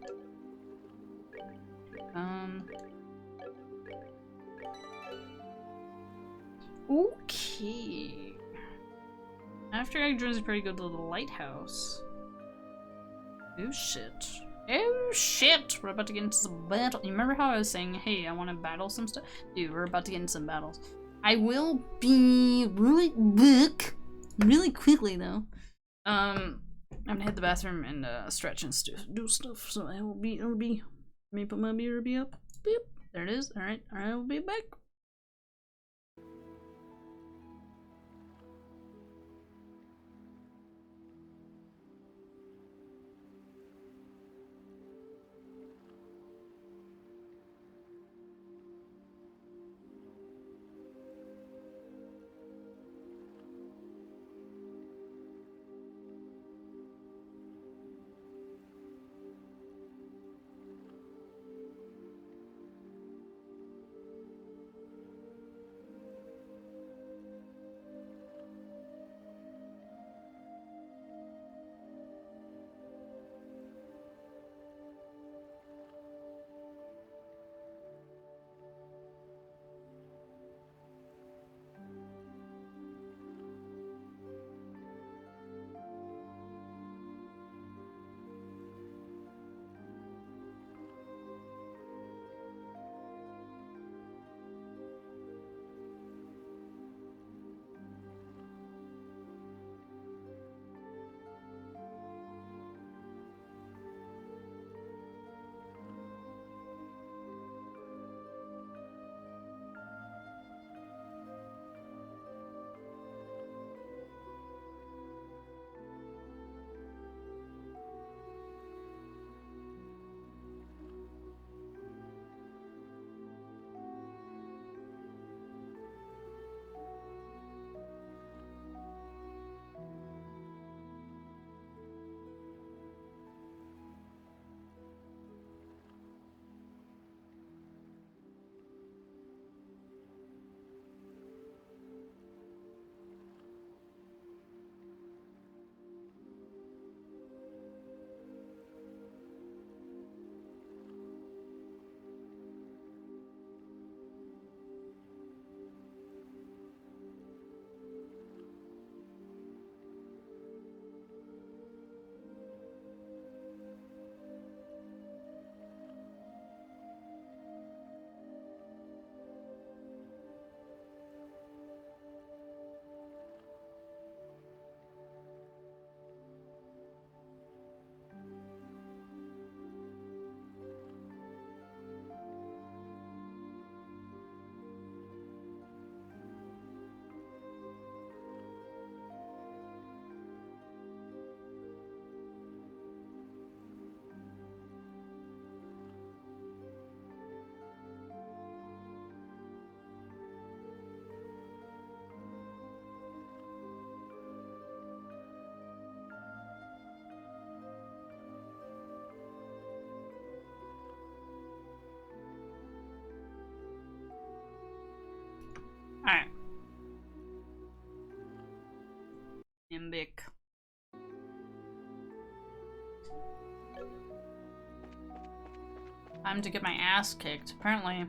Okay. After Egg joins the party, go to the lighthouse. Oh shit. Oh shit! We're about to get into some battle. You remember how I was saying, hey, I want to battle some stuff? Dude, we're about to get into some battles. I will be really quickly though. I'm gonna hit the bathroom and stretch and do stuff. So I will be. Let me put my BRB up. Beep. There it is. All right. I will be back. I'm back. Time to get my ass kicked. Apparently,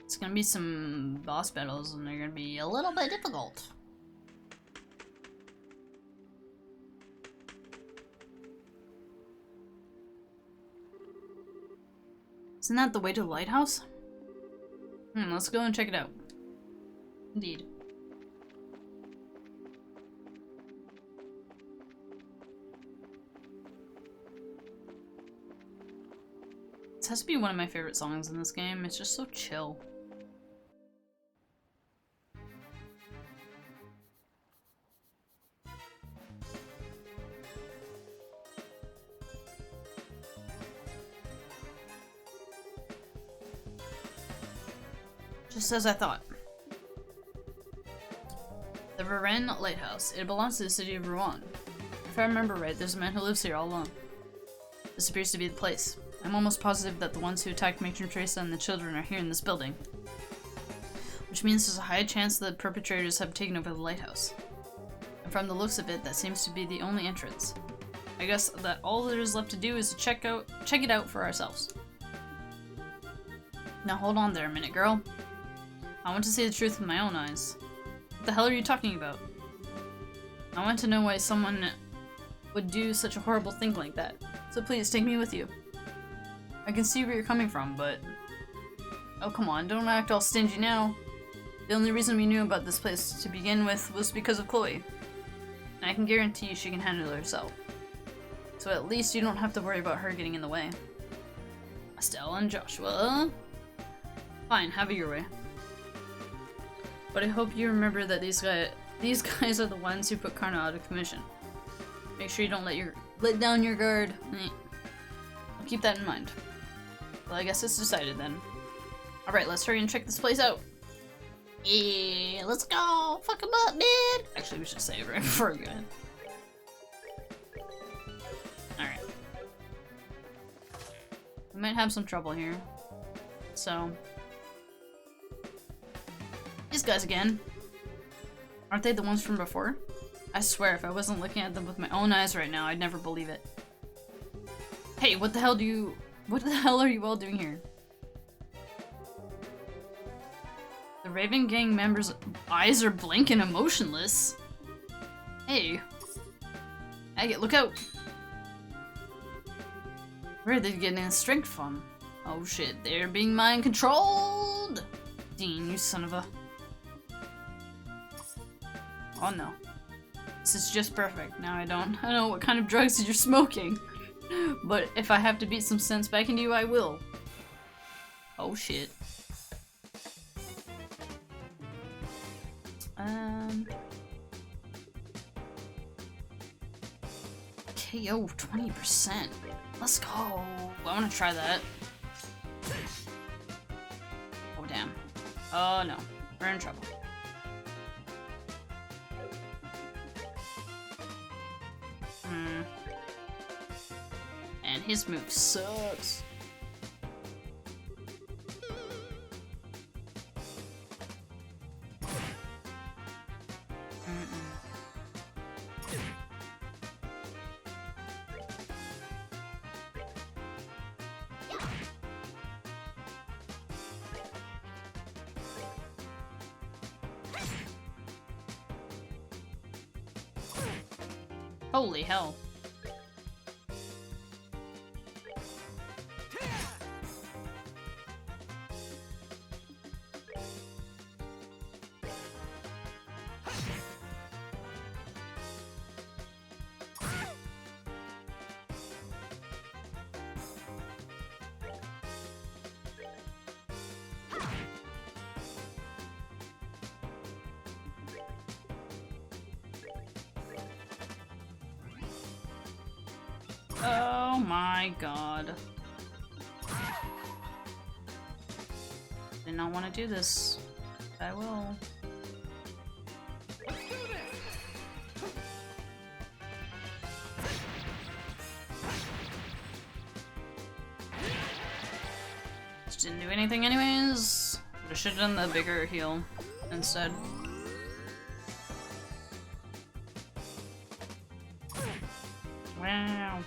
it's gonna be some boss battles and they're gonna be a little bit difficult. Isn't that the way to the lighthouse? Let's go and check it out. Indeed. This has to be one of my favorite songs in this game. It's just so chill. Just as I thought. The Varennes Lighthouse. It belongs to the city of Rouen. If I remember right, there's a man who lives here all alone. This appears to be the place. I'm almost positive that the ones who attacked Matron Teresa and the children are here in this building. Which means there's a high chance that the perpetrators have taken over the lighthouse. And from the looks of it, that seems to be the only entrance. I guess that all there is left to do is to check it out for ourselves. Now hold on there a minute, girl. I want to see the truth with my own eyes. What the hell are you talking about? I want to know why someone would do such a horrible thing like that. So please, take me with you. I can see where you're coming from, but... Oh, come on, don't act all stingy now. The only reason we knew about this place to begin with was because of Chloe. And I can guarantee you she can handle it herself. So at least you don't have to worry about her getting in the way. Estelle and Joshua... Fine, have it your way. But I hope you remember that these guys are the ones who put Karna out of commission. Make sure you don't let down your guard. I'll keep that in mind. Well, I guess it's decided then. Alright, let's hurry and check this place out. Yeah, let's go! Fuck 'em up, man! Actually, we should save right before we go in. Alright. We might have some trouble here. So... These guys again. Aren't they the ones from before? I swear, if I wasn't looking at them with my own eyes right now, I'd never believe it. Hey, what the hell are you all doing here? The Raven Gang members' eyes are blank and emotionless. Hey. Agate, look out! Where are they getting their strength from? Oh shit, they're being mind controlled! Dean, you son of a... Oh no. This is just perfect. Now I don't know what kind of drugs you're smoking. But if I have to beat some sense back into you, I will. Oh shit. KO 20%. Let's go. I want to try that. Oh damn. Oh no. We're in trouble. And his move sucks. Holy hell. Oh my god. Did not want to do this. I will. Just didn't do anything anyways. I should have done the bigger heal instead. Wow.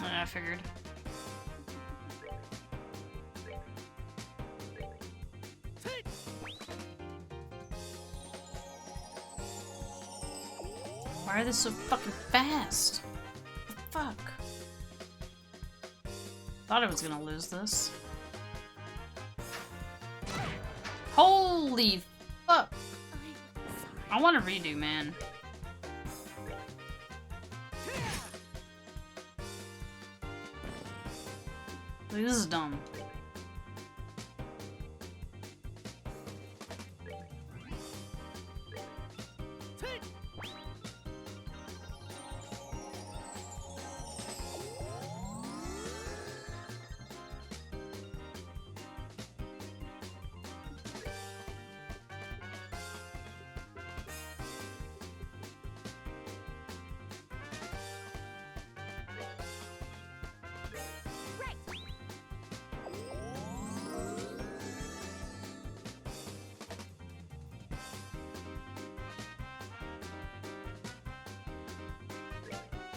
I figured. Why are they so fucking fast? What the fuck? Thought I was gonna lose this. Holy fuck! I want to redo, man. Like, this is dumb.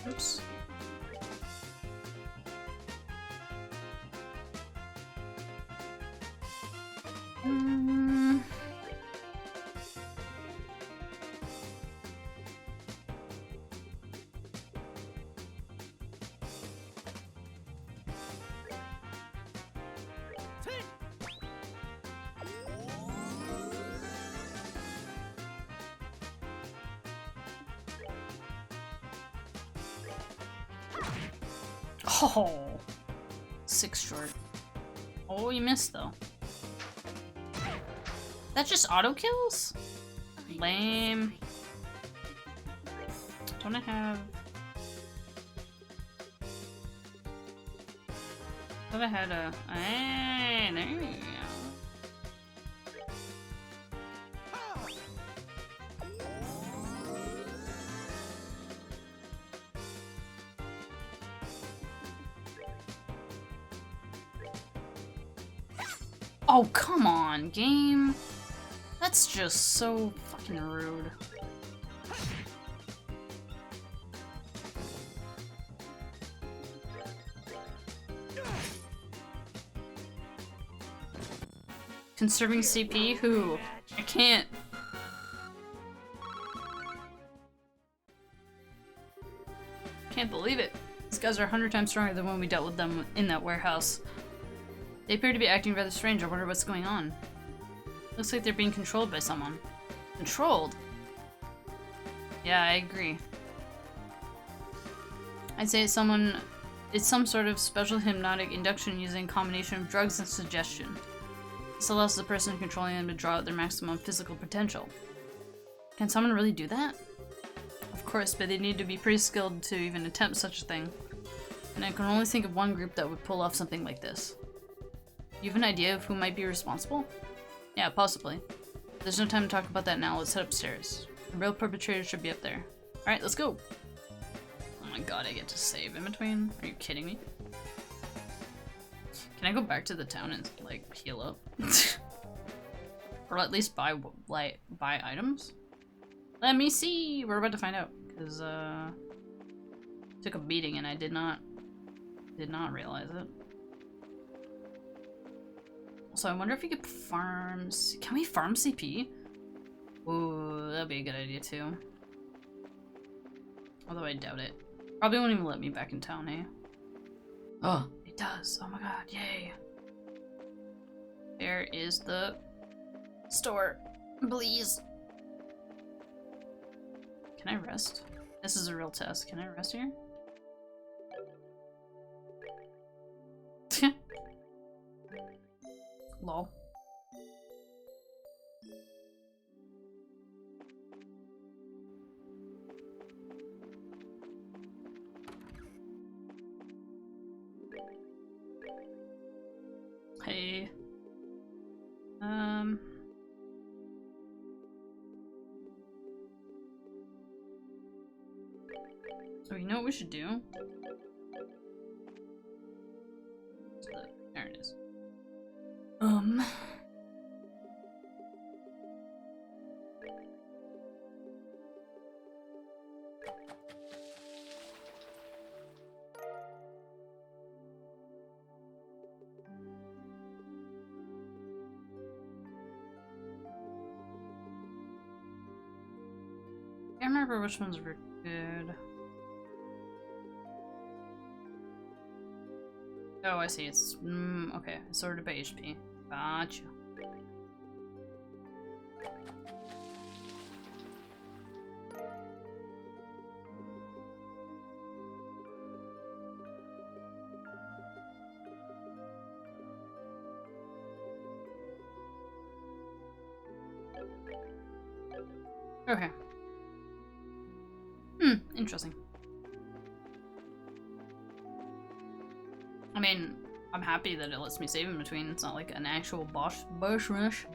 Oops. Oh, 6 short. Oh, you missed though. That just auto kills? Lame. Don't I have? Thought I had a. Hey, there you go. Oh, come on, game. That's just so fucking rude. Conserving CP? Who? I can't. Can't believe it. These guys are 100 times stronger than when we dealt with them in that warehouse. They appear to be acting rather strange. I wonder what's going on. Looks like they're being controlled by someone. Controlled? Yeah, I agree. I'd say it's some sort of special hypnotic induction using a combination of drugs and suggestion. This allows the person controlling them to draw out their maximum physical potential. Can someone really do that? Of course, but they need to be pretty skilled to even attempt such a thing. And I can only think of one group that would pull off something like this. You have an idea of who might be responsible? Yeah, possibly. There's no time to talk about that now. Let's head upstairs. The real perpetrator should be up there. Alright, let's go! Oh my god, I get to save in between? Are you kidding me? Can I go back to the town and, like, heal up? Or at least buy items? Let me see! We're about to find out. Because, took a beating and I did not realize it. So I wonder if we could farm... Can we farm CP? Ooh, that'd be a good idea too. Although I doubt it. Probably won't even let me back in town, eh? Oh, it does. Oh my god, yay. There is the store. Please. Can I rest? This is a real test. Can I rest here? Lol. Oh, you know what we should do? There it is. I can't remember which ones were good. Oh, I see. It's okay. It's sorted by HP. Gotcha. Okay. Interesting. I mean, I'm happy that it lets me save in between. It's not like an actual boss rush.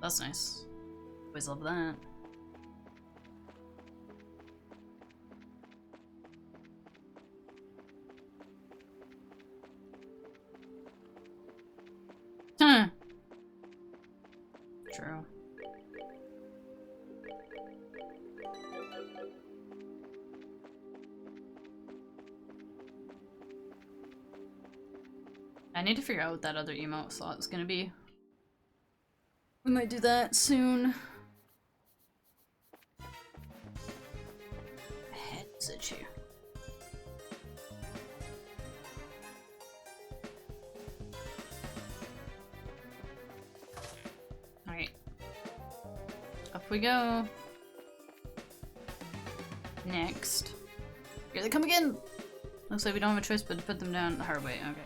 That's nice. Always love that. Huh. True. I need to figure out what that other emote slot is gonna be. We might do that soon. Head's itchy. Alright. Up we go. Next. Here they come again! Looks like we don't have a choice but to put them down the hard way. Okay.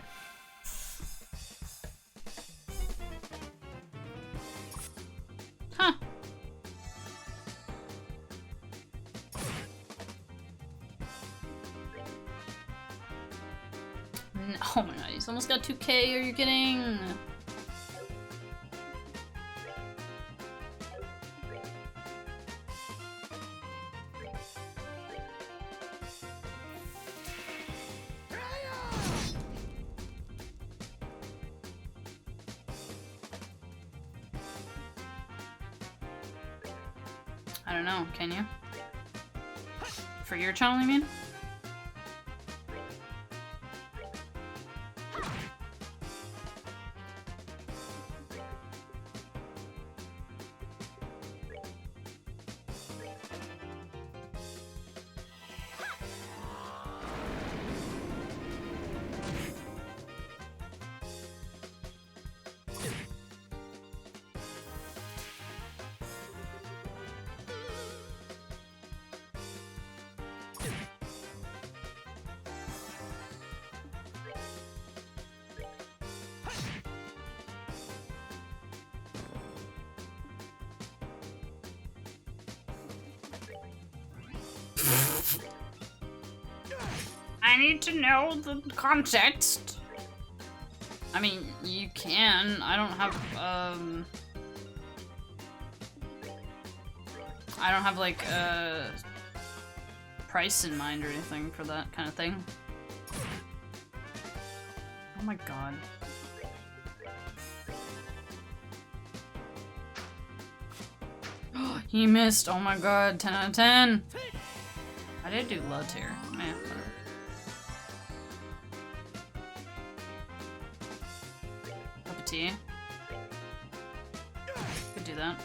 Oh my god, he's almost got 2k, are you kidding? I don't know, can you? For your channel, I mean? I need to know the context. I mean, you can. I don't have like a price in mind or anything for that kind of thing. Oh my god. He missed. Oh my god. 10 out of 10. I did do LoH here. Man. Cup of tea. Could do that.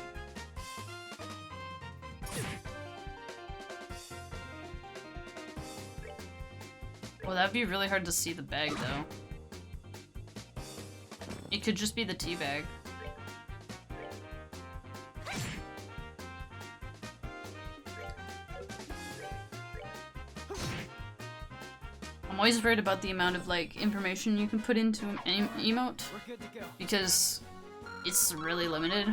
Well, that'd be really hard to see the bag, though. It could just be the tea bag. I'm always worried about the amount of, like, information you can put into an emote, because it's really limited.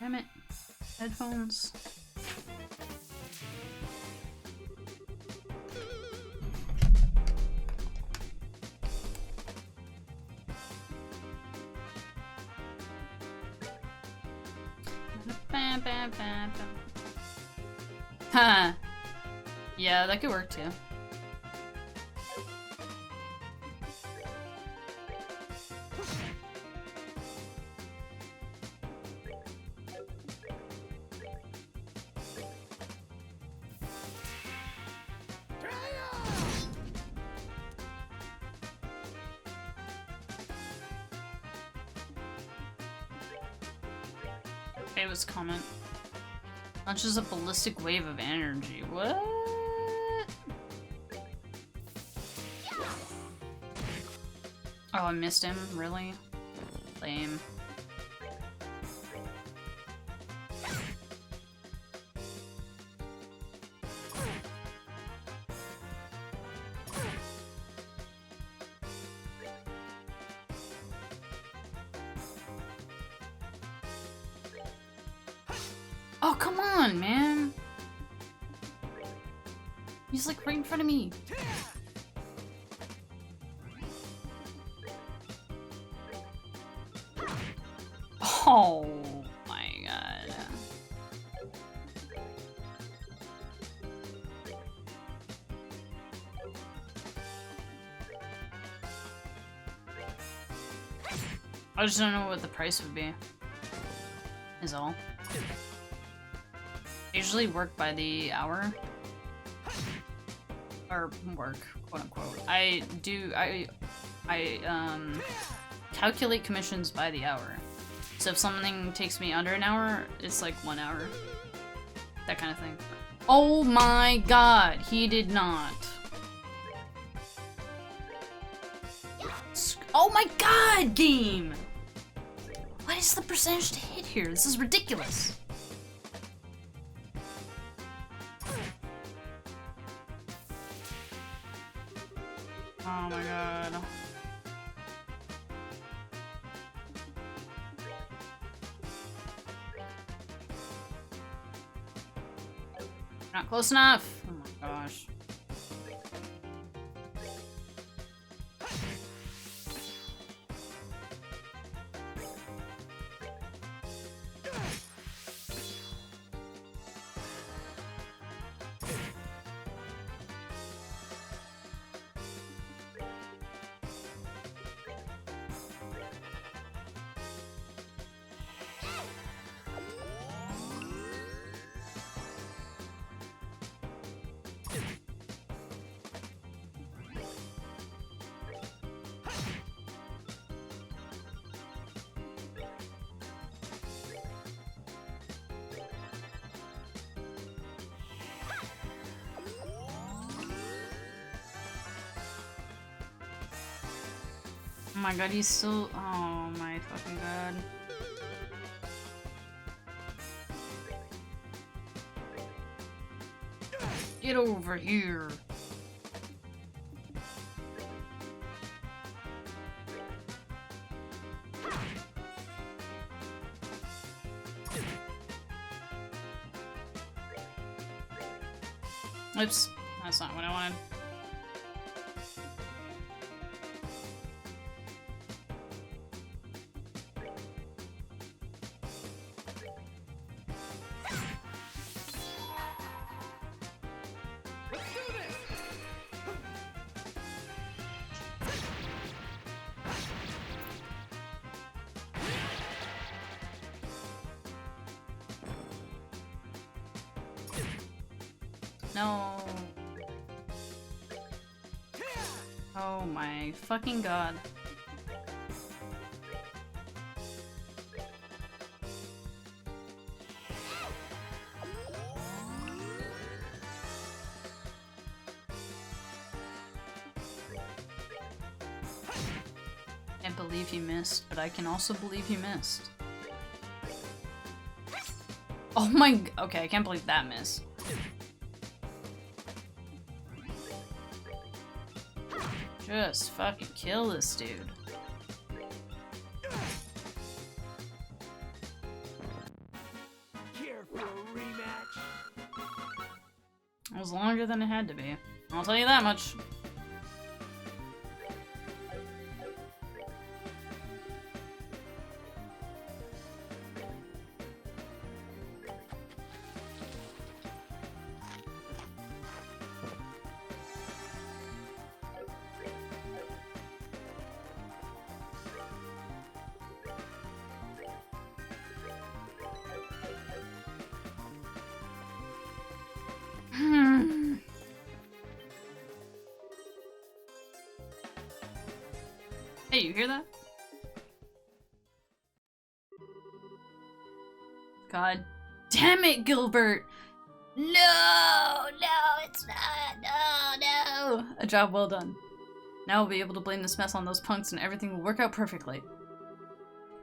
Damn it. Headphones. Ha! Yeah, that could work too. It was comment. Launches a ballistic wave of energy. What? Oh, I missed him. Really? Lame. Oh, come on, man. He's like right in front of me. Oh my god. I just don't know what the price would be. Is all. I usually work by the hour. Or work, quote unquote. I calculate commissions by the hour. So if something takes me under an hour, it's like 1 hour. That kind of thing. Oh my god, he did not. Oh my god, game! What is the percentage to hit here? This is ridiculous. Oh my god. Not close enough. Oh my gosh. Oh my god, he's still. Oh my fucking god. Get over here. Oops, that's not what I wanted. No. Oh my fucking god. Can't believe he missed, but I can also believe he missed. Oh my. Okay, I can't believe that missed. Just fucking kill this dude. It was longer than it had to be. I'll tell you that much. Hey, you hear that? God damn it, Gilbert! No! No, it's not! No, no! A job well done. Now we'll be able to blame this mess on those punks and everything will work out perfectly.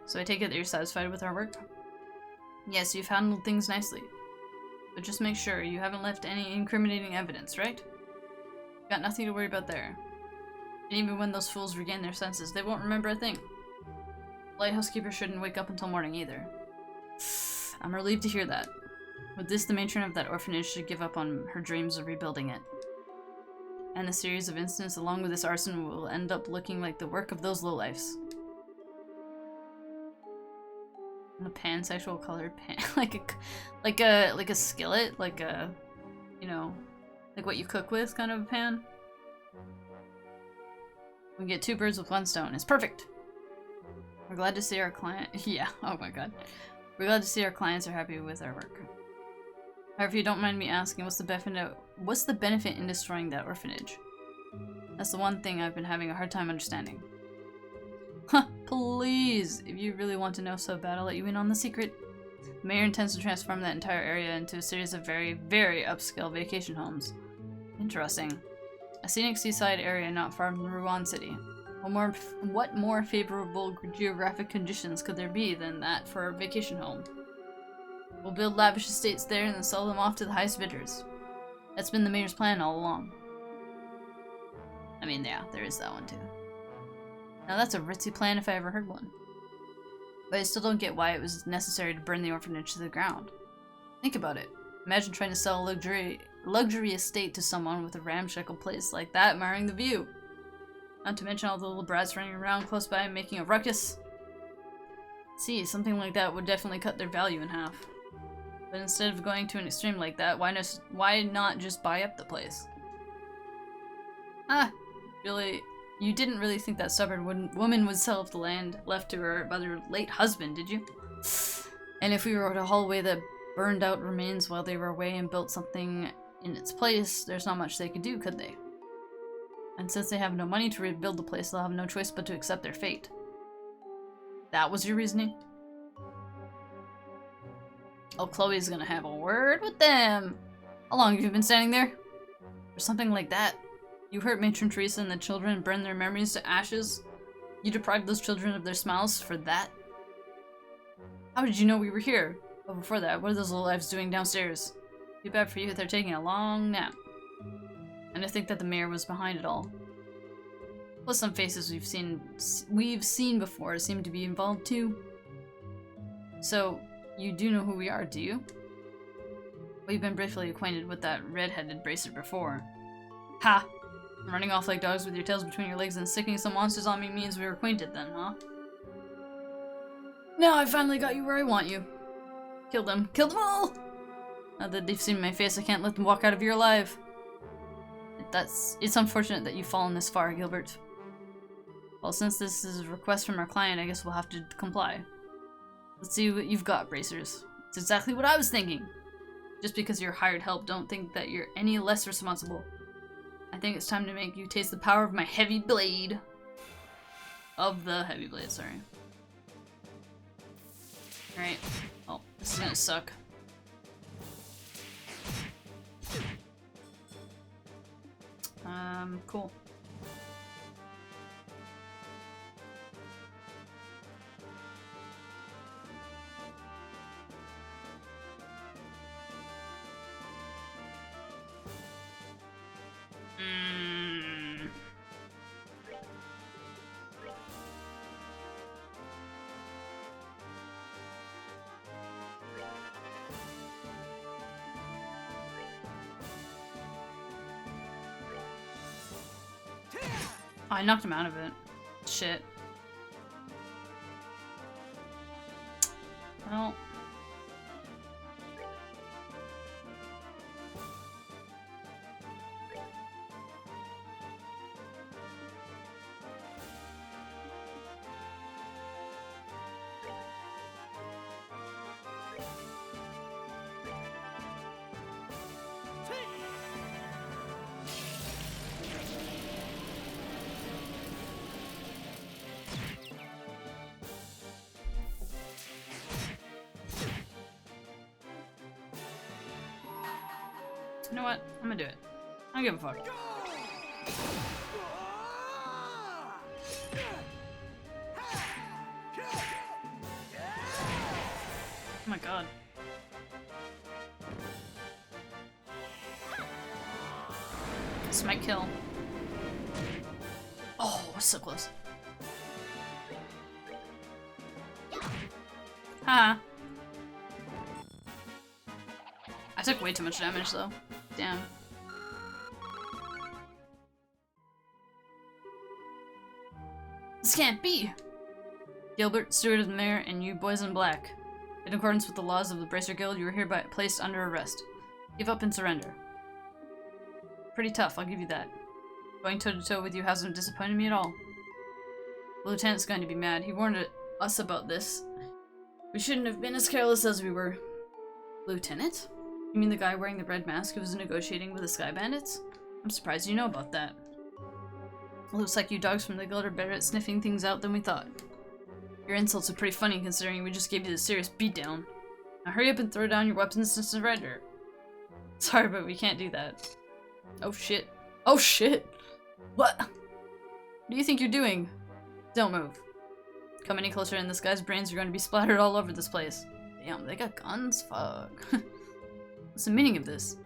So I take it that you're satisfied with our work? Yes, you've handled things nicely. But just make sure you haven't left any incriminating evidence, right? Got nothing to worry about there. And even when those fools regain their senses, they won't remember a thing. Lighthouse Keeper shouldn't wake up until morning either. I'm relieved to hear that. With this, the matron of that orphanage should give up on her dreams of rebuilding it. And the series of incidents along with this arson will end up looking like the work of those lowlifes. And a pansexual colored pan, like a skillet, like a, you know, like what you cook with kind of a pan. We get 2 birds with 1 stone. It's perfect. We're glad to see our client. Yeah. Oh my god. We're glad to see our clients are happy with our work. However, if you don't mind me asking, what's the benefit in destroying that orphanage? That's the one thing I've been having a hard time understanding. Huh, please! If you really want to know so bad, I'll let you in on the secret. The mayor intends to transform that entire area into a series of very, very upscale vacation homes. Interesting. A scenic seaside area not far from Rouen City. What more favorable geographic conditions could there be than that for a vacation home? We'll build lavish estates there and then sell them off to the highest bidders. That's been the mayor's plan all along. I mean, yeah, there is that one too. Now that's a ritzy plan if I ever heard one. But I still don't get why it was necessary to burn the orphanage to the ground. Think about it. Imagine trying to sell a luxury estate to someone with a ramshackle place like that marring the view. Not to mention all the little brats running around close by and making a ruckus. See, something like that would definitely cut their value in half. But instead of going to an extreme like that, why not just buy up the place? Ah, really, you didn't really think that stubborn woman would sell off the land left to her by her late husband, did you? And if we were to haul away the burned out remains while they were away and built something in its place, there's not much they could do, could they? And since they have no money to rebuild the place, they'll have no choice but to accept their fate. That was your reasoning? Oh, Chloe's gonna have a word with them. How long have you been standing there? Or something like that. You hurt Matron Teresa and the children and burned their memories to ashes. You deprived those children of their smiles for that? How did you know we were here? But before that, what are those little lives doing downstairs? Too bad for you, they're taking a long nap. And I think that the mayor was behind it all. Plus some faces we've seen before seem to be involved too. So, you do know who we are, do you? We've been briefly acquainted with that red-headed bracer before. Ha! Running off like dogs with your tails between your legs and sicking some monsters on me means we're acquainted then, huh? Now I finally got you where I want you. Kill them. Kill them all! Now that they've seen my face, I can't let them walk out of here alive. It's unfortunate that you've fallen this far, Gilbert. Well, since this is a request from our client, I guess we'll have to comply. Let's see what you've got, Bracers. It's exactly what I was thinking. Just because you're hired help, don't think that you're any less responsible. I think it's time to make you taste the power of my heavy blade. Of the heavy blade, sorry. Alright. Oh, this is gonna suck. Cool. Oh, I knocked him out of it. Shit. Well. You know what? I'm gonna do it. I don't give a fuck. Oh my god. This might kill. Oh, we're so close. Haha. I took way too much damage though. Damn. This can't be! Gilbert, steward of the mayor, and you boys in black. In accordance with the laws of the Bracer Guild, you are hereby placed under arrest. Give up and surrender. Pretty tough, I'll give you that. Going toe-to-toe with you hasn't disappointed me at all. The lieutenant's going to be mad. He warned us about this. We shouldn't have been as careless as we were. Lieutenant? You mean the guy wearing the red mask who was negotiating with the Sky Bandits? I'm surprised you know about that. Looks like you dogs from the guild are better at sniffing things out than we thought. Your insults are pretty funny considering we just gave you the serious beatdown. Now hurry up and throw down your weapons and surrender. Sorry, but we can't do that. Oh shit. Oh shit! What? What do you think you're doing? Don't move. Come any closer and this guy's brains are going to be splattered all over this place. Damn, they got guns? Fuck. What's the meaning of this?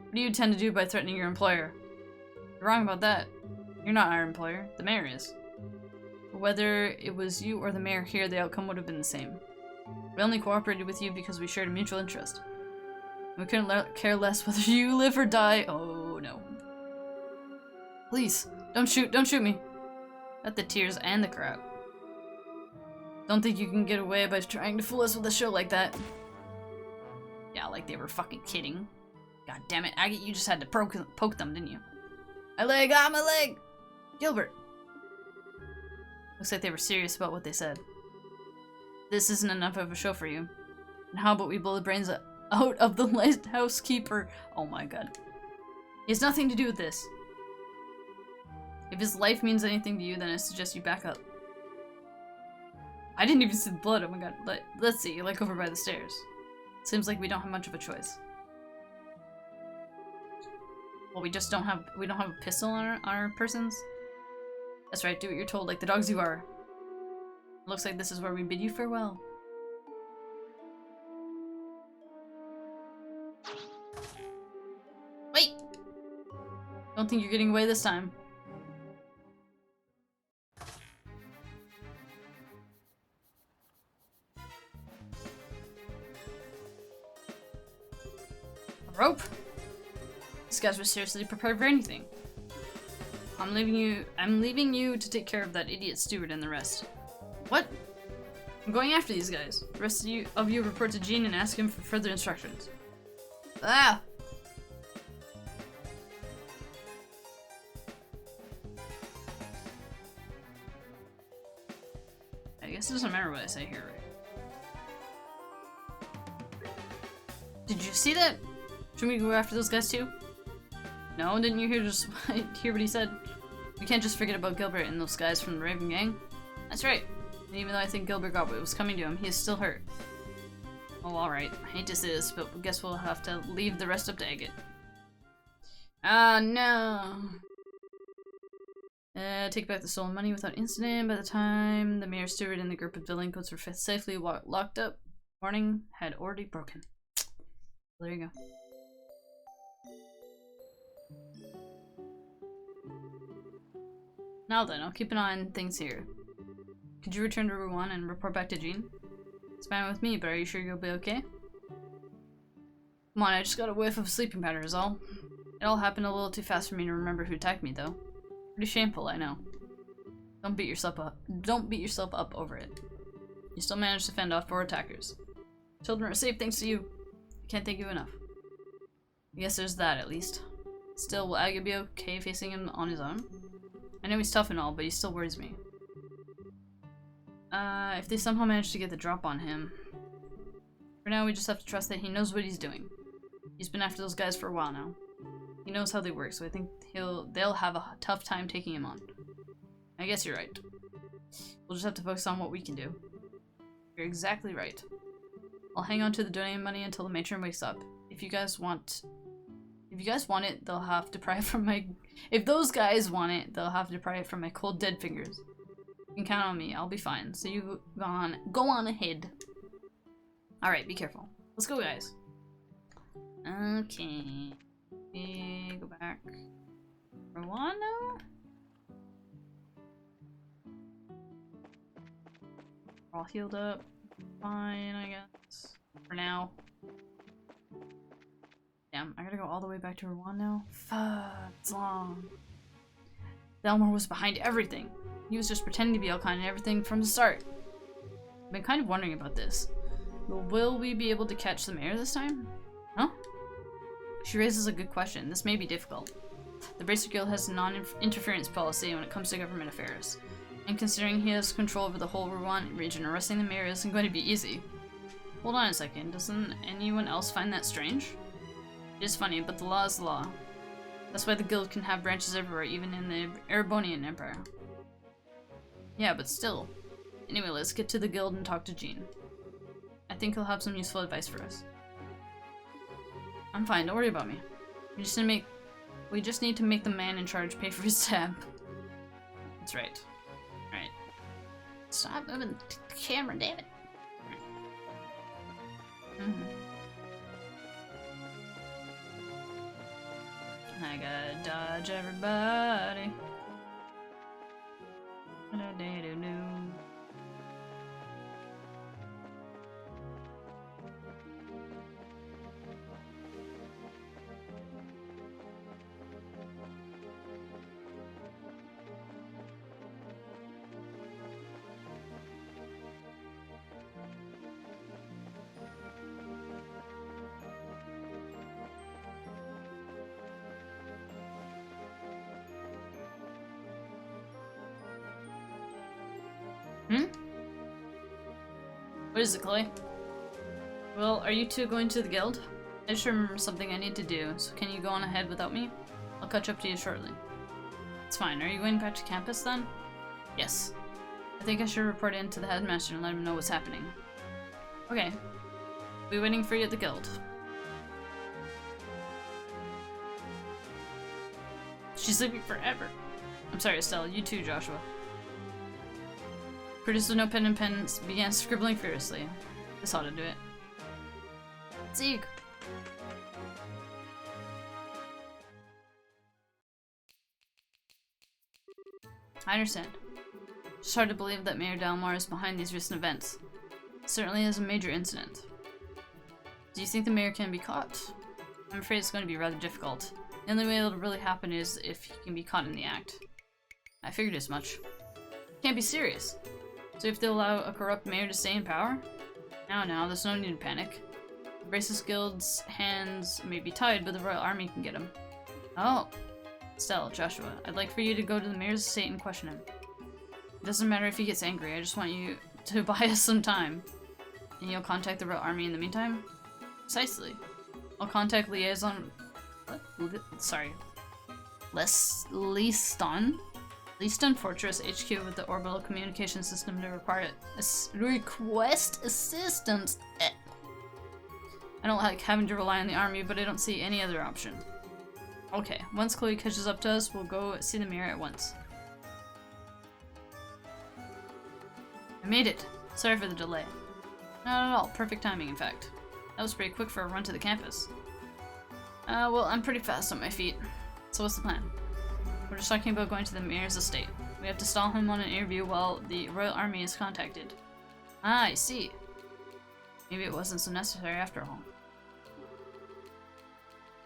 What do you intend to do by threatening your employer? You're wrong about that. You're not our employer. The mayor is. But whether it was you or the mayor here, the outcome would have been the same. We only cooperated with you because we shared a mutual interest. We couldn't care less whether you live or die. Oh no. Please, don't shoot me. At the tears and the crap. Don't think you can get away by trying to fool us with a show like that. Yeah, like they were fucking kidding. God damn it, Agate, you just had to poke them, didn't you? My leg, my leg! Gilbert! Looks like they were serious about what they said. This isn't enough of a show for you. And how about we blow the brains out of the lighthouse keeper? Oh my god. He has nothing to do with this. If his life means anything to you, then I suggest you back up. I didn't even see the blood, oh my god. Let's see, like over by the stairs. Seems like we don't have much of a choice. Well, we don't have a pistol on our persons? That's right, do what you're told, like the dogs you are. Looks like this is where we bid you farewell. Wait! Don't think you're getting away this time. Rope? These guys were seriously prepared for anything. I'm leaving you to take care of that idiot steward and the rest. What? I'm going after these guys. The rest of you report to Gene and ask him for further instructions. Ah! I guess it doesn't matter what I say here, right? Did you see that? Should we go after those guys too? No, didn't you hear what he said? We can't just forget about Gilbert and those guys from the Raven Gang. That's right. And even though I think Gilbert got what was coming to him, he is still hurt. Oh, alright. I hate to say this, but I guess we'll have to leave the rest up to Agate. Ah, no. Take back the stolen money without incident. By the time the mayor steward and the group of delinquents were safely locked up, morning had already broken. There you go. Now then, I'll keep an eye on things here. Could you return to Route 1 and report back to Gene? It's fine with me, but are you sure you'll be okay? Come on, I just got a whiff of a sleeping powder is all. It all happened a little too fast for me to remember who attacked me, though. Pretty shameful, I know. Don't beat yourself up. Don't beat yourself up over it. You still managed to fend off 4 attackers. Children are safe thanks to you. I can't thank you enough. I guess there's that at least. Still, will Aga be okay facing him on his own? I know he's tough and all, but he still worries me. If they somehow manage to get the drop on him... For now, we just have to trust that he knows what he's doing. He's been after those guys for a while now. He knows how they work, so I think they'll have a tough time taking him on. I guess you're right. We'll just have to focus on what we can do. You're exactly right. I'll hang on to the donating money until the matron wakes up. If you guys want it, they'll have to pry it from my... If those guys want it, they'll have to pry it from my cold dead fingers. You can count on me. I'll be fine. So you go on ahead. Alright, be careful. Let's go, guys. Okay. Go back. Rwanda? We're all healed up. Fine, I guess. For now. Damn, I gotta go all the way back to Rwanda now? Fuck, it's long. Delmore was behind everything. He was just pretending to be Elkine and everything from the start. I've been kind of wondering about this. Will we be able to catch the mayor this time? Huh? She raises a good question. This may be difficult. The Bracer Guild has a non-interference policy when it comes to government affairs. And considering he has control over the whole Rwanda region, arresting the mayor isn't going to be easy. Hold on a second. Doesn't anyone else find that strange? It is funny, but the law is the law. That's why the guild can have branches everywhere, even in the Erebonian Empire. Yeah, but still. Anyway, let's get to the guild and talk to Jean. I think he'll have some useful advice for us. I'm fine, don't worry about me. We just need to make the man in charge pay for his tab. That's right. Alright. Stop moving the camera, damn it. I gotta dodge everybody. What is it, Chloe? Well, are you two going to the guild? I just remember something I need to do, so can you go on ahead without me? I'll catch up to you shortly. It's fine. Are you going back to campus then? Yes. I think I should report in to the headmaster and let him know what's happening. Okay. I'll be waiting for you at the guild. She's sleeping forever. I'm sorry, Estelle. You too, Joshua. Produced with no pen and pen, began scribbling furiously. This ought to do it. Zeke! I understand. It's hard to believe that Mayor Dalmar is behind these recent events. It certainly is a major incident. Do you think the mayor can be caught? I'm afraid it's going to be rather difficult. The only way it'll really happen is if he can be caught in the act. I figured as much. Can't be serious. So if they allow a corrupt mayor to stay in power? Now, there's no need to panic. The Braces Guild's hands may be tied, but the Royal Army can get him. Oh. Estelle, Joshua, I'd like for you to go to the mayor's estate and question him. It doesn't matter if he gets angry, I just want you to buy us some time. And you'll contact the Royal Army in the meantime? Precisely. I'll contact Liaison... What? Sorry. Leaston Fortress HQ with the orbital communication system to request assistance. I don't like having to rely on the army, but I don't see any other option. Okay, once Chloe catches up to us, we'll go see the mayor at once. I made it! Sorry for the delay. Not at all, perfect timing in fact. That was pretty quick for a run to the campus. Well, I'm pretty fast on my feet. So what's the plan? We're just talking about going to the mayor's estate. We have to stall him on an interview while the Royal Army is contacted. Ah, I see. Maybe it wasn't so necessary after all.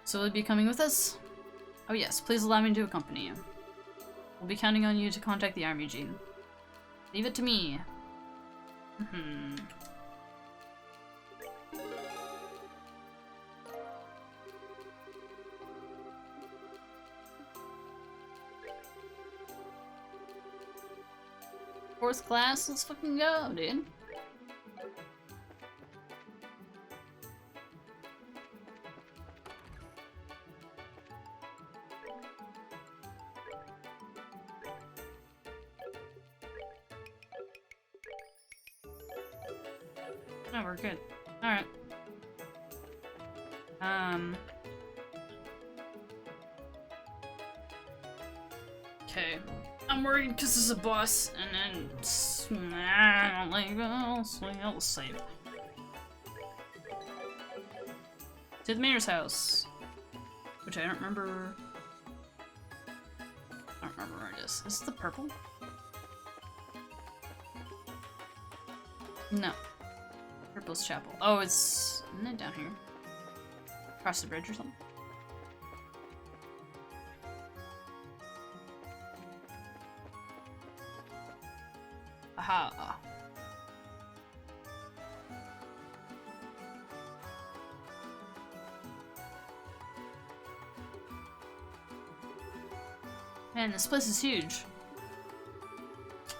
So will you be coming with us? Oh yes, please allow me to accompany you. We'll be counting on you to contact the army, Jean. Leave it to me. Hmm. Fourth class, let's fucking go, dude. Oh, we're good. Alright. Okay. I'm worried because this is a boss, and then I'll save. To the mayor's house, which I don't remember. I don't remember where it is. Is it the purple? No. Purple's chapel. Oh, isn't it down here? Across the bridge or something? Aha. Man, this place is huge.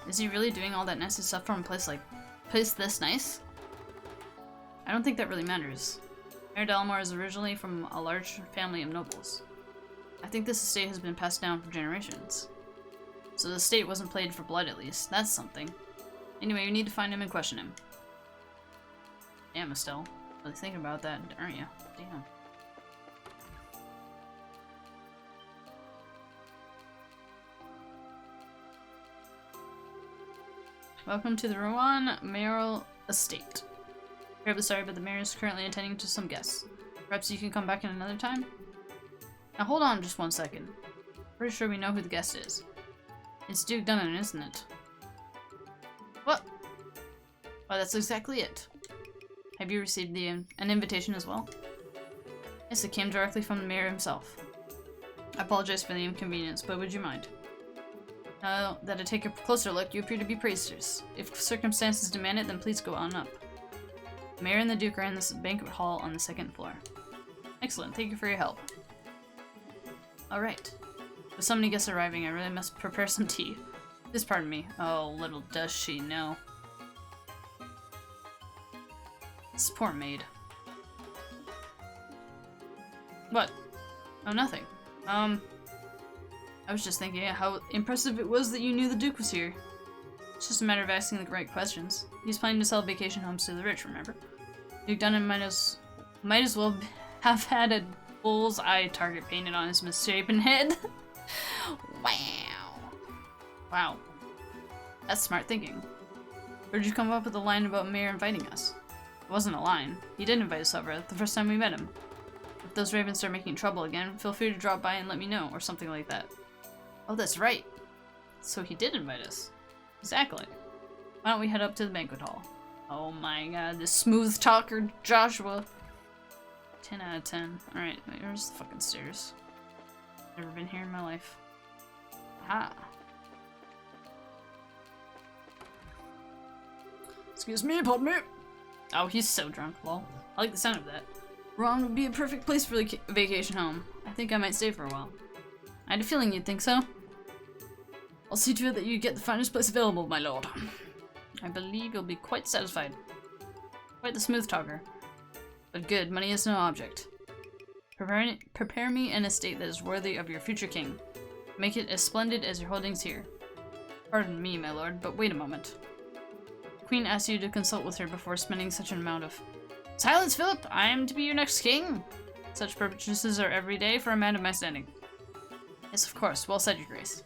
Is he really doing all that nasty stuff from a place this nice? I don't think that really matters. Mayor Dalmor is originally from a large family of nobles. I think this estate has been passed down for generations. So the estate wasn't played for blood, at least. That's something. Anyway, you need to find him and question him. Damn, Estelle. Really thinking about that, aren't you? Damn. Welcome to the Rowan Mayoral Estate. Terribly sorry, but the mayor is currently attending to some guests. Perhaps you can come back in another time? Now hold on just one second. Pretty sure we know who the guest is. It's Duke Dunnan, isn't it? What? Well, that's exactly it. Have you received an invitation as well? Yes, it came directly from the mayor himself. I apologize for the inconvenience, but would you mind? Now that I take a closer look, you appear to be praisers. If circumstances demand it, then please go on up. The mayor and the Duke are in this banquet hall on the second floor. Excellent, thank you for your help. Alright. With so many guests arriving, I really must prepare some tea. Please pardon me. Oh, little does she know. This poor maid. What? Oh, nothing. I was just thinking how impressive it was that you knew the Duke was here. It's just a matter of asking the right questions. He's planning to sell vacation homes to the rich, remember? Duke Dunnan might as well have had a bull's eye target painted on his misshapen head. Wow. Wow. That's smart thinking. Where did you come up with the line about Mayor inviting us? It wasn't a line. He did invite us over the first time we met him. If those ravens start making trouble again, feel free to drop by and let me know, or something like that. Oh, that's right. So he did invite us. Exactly. Why don't we head up to the banquet hall? Oh my god, this smooth talker Joshua. 10 out of 10. Alright, where's the fucking stairs? Never been here in my life. Aha. Excuse me, pardon me. Oh, he's so drunk, lol. I like the sound of that. Ron would be a perfect place for the vacation home. I think I might stay for a while. I had a feeling you'd think so. I'll see to it that you get the finest place available, my lord. I believe you'll be quite satisfied. Quite the smooth talker. But good, money is no object. Prepare me an estate that is worthy of your future king. Make it as splendid as your holdings here. Pardon me, my lord, but wait a moment. The queen asked you to consult with her before spending such an amount of... Silence, Philip! I am to be your next king! Such purchases are every day for a man of my standing. Yes, of course. Well said, your grace.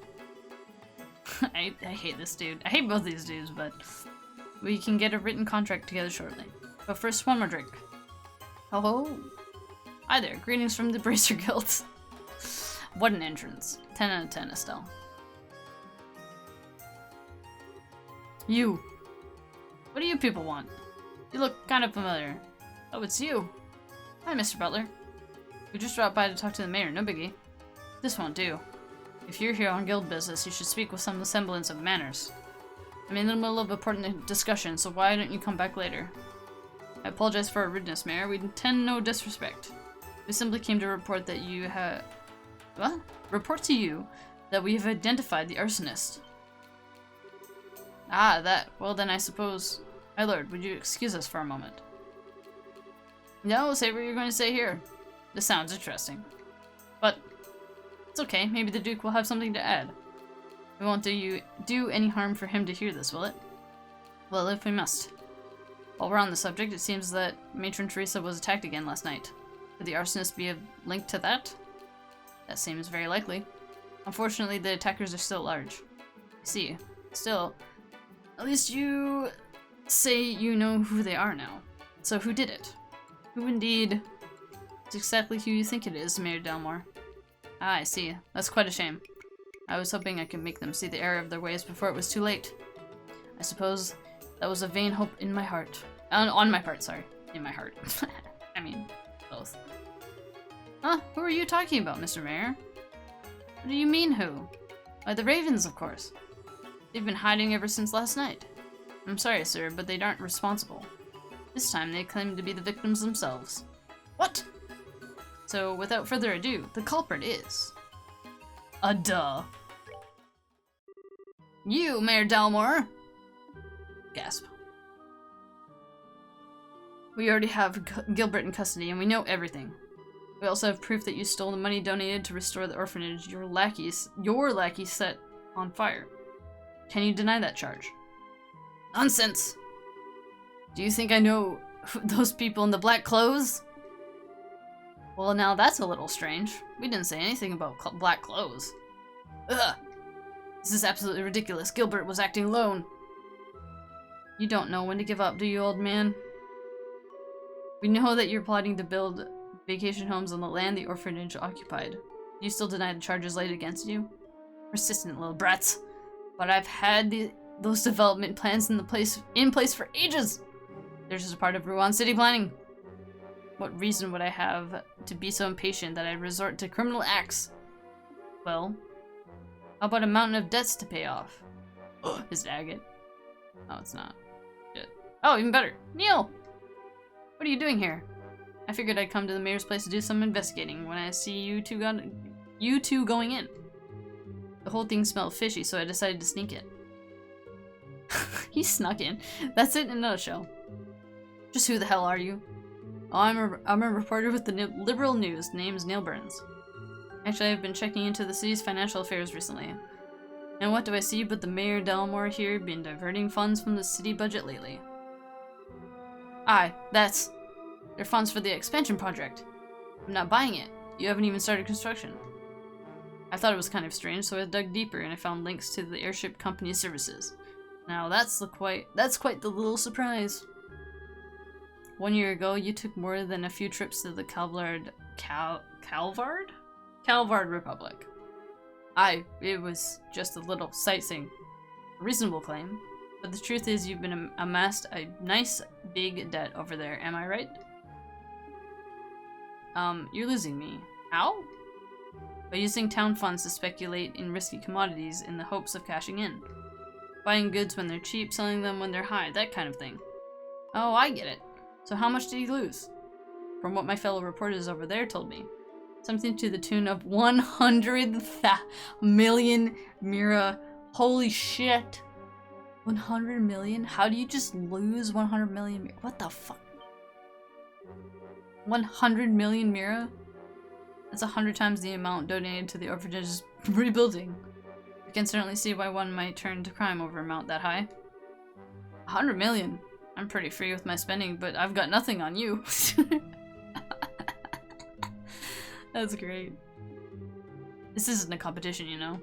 I hate this dude. I hate both these dudes, but we can get a written contract together shortly. But first, one more drink. Hello? Hi there. Greetings from the Bracer Guild. What an entrance. 10 out of 10, Estelle. You. What do you people want? You look kind of familiar. Oh, it's you. Hi, Mr. Butler. We just dropped by to talk to the mayor. No biggie. This won't do. If you're here on guild business, you should speak with some semblance of manners. I'm in the middle of an important discussion, so why don't you come back later? I apologize for our rudeness, Mayor. We intend no disrespect. We simply came to report that you have... What? Report to you that we have identified the arsonist. Ah, that. Well then I suppose... My lord, would you excuse us for a moment? No, say what you're going to say here. This sounds interesting. But... It's okay, maybe the Duke will have something to add. It won't do any harm for him to hear this, will it? Well, if we must. While we're on the subject, it seems that Matron Teresa was attacked again last night. Could the arsonist be a link to that? That seems very likely. Unfortunately, the attackers are still at large. I see. Still, at least you say you know who they are now. So who did it? Who indeed? It's exactly who you think it is, Mayor Delmore. Ah, I see. That's quite a shame. I was hoping I could make them see the error of their ways before it was too late. I suppose that was a vain hope in my heart. On my part, sorry. In my heart. I mean, both. Huh? Who are you talking about, Mr. Mayor? What do you mean, who? Why, the Ravens, of course. They've been hiding ever since last night. I'm sorry, sir, but they aren't responsible. This time they claim to be the victims themselves. What? So, without further ado, the culprit is... duh. You, Mayor Dalmore! Gasp. We already have Gilbert in custody, and we know everything. We also have proof that you stole the money donated to restore the orphanage your lackey set on fire. Can you deny that charge? Nonsense! Do you think I know those people in the black clothes? Well, now that's a little strange. We didn't say anything about black clothes. Ugh! This is absolutely ridiculous. Gilbert was acting alone. You don't know when to give up, do you, old man? We know that you're plotting to build vacation homes on the land the orphanage occupied. Do you still deny the charges laid against you? Persistent little brats. But I've had those development plans in place for ages! They're just a part of Ruan city planning. What reason would I have to be so impatient that I resort to criminal acts? Well, how about a mountain of debts to pay off? Is it agate? No, it's not. Shit. Oh, even better. Neil! What are you doing here? I figured I'd come to the mayor's place to do some investigating when I see you two going in. The whole thing smelled fishy, so I decided to sneak in. He snuck in. That's it in a nutshell. Just who the hell are you? Oh, I'm a reporter with the Liberal News. Name's Neil Burns. Actually, I've been checking into the city's financial affairs recently. And what do I see but the Mayor Delmore here been diverting funds from the city budget lately? Aye, they're funds for the expansion project. I'm not buying it. You haven't even started construction. I thought it was kind of strange, so I dug deeper and I found links to the airship company's services. Now that's quite the little surprise. 1 year ago, you took more than a few trips to the Calvard Republic. Aye, it was just a little sightseeing. A reasonable claim. But the truth is you've been amassed a nice big debt over there, am I right? You're losing me. How? By using town funds to speculate in risky commodities in the hopes of cashing in. Buying goods when they're cheap, selling them when they're high, that kind of thing. Oh, I get it. So how much did you lose? From what my fellow reporters over there told me. Something to the tune of 100 million Mira. Holy shit. 100 million? How do you just lose 100 million? What the fuck? 100 million Mira? That's 100 times the amount donated to the orphanage's rebuilding. I can certainly see why one might turn to crime over an amount that high. 100 million? I'm pretty free with my spending, but I've got nothing on you. That's great. This isn't a competition, you know.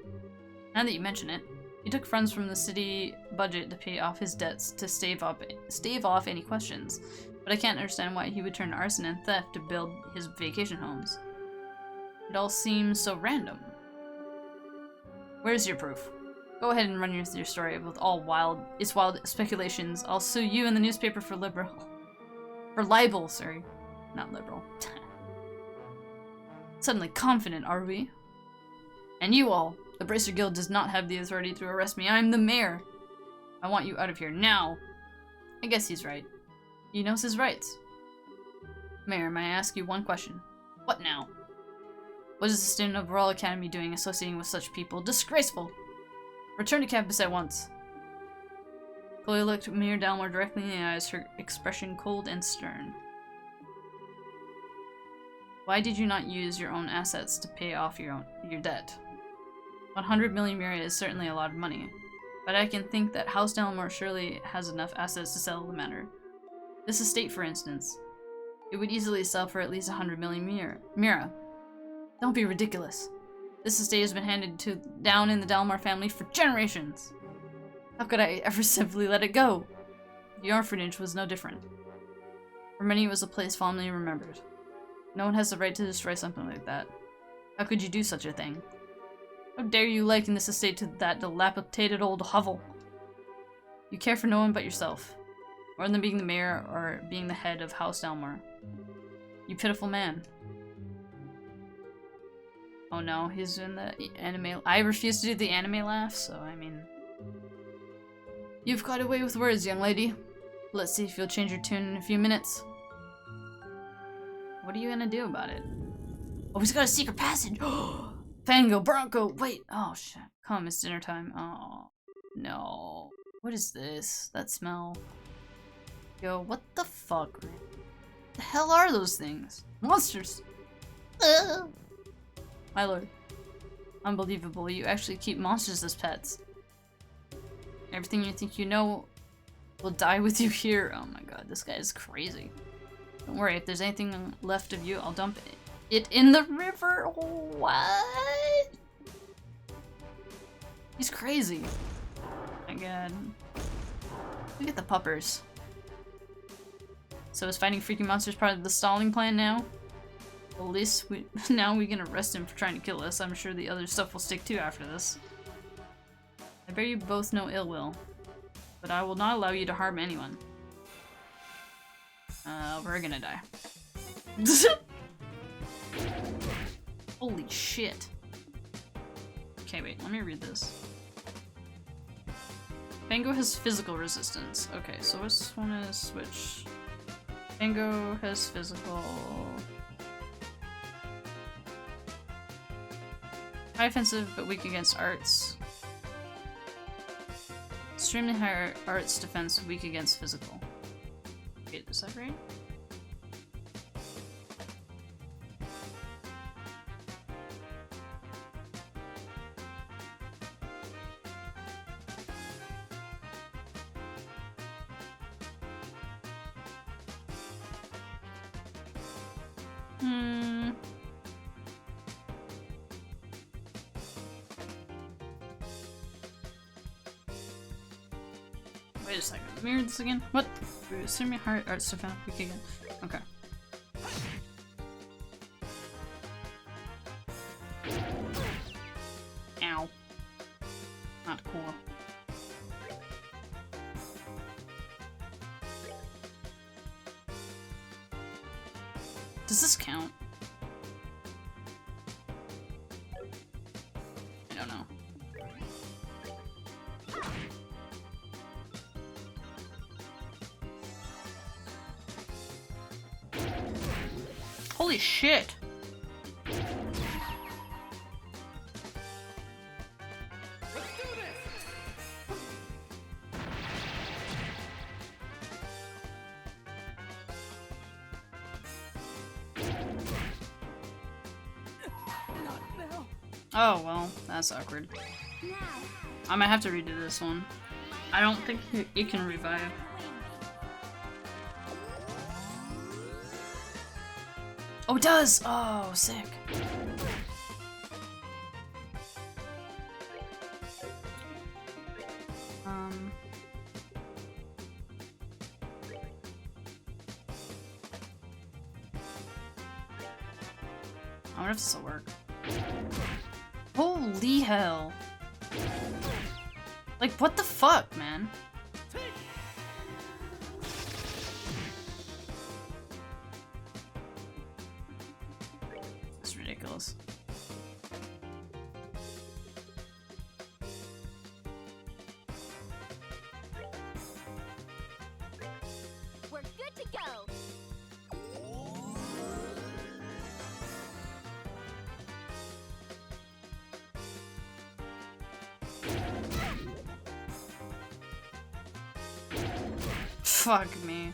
Now that you mention it, he took funds from the city budget to pay off his debts to stave off any questions, but I can't understand why he would turn to arson and theft to build his vacation homes. It all seems so random. Where's your proof? Go ahead and run your story with all wild speculations. I'll sue you and the newspaper for libel, sorry. Not liberal. Suddenly confident, are we? And you all. The Bracer Guild does not have the authority to arrest me. I'm the mayor. I want you out of here now. I guess he's right. He knows his rights. Mayor, may I ask you one question? What now? What is the student of Royal Academy doing associating with such people? Disgraceful! Return to campus at once. Chloe looked Mayor Dalmor directly in the eyes, her expression cold and stern. Why did you not use your own assets to pay off your debt? 100 million mira is certainly a lot of money, but I can think that House Dalmor surely has enough assets to settle the matter. This estate, for instance. It would easily sell for at least 100 million mira. Don't be ridiculous. This estate has been handed down in the Dalmor family for generations. How could I ever simply let it go? The orphanage was no different. For many, it was a place fondly remembered. No one has the right to destroy something like that. How could you do such a thing? How dare you liken this estate to that dilapidated old hovel? You care for no one but yourself, more than being the mayor or being the head of House Dalmor. You pitiful man. Oh no, he's in the anime. I refuse to do the anime laugh, so I mean... You've got away with words, young lady. Let's see if you'll change your tune in a few minutes. What are you gonna do about it? Oh, he's got a secret passage! Fango, Bronco, wait! Oh shit. Come, it's dinner time. Oh, no. What is this? That smell. Yo, what the fuck? The hell are those things? Monsters! My lord. Unbelievable, you actually keep monsters as pets. Everything you think you know will die with you here. Oh my god, this guy is crazy. Don't worry, if there's anything left of you, I'll dump it in the river. What? He's crazy. Oh my god. Look at the puppers. So is fighting freaking monsters part of the stalling plan now? Well, at least now we can arrest him for trying to kill us. I'm sure the other stuff will stick too after this. I bear you both no ill will, but I will not allow you to harm anyone. We're gonna die. Holy shit. Okay, wait, let me read this. Fango has physical resistance. Okay, so this one is switch. Fango has physical. High offensive, but weak against arts. Extremely high arts defense, weak against physical. Wait, is that right? Wait a second. Let me read this again. What? Extremely hard arts defense, weak again. Okay. Ow. Not cool. Does this count? I don't know. Holy shit! Oh, well, that's awkward. I might have to redo this one. I don't think it can revive. Oh, it does! Oh, sick. I wonder if this will work. Holy hell. Like, what the fuck, man? It's ridiculous. Fuck me.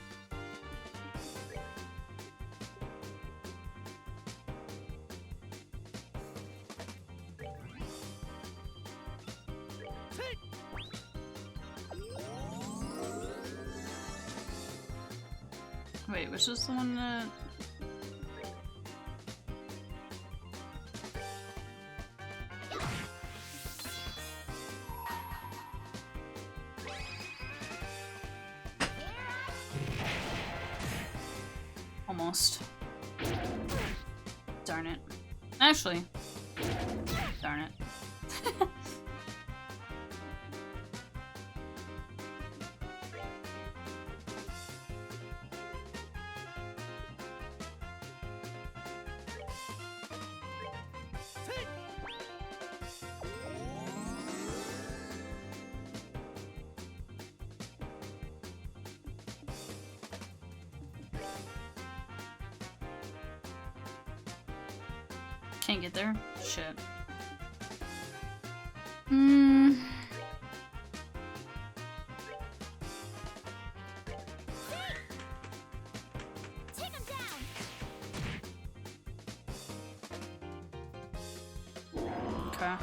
Wait, which is the one that... Almost. Darn it. Actually. Darn it. Can't get there? Shit. Take him down. Okay.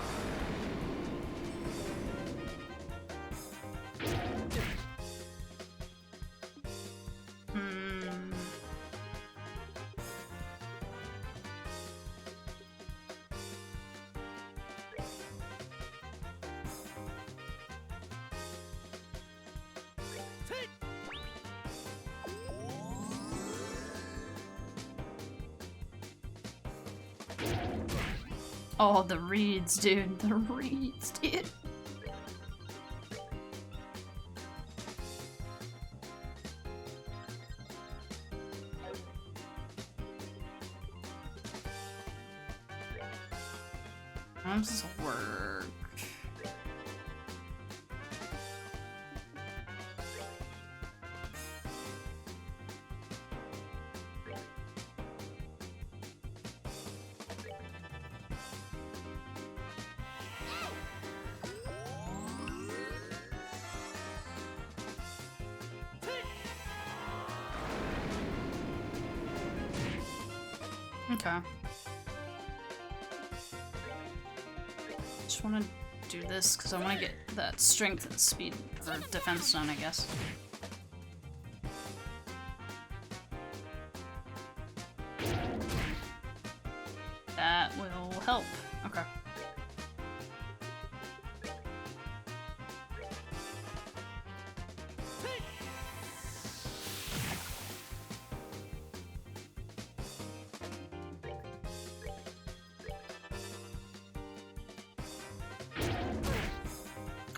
Oh, the reeds, dude. The reeds, dude. How does this work? Okay. Just want to do this because I want to get that strength and speed or defense zone, I guess. That will help. Okay.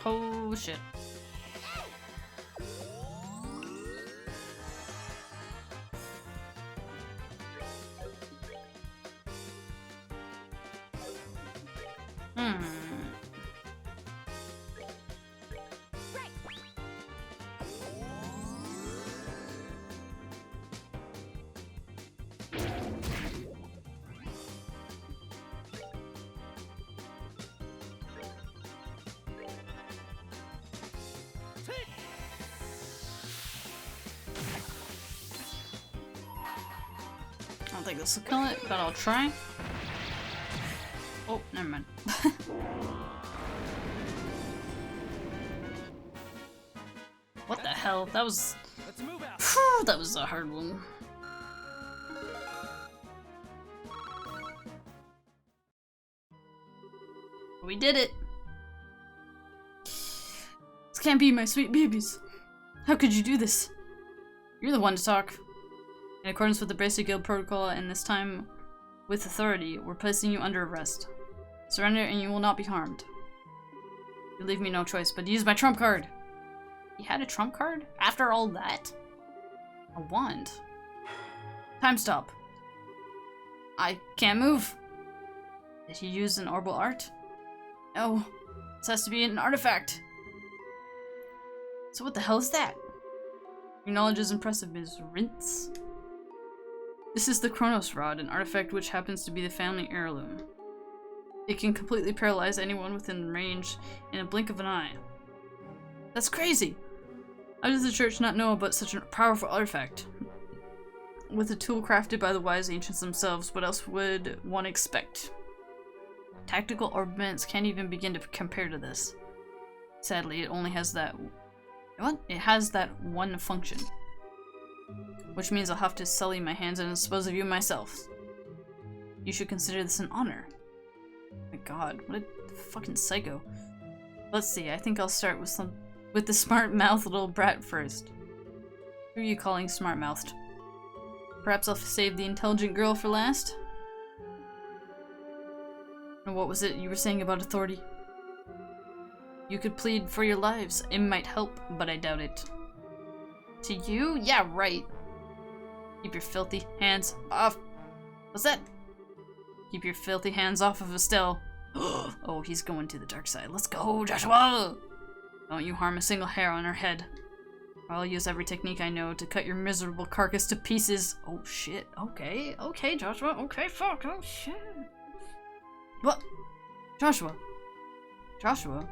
Oh shit. I don't think this will kill it, but I'll try. Oh, never mind. What the hell? That was... Let's move out. Phew, that was a hard one. We did it! This can't be, my sweet babies. How could you do this? You're the one to talk. In accordance with the Bracer Guild protocol, and this time with authority, we're placing you under arrest. Surrender and you will not be harmed. You leave me no choice but to use my trump card. He had a trump card? After all that? A wand. Time stop. I can't move. Did he use an orbital art? No. This has to be an artifact. So what the hell is that? Your knowledge is impressive, Ms. Rince. This is the Chronos Rod, an artifact which happens to be the family heirloom. It can completely paralyze anyone within range in a blink of an eye. That's crazy! How does the church not know about such a powerful artifact? With a tool crafted by the wise ancients themselves, what else would one expect? Tactical armaments can't even begin to compare to this. Sadly, it only has that... What? It has that one function. Which means I'll have to sully my hands and dispose of you myself. You should consider this an honor. Oh my god, what a fucking psycho. Let's see, I think I'll start with the smart-mouthed little brat first. Who are you calling smart-mouthed? Perhaps I'll save the intelligent girl for last? And what was it you were saying about authority? You could plead for your lives. It might help, but I doubt it. To you? Yeah, right. Keep your filthy hands off. What's that? Keep your filthy hands off of Estelle. Oh, he's going to the dark side. Let's go, Joshua! Don't you harm a single hair on her head. I'll use every technique I know to cut your miserable carcass to pieces. Oh shit. Okay, okay, Joshua. Okay, fuck. Oh shit. What? Joshua. Joshua?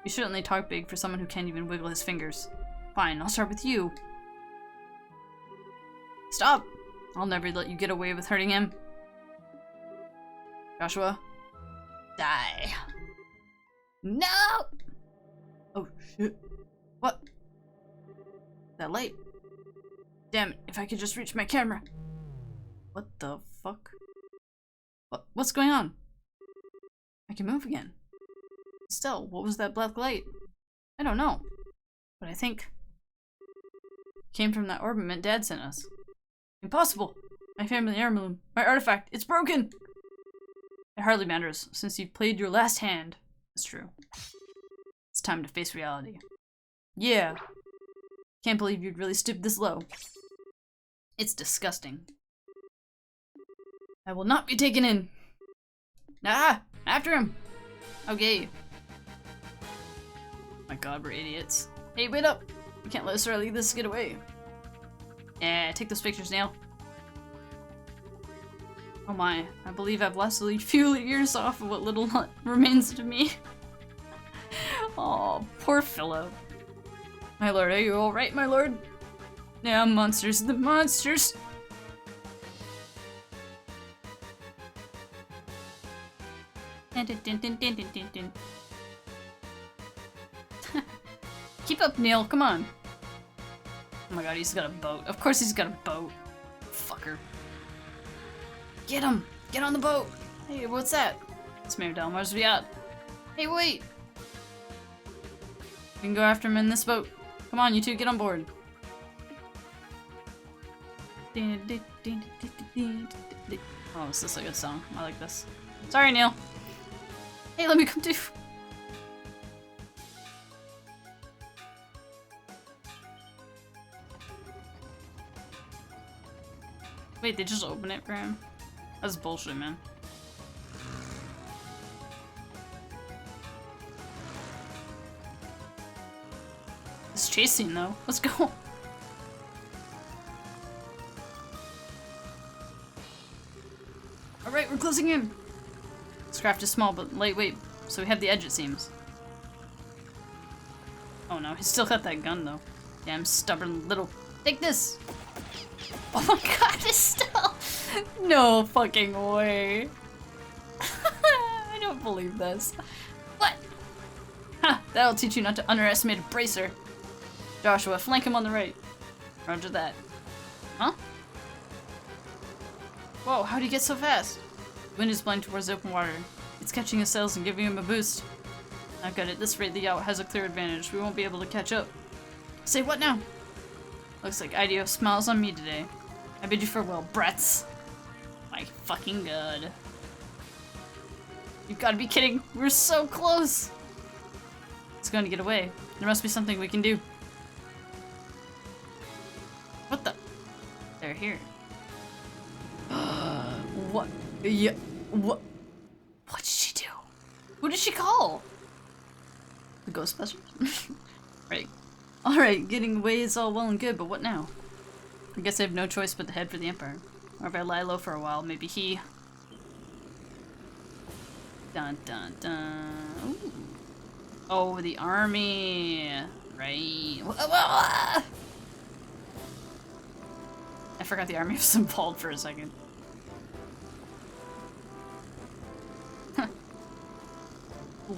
You certainly talk big for someone who can't even wiggle his fingers. Fine, I'll start with you. Stop! I'll never let you get away with hurting him. Joshua. Die. No! Oh shit. What? That light. Damn it, if I could just reach my camera. What the fuck? What's going on? I can move again. Still, what was that black light? I don't know. But I think it came from that ornament Dad sent us. Impossible! My family heirloom. My artifact. It's broken! It hardly matters, since you've played your last hand. That's true. It's time to face reality. Yeah. Can't believe you'd really stoop this low. It's disgusting. I will not be taken in. Ah! After him! Okay. My god, we're idiots. Hey, wait up! We can't let Sarah leave this get away. Yeah, take those pictures, Neil. Oh my, I believe I've lost a few years off of what little remains to me. Oh, poor Philip. My lord, are you alright, my lord? Yeah, monsters, the monsters! Keep up, Neil, come on. Oh my god, he's got a boat. Of course he's got a boat. Fucker. Get him! Get on the boat! Hey, what's that? It's Mayor Delmar's we out. Hey, wait! We can go after him in this boat. Come on, you two, get on board. Oh, this is a good song. I like this. Sorry, Neil. Hey, let me come too. Wait, they just open it for him? That's bullshit, man. This chase scene, though. Let's go. Alright, we're closing in. This craft is small but lightweight, so we have the edge, it seems. Oh no, he's still got that gun, though. Damn stubborn little... Take this! Oh my god, it's still... No fucking way. I don't believe this. What? Ha! That'll teach you not to underestimate a bracer. Joshua, flank him on the right. Roger that. Huh? Whoa, how'd he get so fast? The wind is blowing towards open water. It's catching his sails and giving him a boost. Not good. At this rate, the yacht has a clear advantage. We won't be able to catch up. Say what now? Looks like IDO smiles on me today. I bid you farewell, brats. My fucking god. You've gotta be kidding. We're so close. It's going to get away. There must be something we can do. What the? They're here. What? Yeah. What? What did she do? Who did she call? The Ghostbusters? Right. Alright, getting away is all well and good, but what now? I guess I have no choice but to head for the Empire. Or if I lie low for a while, maybe he... Dun dun dun. Ooh. Oh, the army. Right. I forgot the army was involved for a second.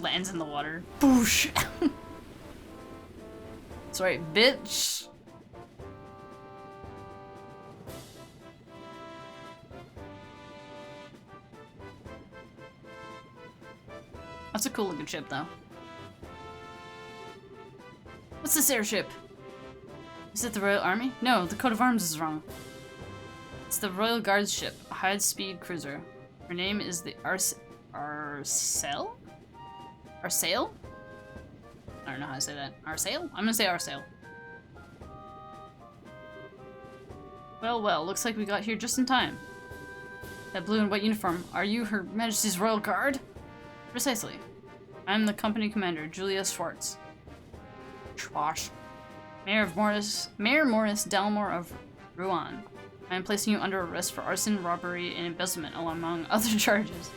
Lands in the water. Boosh! That's right, bitch! That's a cool looking ship, though. What's this airship? Is it the Royal Army? No, the coat of arms is wrong. It's the Royal Guards ship, a high-speed cruiser. Her name is the Arsail? Arsail? I don't know how to say that. Arsail? I'm gonna say Arsail. Well, well, looks like we got here just in time. That blue and white uniform, are you Her Majesty's Royal Guard? Precisely. I'm the company commander, Julia Schwartz. Schwartz. Mayor Morris Dalmore of Rouen. I am placing you under arrest for arson, robbery, and embezzlement, among other charges.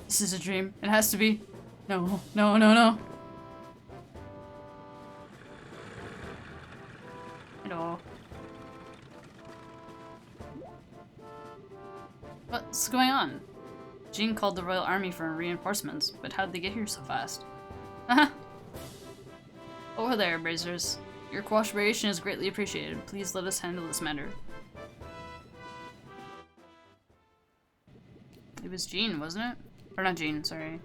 This is a dream. It has to be. No, no, no, no. Hello. What's going on? Jean called the Royal Army for reinforcements, but how'd they get here so fast? Haha. Over there, Brazers. Your cooperation is greatly appreciated. Please let us handle this matter. It was Jean, wasn't it? Or not Jean, sorry.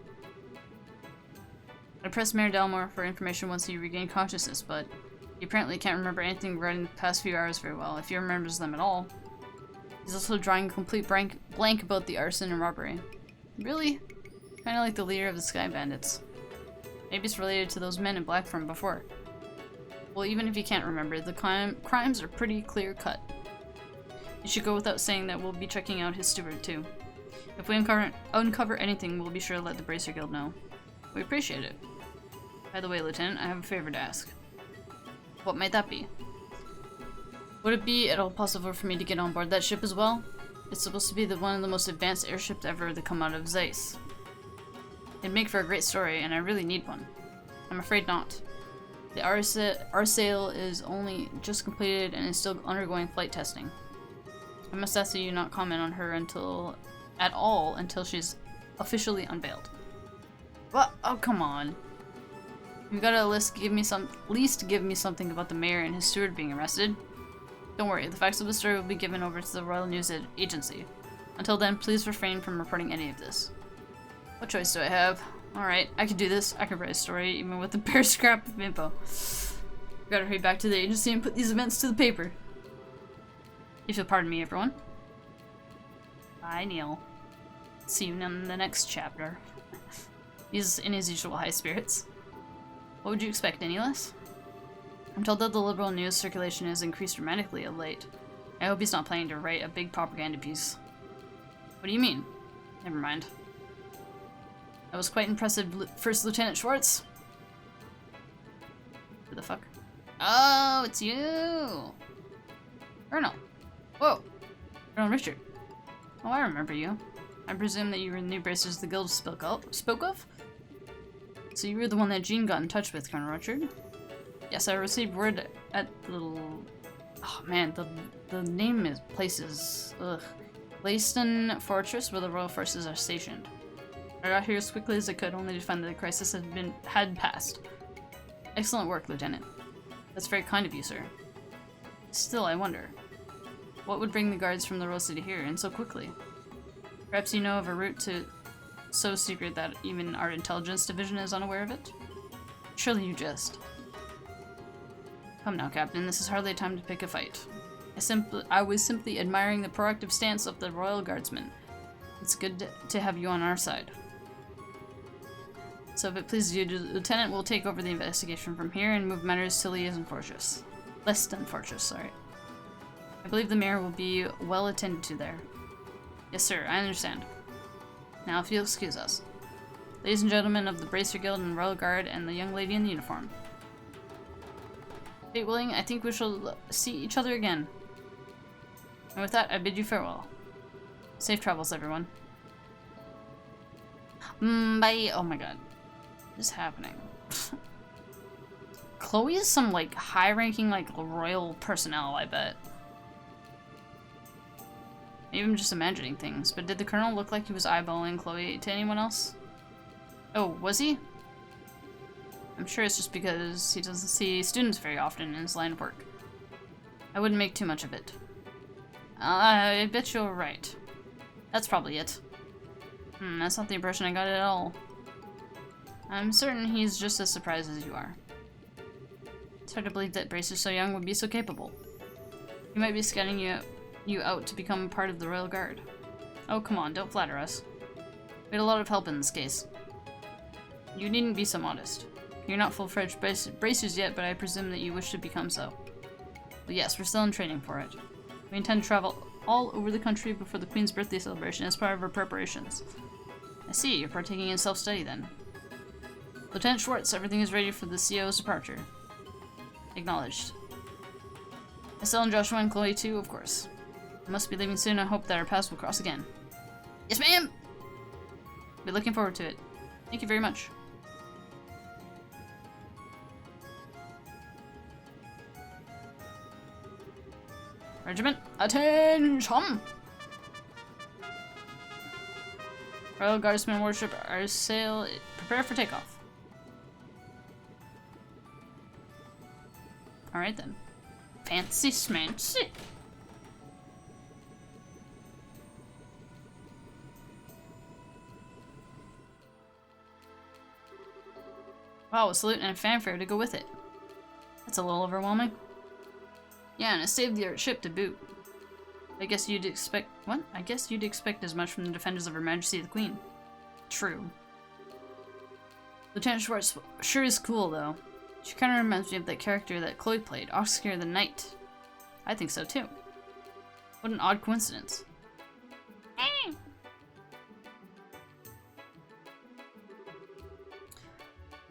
I pressed Mayor Dalmore for information once he regained consciousness, but he apparently can't remember anything regarding the past few hours very well, if he remembers them at all. He's also drawing a complete blank about the arson and robbery. Really? Kinda like the leader of the Sky Bandits. Maybe it's related to those men in black from before. Well, even if you can't remember, the crimes are pretty clear-cut. It should go without saying that we'll be checking out his steward, too. If we uncover anything, we'll be sure to let the Bracer Guild know. We appreciate it. By the way, Lieutenant, I have a favor to ask. What might that be? Would it be at all possible for me to get on board that ship as well? It's supposed to be one of the most advanced airships ever to come out of Zeiss. It'd make for a great story, and I really need one. I'm afraid not. The Arsail is only just completed and is still undergoing flight testing. I must ask that you not comment on her at all until she's officially unveiled. What? Oh, come on. You've got to at least give me something about the mayor and his steward being arrested. Don't worry, the facts of the story will be given over to the Royal News Agency. Until then, please refrain from reporting any of this. What choice do I have? Alright, I can do this. I can write a story even with the bare scrap of info. Gotta hurry back to the agency and put these events to the paper. If you'll pardon me, everyone. Bye, Neil. See you in the next chapter. He's in his usual high spirits. What would you expect, any less? I'm told that the liberal news circulation has increased dramatically of late. I hope he's not planning to write a big propaganda piece. What do you mean? Never mind. That was quite impressive, First Lieutenant Schwartz. Who the fuck? Oh, it's you! Colonel. Whoa! Colonel Richard. Oh, I remember you. I presume that you were the new bracers the guild spoke of? So you were the one that Jean got in touch with, Colonel Richard? Yes, I received word at the little... Oh man, the name is places. Ugh. Leyston Fortress, where the royal forces are stationed. I got here as quickly as I could, only to find that the crisis had passed. Excellent work, Lieutenant. That's very kind of you, sir. Still, I wonder. What would bring the guards from the Royal City here, and so quickly? Perhaps you know of a route so secret that even our intelligence division is unaware of it? Surely you jest. Come now, Captain, this is hardly a time to pick a fight. I was simply admiring the proactive stance of the Royal Guardsmen. It's good to have you on our side. So if it pleases you, the Lieutenant will take over the investigation from here and move matters to Leyston Fortress, sorry. I believe the mayor will be well attended to there. Yes, sir, I understand. Now, if you'll excuse us. Ladies and gentlemen of the Bracer Guild and Royal Guard and the young lady in the uniform. Fate willing, I think we shall see each other again. And with that, I bid you farewell. Safe travels, everyone. Bye. Oh my god. What is happening? Chloe is some, like, high-ranking, like, royal personnel, I bet. Maybe I'm just imagining things, but did the Colonel look like he was eyeballing Chloe to anyone else? Oh, was he? I'm sure it's just because he doesn't see students very often in his line of work. I wouldn't make too much of it. I bet you're right. That's probably it. That's not the impression I got at all. I'm certain he's just as surprised as you are. It's hard to believe that Bracer so young would be so capable. He might be scouting you out to become part of the Royal Guard. Oh, come on, don't flatter us. We had a lot of help in this case. You needn't be so modest. You're not full-fledged bracers yet, but I presume that you wish to become so. But yes, we're still in training for it. We intend to travel all over the country before the Queen's birthday celebration as part of our preparations. I see, you're partaking in self-study then. Lieutenant Schwartz, everything is ready for the CO's departure. Acknowledged. Estelle and Joshua and Chloe too, of course. I must be leaving soon. I hope that our paths will cross again. Yes, ma'am! Be looking forward to it. Thank you very much. Regiment, attention! Royal Guardsmen worship our sail. Prepare for takeoff. Alright then. Fancy schmancy. Wow, a salute and a fanfare to go with it. That's a little overwhelming. Yeah, and a save-the-art ship to boot. I guess you'd expect— what? I guess you'd expect as much from the defenders of Her Majesty the Queen. True. Lieutenant Schwartz sure is cool, though. She kind of reminds me of that character that Chloe played, Oscar the Knight. I think so, too. What an odd coincidence.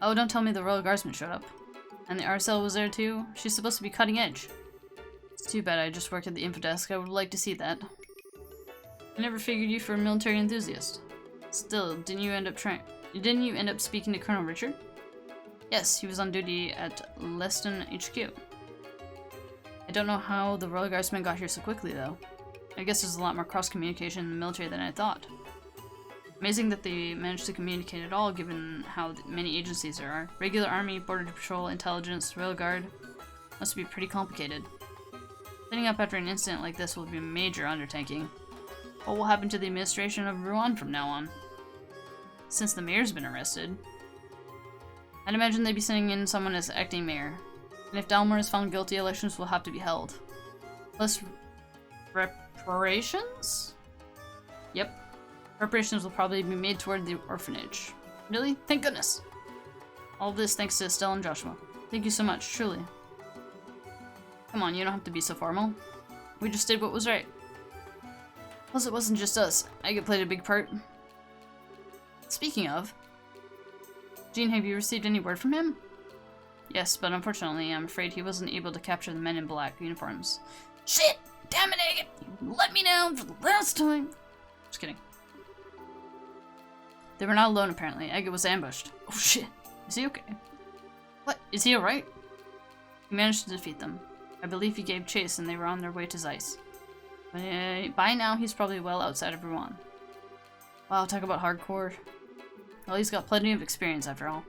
Oh, don't tell me the Royal Guardsman showed up. And the RSL was there, too? She's supposed to be cutting edge. It's too bad I just worked at the info desk. I would like to see that. I never figured you for a military enthusiast. Still, didn't you end up speaking to Colonel Richard? Yes, he was on duty at Leston HQ. I don't know how the Royal Guardsmen got here so quickly, though. I guess there's a lot more cross-communication in the military than I thought. Amazing that they managed to communicate at all, given how many agencies there are. Regular Army, Border Patrol, Intelligence, Royal Guard. Must be pretty complicated. Cleaning up after an incident like this will be a major undertaking. What will happen to the administration of Rouen from now on? Since the mayor's been arrested. I'd imagine they'd be sending in someone as acting mayor. And if Dalmor is found guilty, elections will have to be held. Plus reparations? Yep. Reparations will probably be made toward the orphanage. Really? Thank goodness! All this thanks to Estelle and Joshua. Thank you so much, truly. Come on, you don't have to be so formal. We just did what was right. Plus, it wasn't just us. Agate played a big part. Speaking of, Jean, have you received any word from him? Yes, but unfortunately, I'm afraid he wasn't able to capture the men in black uniforms. Shit! Damn it, Agate! You let me down for the last time! Just kidding. They were not alone, apparently. Agate was ambushed. Oh shit. Is he okay? What? Is he alright? He managed to defeat them. I believe he gave chase and they were on their way to Zeiss. By now, he's probably well outside of Rouen. Wow, talk about hardcore. Well, he's got plenty of experience after all.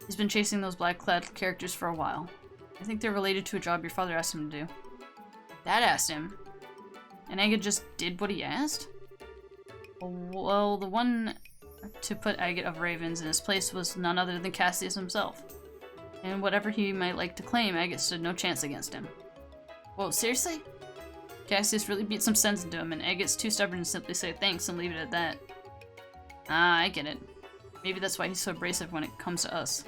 He's been chasing those black-clad characters for a while. I think they're related to a job your father asked him to do. Dad asked him. And Agate just did what he asked? Well, the one to put Agate of Ravens in his place was none other than Cassius himself. And whatever he might like to claim, Agate stood no chance against him. Whoa, seriously? Cassius really beat some sense into him, and Agate's too stubborn to simply say thanks and leave it at that. Ah, I get it. Maybe that's why he's so abrasive when it comes to us.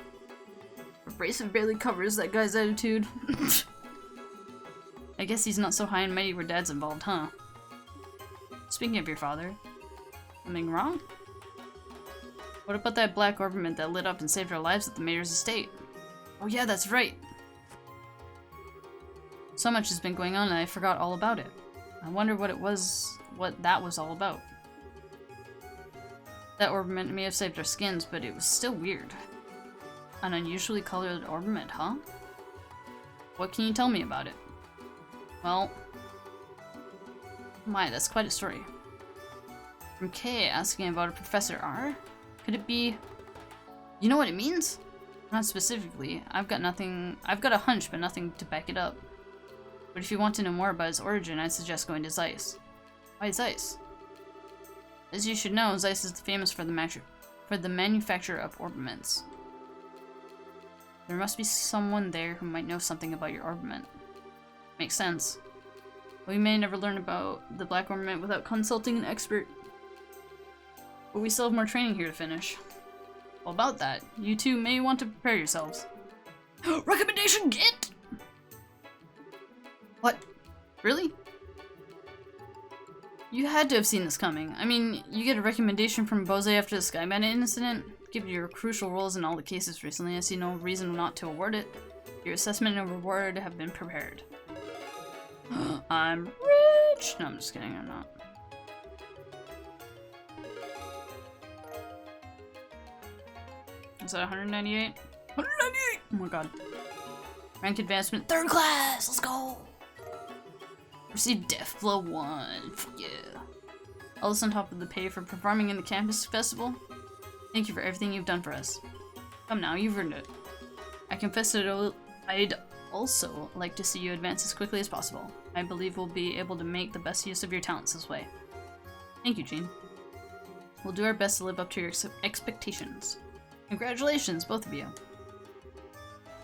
Abrasive barely covers that guy's attitude. I guess he's not so high and mighty where Dad's involved, huh? Speaking of your father, something wrong? What about that black ornament that lit up and saved our lives at the mayor's estate? Oh yeah, that's right! So much has been going on and I forgot all about it. I wonder what that was all about. That ornament may have saved our skins, but it was still weird. An unusually colored ornament, huh? What can you tell me about it? Well... My, that's quite a story. From K asking about a Professor R? Could it be... You know what it means? Not specifically. I've got a hunch, but nothing to back it up. But if you want to know more about its origin, I'd suggest going to Zeiss. Why Zeiss? As you should know, Zeiss is famous for the manufacture of orbaments. There must be someone there who might know something about your orbament. Makes sense. We may never learn about the black orbament without consulting an expert. But we still have more training here to finish. Well, about that, you two may want to prepare yourselves. Recommendation get! What? Really? You had to have seen this coming. I mean, you get a recommendation from Bose after the Skyman incident. Given your crucial roles in all the cases recently, I see no reason not to award it. Your assessment and reward have been prepared. I'm rich! No, I'm just kidding, I'm not. Is that 198? 198! Oh my god. Rank advancement, 3rd class! Let's go! Receive Death Blow 1. Yeah. All this on top of the pay for performing in the campus festival. Thank you for everything you've done for us. Come now, you've earned it. I confess that I'd also like to see you advance as quickly as possible. I believe we'll be able to make the best use of your talents this way. Thank you, Jean. We'll do our best to live up to your expectations. Congratulations, both of you.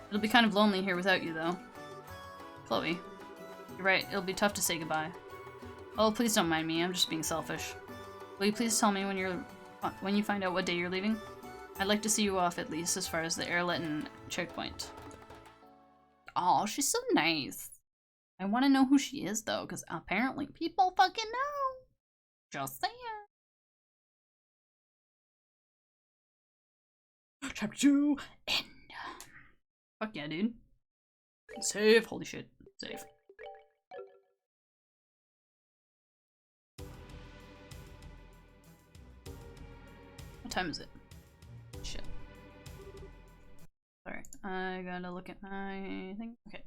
It'll be kind of lonely here without you, though. Chloe. You're right, it'll be tough to say goodbye. Oh, please don't mind me, I'm just being selfish. Will you please tell me when you find out what day you're leaving? I'd like to see you off at least as far as the Airleton checkpoint. Aw, she's so nice. I want to know who she is, though, because apparently people fucking know. Just saying. Chapter 2, end. Fuck yeah, dude. Save, holy shit. Save. What time is it? Shit. Sorry, I gotta look at my thing. Okay.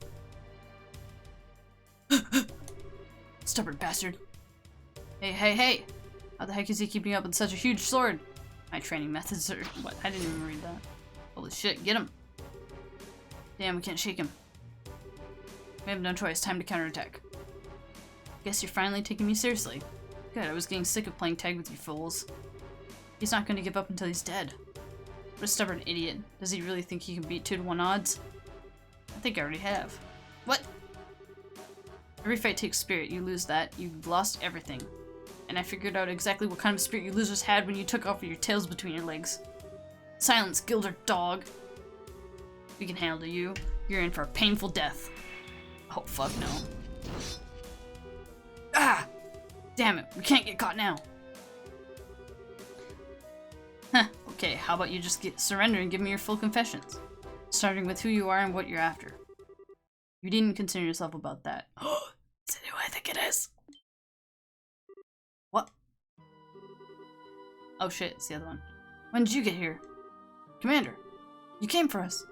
Stubborn bastard. Hey, hey, hey! How the heck is he keeping up with such a huge sword? My training methods are... What? I didn't even read that. Holy shit, get him! Damn, we can't shake him. We have no choice, time to counterattack. Guess you're finally taking me seriously. Good, I was getting sick of playing tag with you fools. He's not going to give up until he's dead. What a stubborn idiot. Does he really think he can beat 2-to-1 odds? I think I already have. What? Every fight takes spirit. You lose that, you've lost everything. And I figured out exactly what kind of spirit you losers had when you took off with your tails between your legs. Silence, Gilder dog. We can handle you. You're in for a painful death. Oh, fuck no. Ah! Damn it, we can't get caught now. Huh, okay, how about you just surrender and give me your full confessions? Starting with who you are and what you're after. You needn't concern yourself about that. Is it who I think it is? What? Oh shit, it's the other one. When did you get here? Commander, you came for us.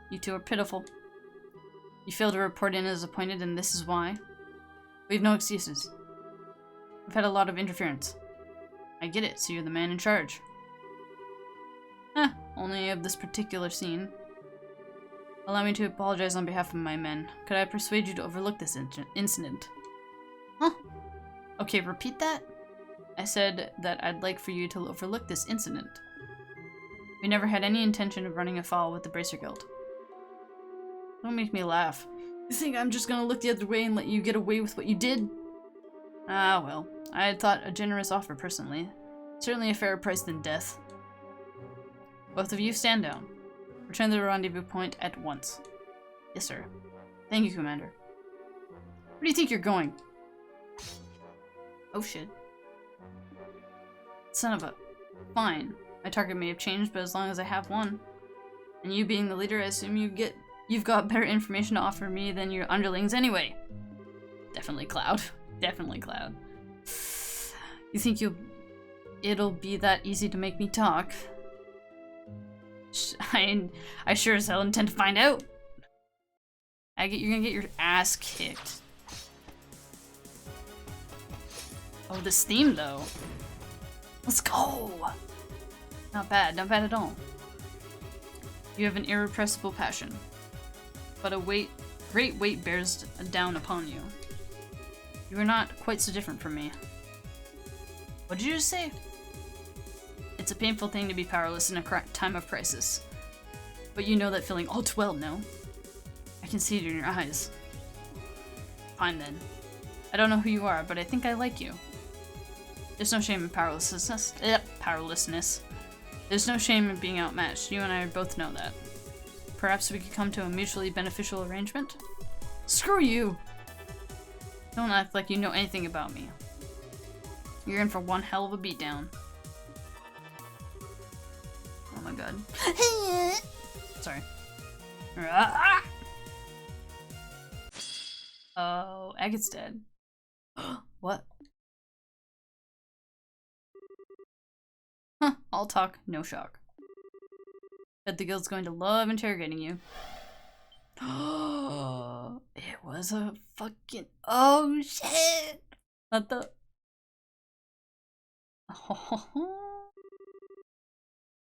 You two are pitiful. You failed to report in as appointed, and this is why. We have no excuses. We've had a lot of interference. I get it, so you're the man in charge. Only of this particular scene. Allow me to apologize on behalf of my men. Could I persuade you to overlook this incident? Huh? Okay, repeat that? I said that I'd like for you to overlook this incident. We never had any intention of running afoul with the Bracer Guild. Don't make me laugh. You think I'm just gonna look the other way and let you get away with what you did? Ah, well. I had thought a generous offer, personally. Certainly a fairer price than death. Both of you, stand down. Return to the rendezvous point at once. Yes, sir. Thank you, Commander. Where do you think you're going? Oh, shit. Son of a... Fine. My target may have changed, but as long as I have one. And you being the leader, I assume you've got better information to offer me than your underlings anyway. Definitely Cloud. Definitely Cloud. You think it'll be that easy to make me talk? I sure as hell intend to find out. You're gonna get your ass kicked. Oh, this theme though. Let's go! Not bad at all. You have an irrepressible passion, but a great weight bears down upon you. You are not quite so different from me. What did you just say? It's a painful thing to be powerless in a time of crisis. But you know that feeling all too well, no? I can see it in your eyes. Fine then. I don't know who you are, but I think I like you. There's no shame in powerlessness. There's no shame in being outmatched. You and I both know that. Perhaps we could come to a mutually beneficial arrangement? Screw you! Don't act like you know anything about me. You're in for one hell of a beatdown. Oh my god. Sorry. Oh, Agate's dead. What? Huh, all talk, no shock. Bet the guild's going to love interrogating you. Oh, it was a fucking... Oh, shit! What the... Oh.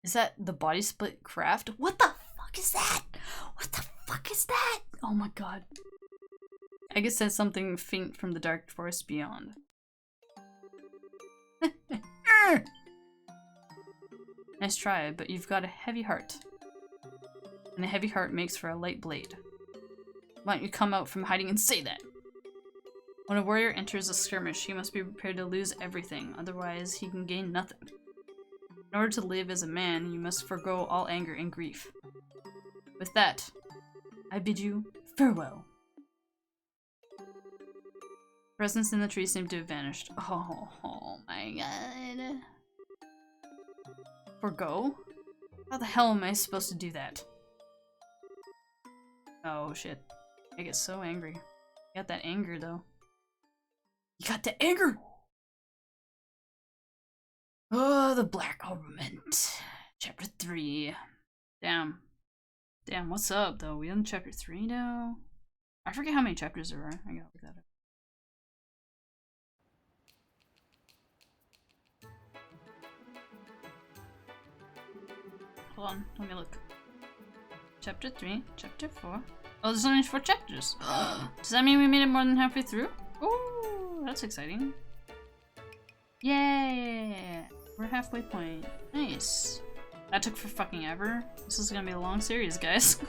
Is that the body split craft? What the fuck is that? What the fuck is that? Oh my god. I guess that's something faint from the dark forest beyond. Nice try, but you've got a heavy heart. And a heavy heart makes for a light blade. Why don't you come out from hiding and say that? When a warrior enters a skirmish, he must be prepared to lose everything, otherwise he can gain nothing. In order to live as a man, you must forego all anger and grief. With that, I bid you farewell. Presence in the tree seemed to have vanished. Oh my god. Forgo? How the hell am I supposed to do that? Oh shit. I get so angry. You got that anger though. You got the anger! Oh, the Black Armament. Chapter 3. Damn. Damn, what's up though? We on chapter 3 now? I forget how many chapters there are. I gotta look that up. Hold on, let me look. Chapter 3, chapter 4. Oh, there's only 4 chapters. Does that mean we made it more than halfway through? Oh, that's exciting. Yay! We're halfway point. Nice. That took for fucking ever. This is gonna be a long series, guys.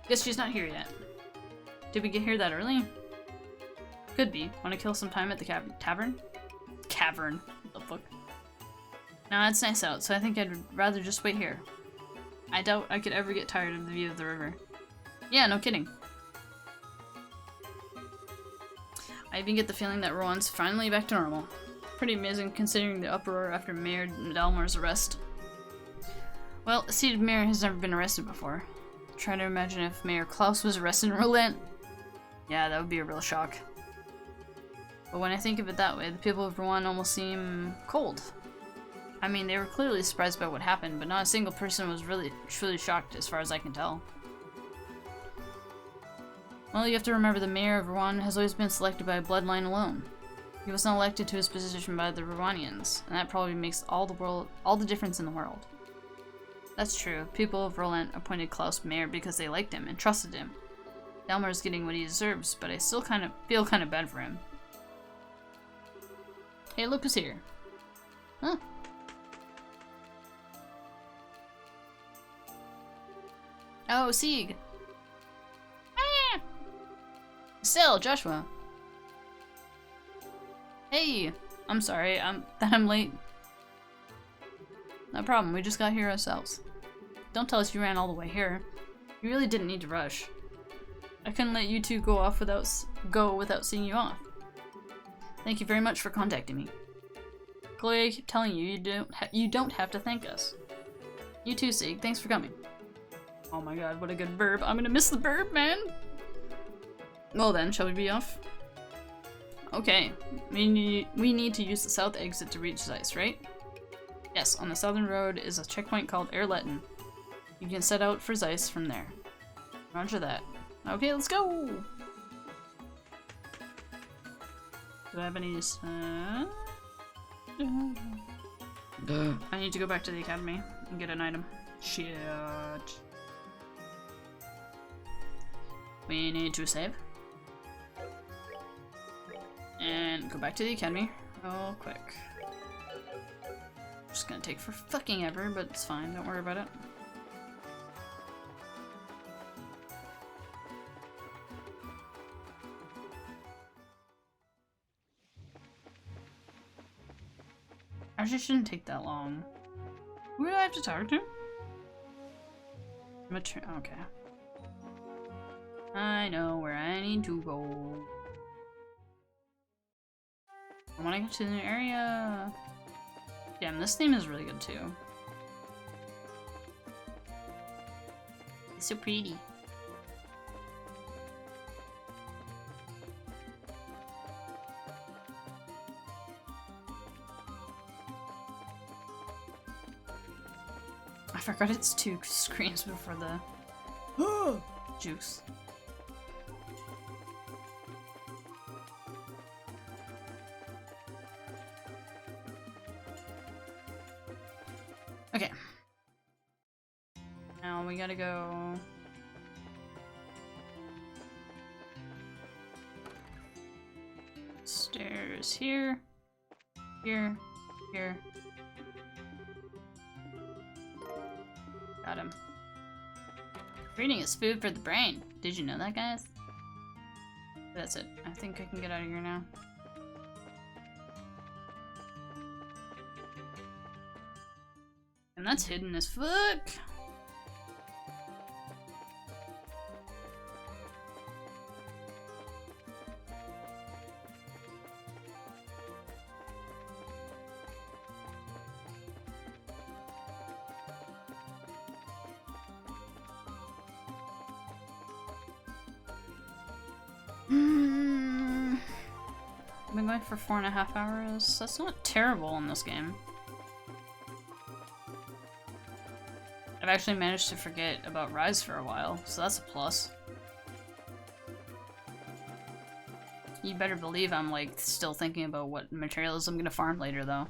Guess she's not here yet. Did we get here that early? Could be. Want to kill some time at the tavern? Cavern. What the fuck? No, it's nice out, so I think I'd rather just wait here. I doubt I could ever get tired of the view of the river. Yeah, no kidding. I even get the feeling that Rowan's finally back to normal. Pretty amazing considering the uproar after Mayor Dalmar's arrest. Well, a seated mayor has never been arrested before. Try to imagine if Mayor Klaus was arrested in Roland. Yeah, that would be a real shock. But when I think of it that way, the people of Rouen almost seem cold. I mean, they were clearly surprised by what happened, but not a single person was really truly shocked as far as I can tell. Well, you have to remember the mayor of Rouen has always been selected by a bloodline alone. He was not elected to his position by the Rowanians, and that probably makes all the difference in the world. That's true. People of Roland appointed Klaus mayor because they liked him and trusted him. Dalmar's getting what he deserves, but I still feel kind of bad for him. Hey, look who's here. Huh? Oh, Sieg. Ah! Still, Joshua. Hey, I'm sorry, that I'm late. No problem, we just got here ourselves. Don't tell us you ran all the way here. You really didn't need to rush. I couldn't let you two go without seeing you off. Thank you very much for contacting me. Chloe, I keep telling you, you don't have to thank us. You too, Sieg. Thanks for coming. Oh my god, what a good burp. I'm gonna miss the burp, man! Well then, shall we be off? Okay, we need to use the south exit to reach Zeiss, right? Yes, on the southern road is a checkpoint called Erletten. You can set out for Zeiss from there. Roger that. Okay, let's go! Do I have any, I need to go back to the academy and get an item. Shit. We need to save. And go back to the academy real quick. Just gonna take for fucking ever, but it's fine, don't worry about it. Actually, shouldn't take that long. Who do I have to talk to? Okay. I know where I need to go. I want to get to the new area. Damn, this theme is really good too. It's so pretty. I forgot it's 2 screens before the juice. Okay. Now we gotta go. Stairs here, here, here. Got him. Reading is food for the brain. Did you know that, guys? That's it. I think I can get out of here now. And that's hidden as fuck. I've been going for 4.5 hours. That's not terrible in this game. I've actually managed to forget about Rise for a while, so that's a plus. You better believe I'm like still thinking about what materials I'm gonna farm later though.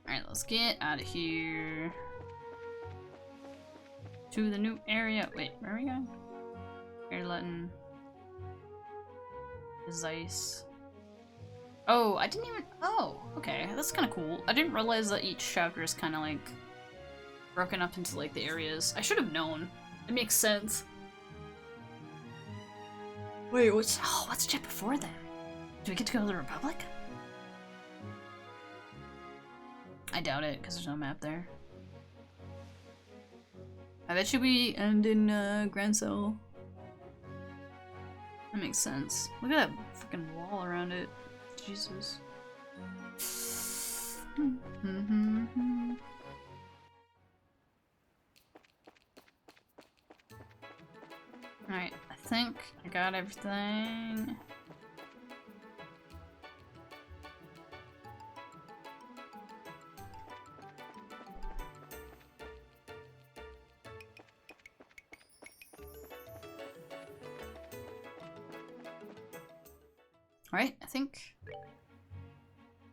Alright, let's get out of here. To the new area. Wait, where are we going? Airletton. Zeiss. Oh, I didn't even. Oh, okay. That's kind of cool. I didn't realize that each chapter is kind of like broken up into like the areas. I should have known. It makes sense. Wait, what's chapter 4 then? Do we get to go to the Republic? I doubt it, because there's no map there. I bet you we end in Grand Cell. That makes sense. Look at that freaking wall around it. Jesus. Alright, I think I got everything. Alright, I think.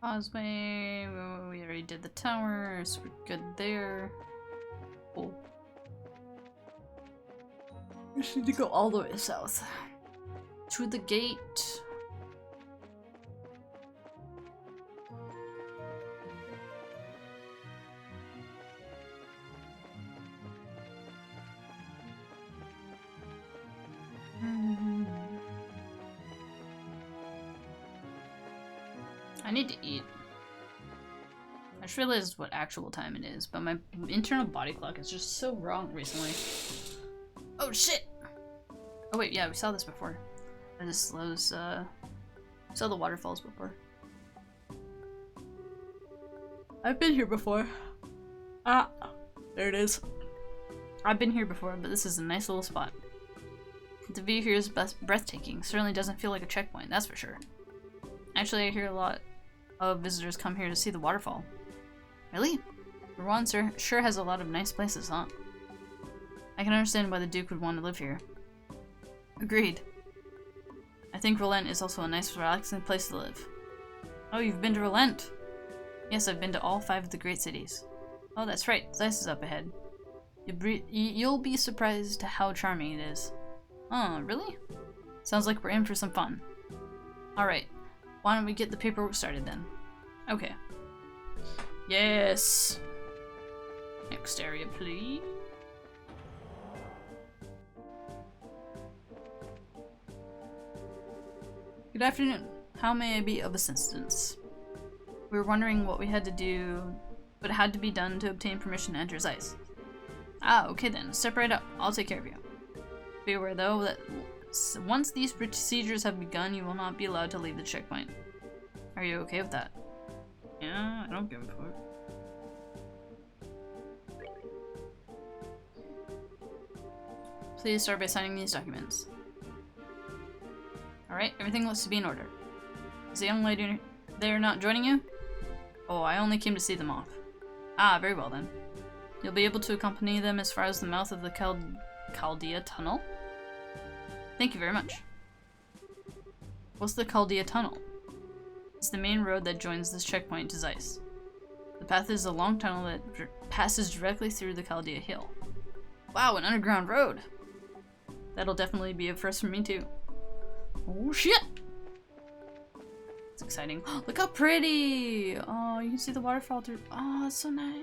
Causeway, we already did the towers, we're good there. Cool. We just need to go all the way south. To the gate. I need to eat. I just realized what actual time it is, but my internal body clock is just so wrong recently. Oh shit! Oh wait, yeah, we saw this before. I just saw the waterfalls before. I've been here before. Ah, there it is. I've been here before, but this is a nice little spot. The view here is breathtaking. Certainly doesn't feel like a checkpoint, that's for sure. Actually, I hear a lot of visitors come here to see the waterfall. Really? Rouen sure has a lot of nice places, huh? I can understand why the Duke would want to live here. Agreed. I think Relent is also a nice, relaxing place to live. Oh, you've been to Relent? Yes, I've been to all 5 of the great cities. Oh, that's right. Zeiss is up ahead. You'll be surprised how charming it is. Oh, really? Sounds like we're in for some fun. Alright, why don't we get the paperwork started then? Okay. Yes! Next area, please. Good afternoon. How may I be of assistance? We were wondering what we had to do, what had to be done to obtain permission to enter Zeiss. Ah, okay then. Step right up. I'll take care of you. Be aware though that once these procedures have begun, you will not be allowed to leave the checkpoint. Are you okay with that? Yeah, I don't give a fuck. Please start by signing these documents. Alright, everything looks to be in order. Is the young lady there not joining you? Oh, I only came to see them off. Ah, very well then. You'll be able to accompany them as far as the mouth of the Chaldea Tunnel? Thank you very much. What's the Chaldea Tunnel? It's the main road that joins this checkpoint to Zeiss. The path is a long tunnel that passes directly through the Chaldea Hill. Wow, an underground road! That'll definitely be a first for me too. Oh shit! It's exciting. Look how pretty! Oh, you can see the waterfall through. Oh, it's so nice.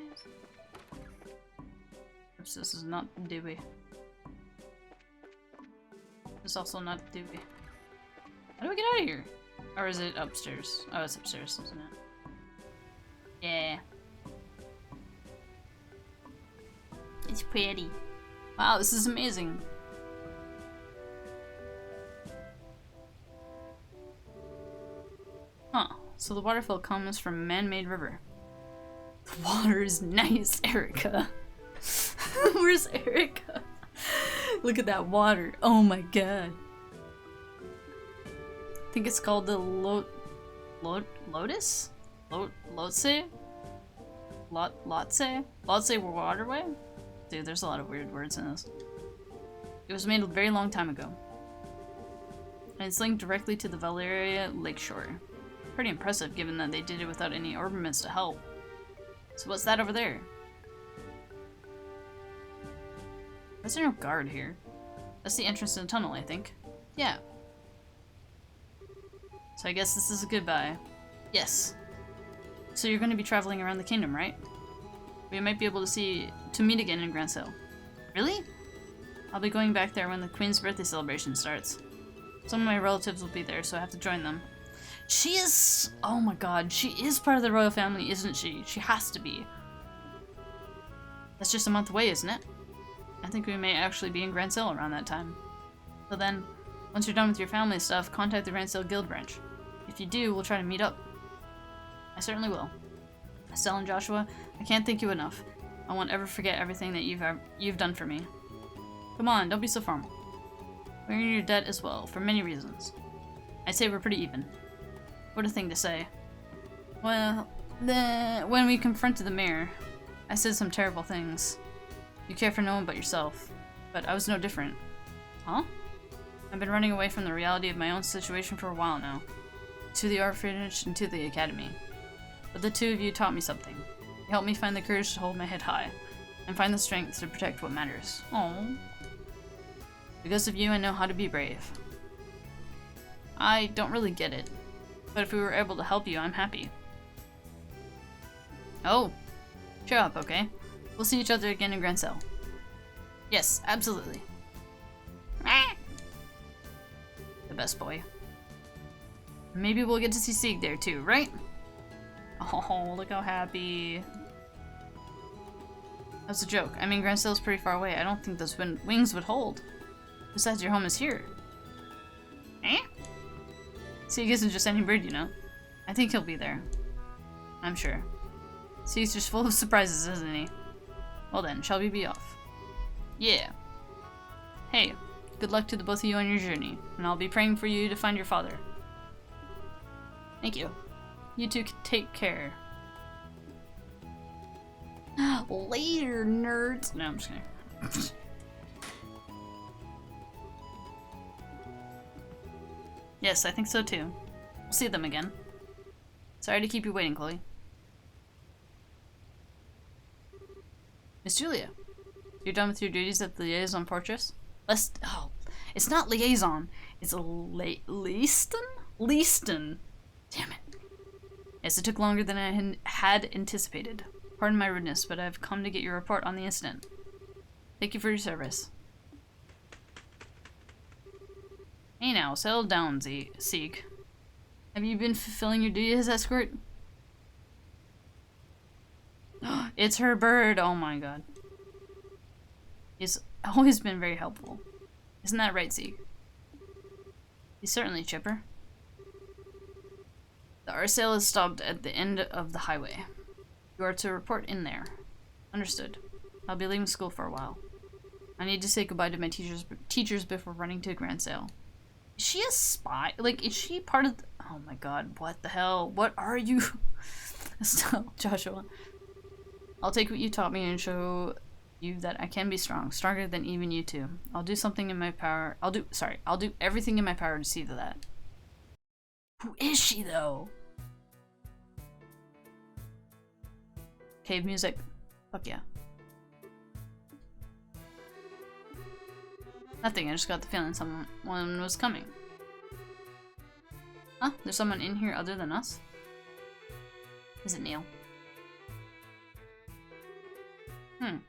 Oops, this is not dewy. This is also not dewy. How do we get out of here? Or is it upstairs? Oh, it's upstairs, isn't it? Yeah. It's pretty. Wow, this is amazing. Huh. So the waterfall comes from a man-made river. The water is nice, Erica. Where's Erica? Look at that water. Oh my god. I think it's called the Lotus? Lotse waterway? Dude, there's a lot of weird words in this. It was made a very long time ago. And it's linked directly to the Valeria lakeshore. Pretty impressive given that they did it without any armaments to help. So what's that over there? Why is there no guard here? That's the entrance to the tunnel, I think. Yeah. So I guess this is a goodbye. Yes. So you're going to be traveling around the kingdom, right? We might be able to meet again in Grand Sale. Really? I'll be going back there when the Queen's birthday celebration starts. Some of my relatives will be there, so I have to join them. She is... oh my god, she is part of the royal family, isn't she? She has to be. That's just a month away, isn't it? I think we may actually be in Grand Sale around that time. So then, once you're done with your family stuff, contact the Grand Sale Guild branch. If you do, we'll try to meet up. I certainly will. Estelle and Joshua, I can't thank you enough. I won't ever forget everything that you've done for me. Come on, don't be so formal. We're in your debt as well, for many reasons. I'd say we're pretty even. What a thing to say. Well, when we confronted the mayor, I said some terrible things. You care for no one but yourself. But I was no different. Huh? I've been running away from the reality of my own situation for a while now. To the orphanage and to the academy. But the two of you taught me something. You helped me find the courage to hold my head high. And find the strength to protect what matters. Aww. Because of you, I know how to be brave. I don't really get it. But if we were able to help you, I'm happy. Oh. Cheer up, okay? We'll see each other again in Grand Sale. Yes, absolutely. The best boy. Maybe we'll get to see Sieg there too, right? Oh, look how happy. That's a joke. I mean, Grand Sale's pretty far away. I don't think those wings would hold. Besides, your home is here. Eh? Sieg isn't just any bird, you know. I think he'll be there. I'm sure. Sieg's just full of surprises, isn't he? Well then, shall we be off? Yeah. Hey, good luck to the both of you on your journey, and I'll be praying for you to find your father. Thank you. You two take care. Later, nerds. No, I'm just kidding. Yes, I think so too. We'll see them again. Sorry to keep you waiting, Chloe. Miss Julia, you're done with your duties at the Liaison Fortress? Oh, it's not Liaison. It's Leaston? Leaston. Damn it. Yes, it took longer than I had anticipated. Pardon my rudeness, but I've come to get your report on the incident. Thank you for your service. Hey now, settle down, Sieg. Have you been fulfilling your duty as escort? It's her bird! Oh my god. He's always been very helpful. Isn't that right, Sieg? He's certainly chipper. The Arsail is stopped at the end of the highway. You are to report in there. Understood. I'll be leaving school for a while. I need to say goodbye to my teachers before running to a grand sale. Is she a spy? Like, is she part of the— oh my god, what the hell? What are you? Still, Joshua. I'll take what you taught me and show you that I can be strong. Stronger than even you two. I'll do something in my power. I'll do everything in my power to see to that. Who is she, though? Cave music. Fuck yeah. Nothing, I just got the feeling someone was coming. Huh? There's someone in here other than us? Is it Neil?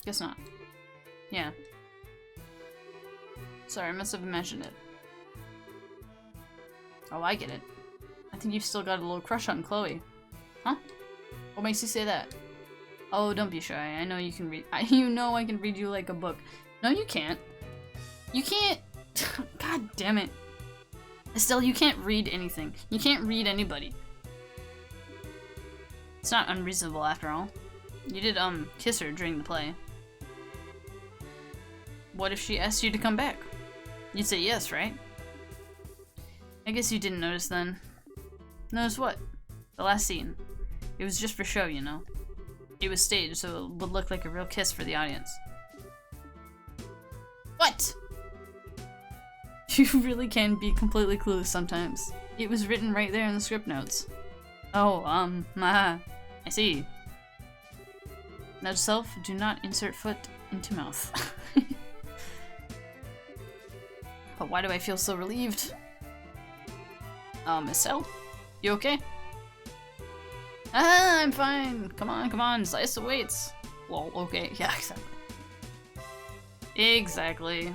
Guess not. Yeah. Sorry, I must have imagined it. Oh, I get it. I think you've still got a little crush on Chloe. Huh? What makes you say that? Oh, don't be shy. I know you can read— you know I can read you like a book. No, you can't. You can't— god damn it. Estelle, you can't read anything. You can't read anybody. It's not unreasonable after all. You did, kiss her during the play. What if she asked you to come back? You'd say yes, right? I guess you didn't notice then. Notice what? The last scene. It was just for show, you know. It was staged, so it would look like a real kiss for the audience. What? You really can be completely clueless sometimes. It was written right there in the script notes. Oh, I see. Note self, do not insert foot into mouth. But why do I feel so relieved? Estelle? You okay? Ah, I'm fine. Come on, Zeiss awaits. Well, okay, yeah, exactly. Exactly.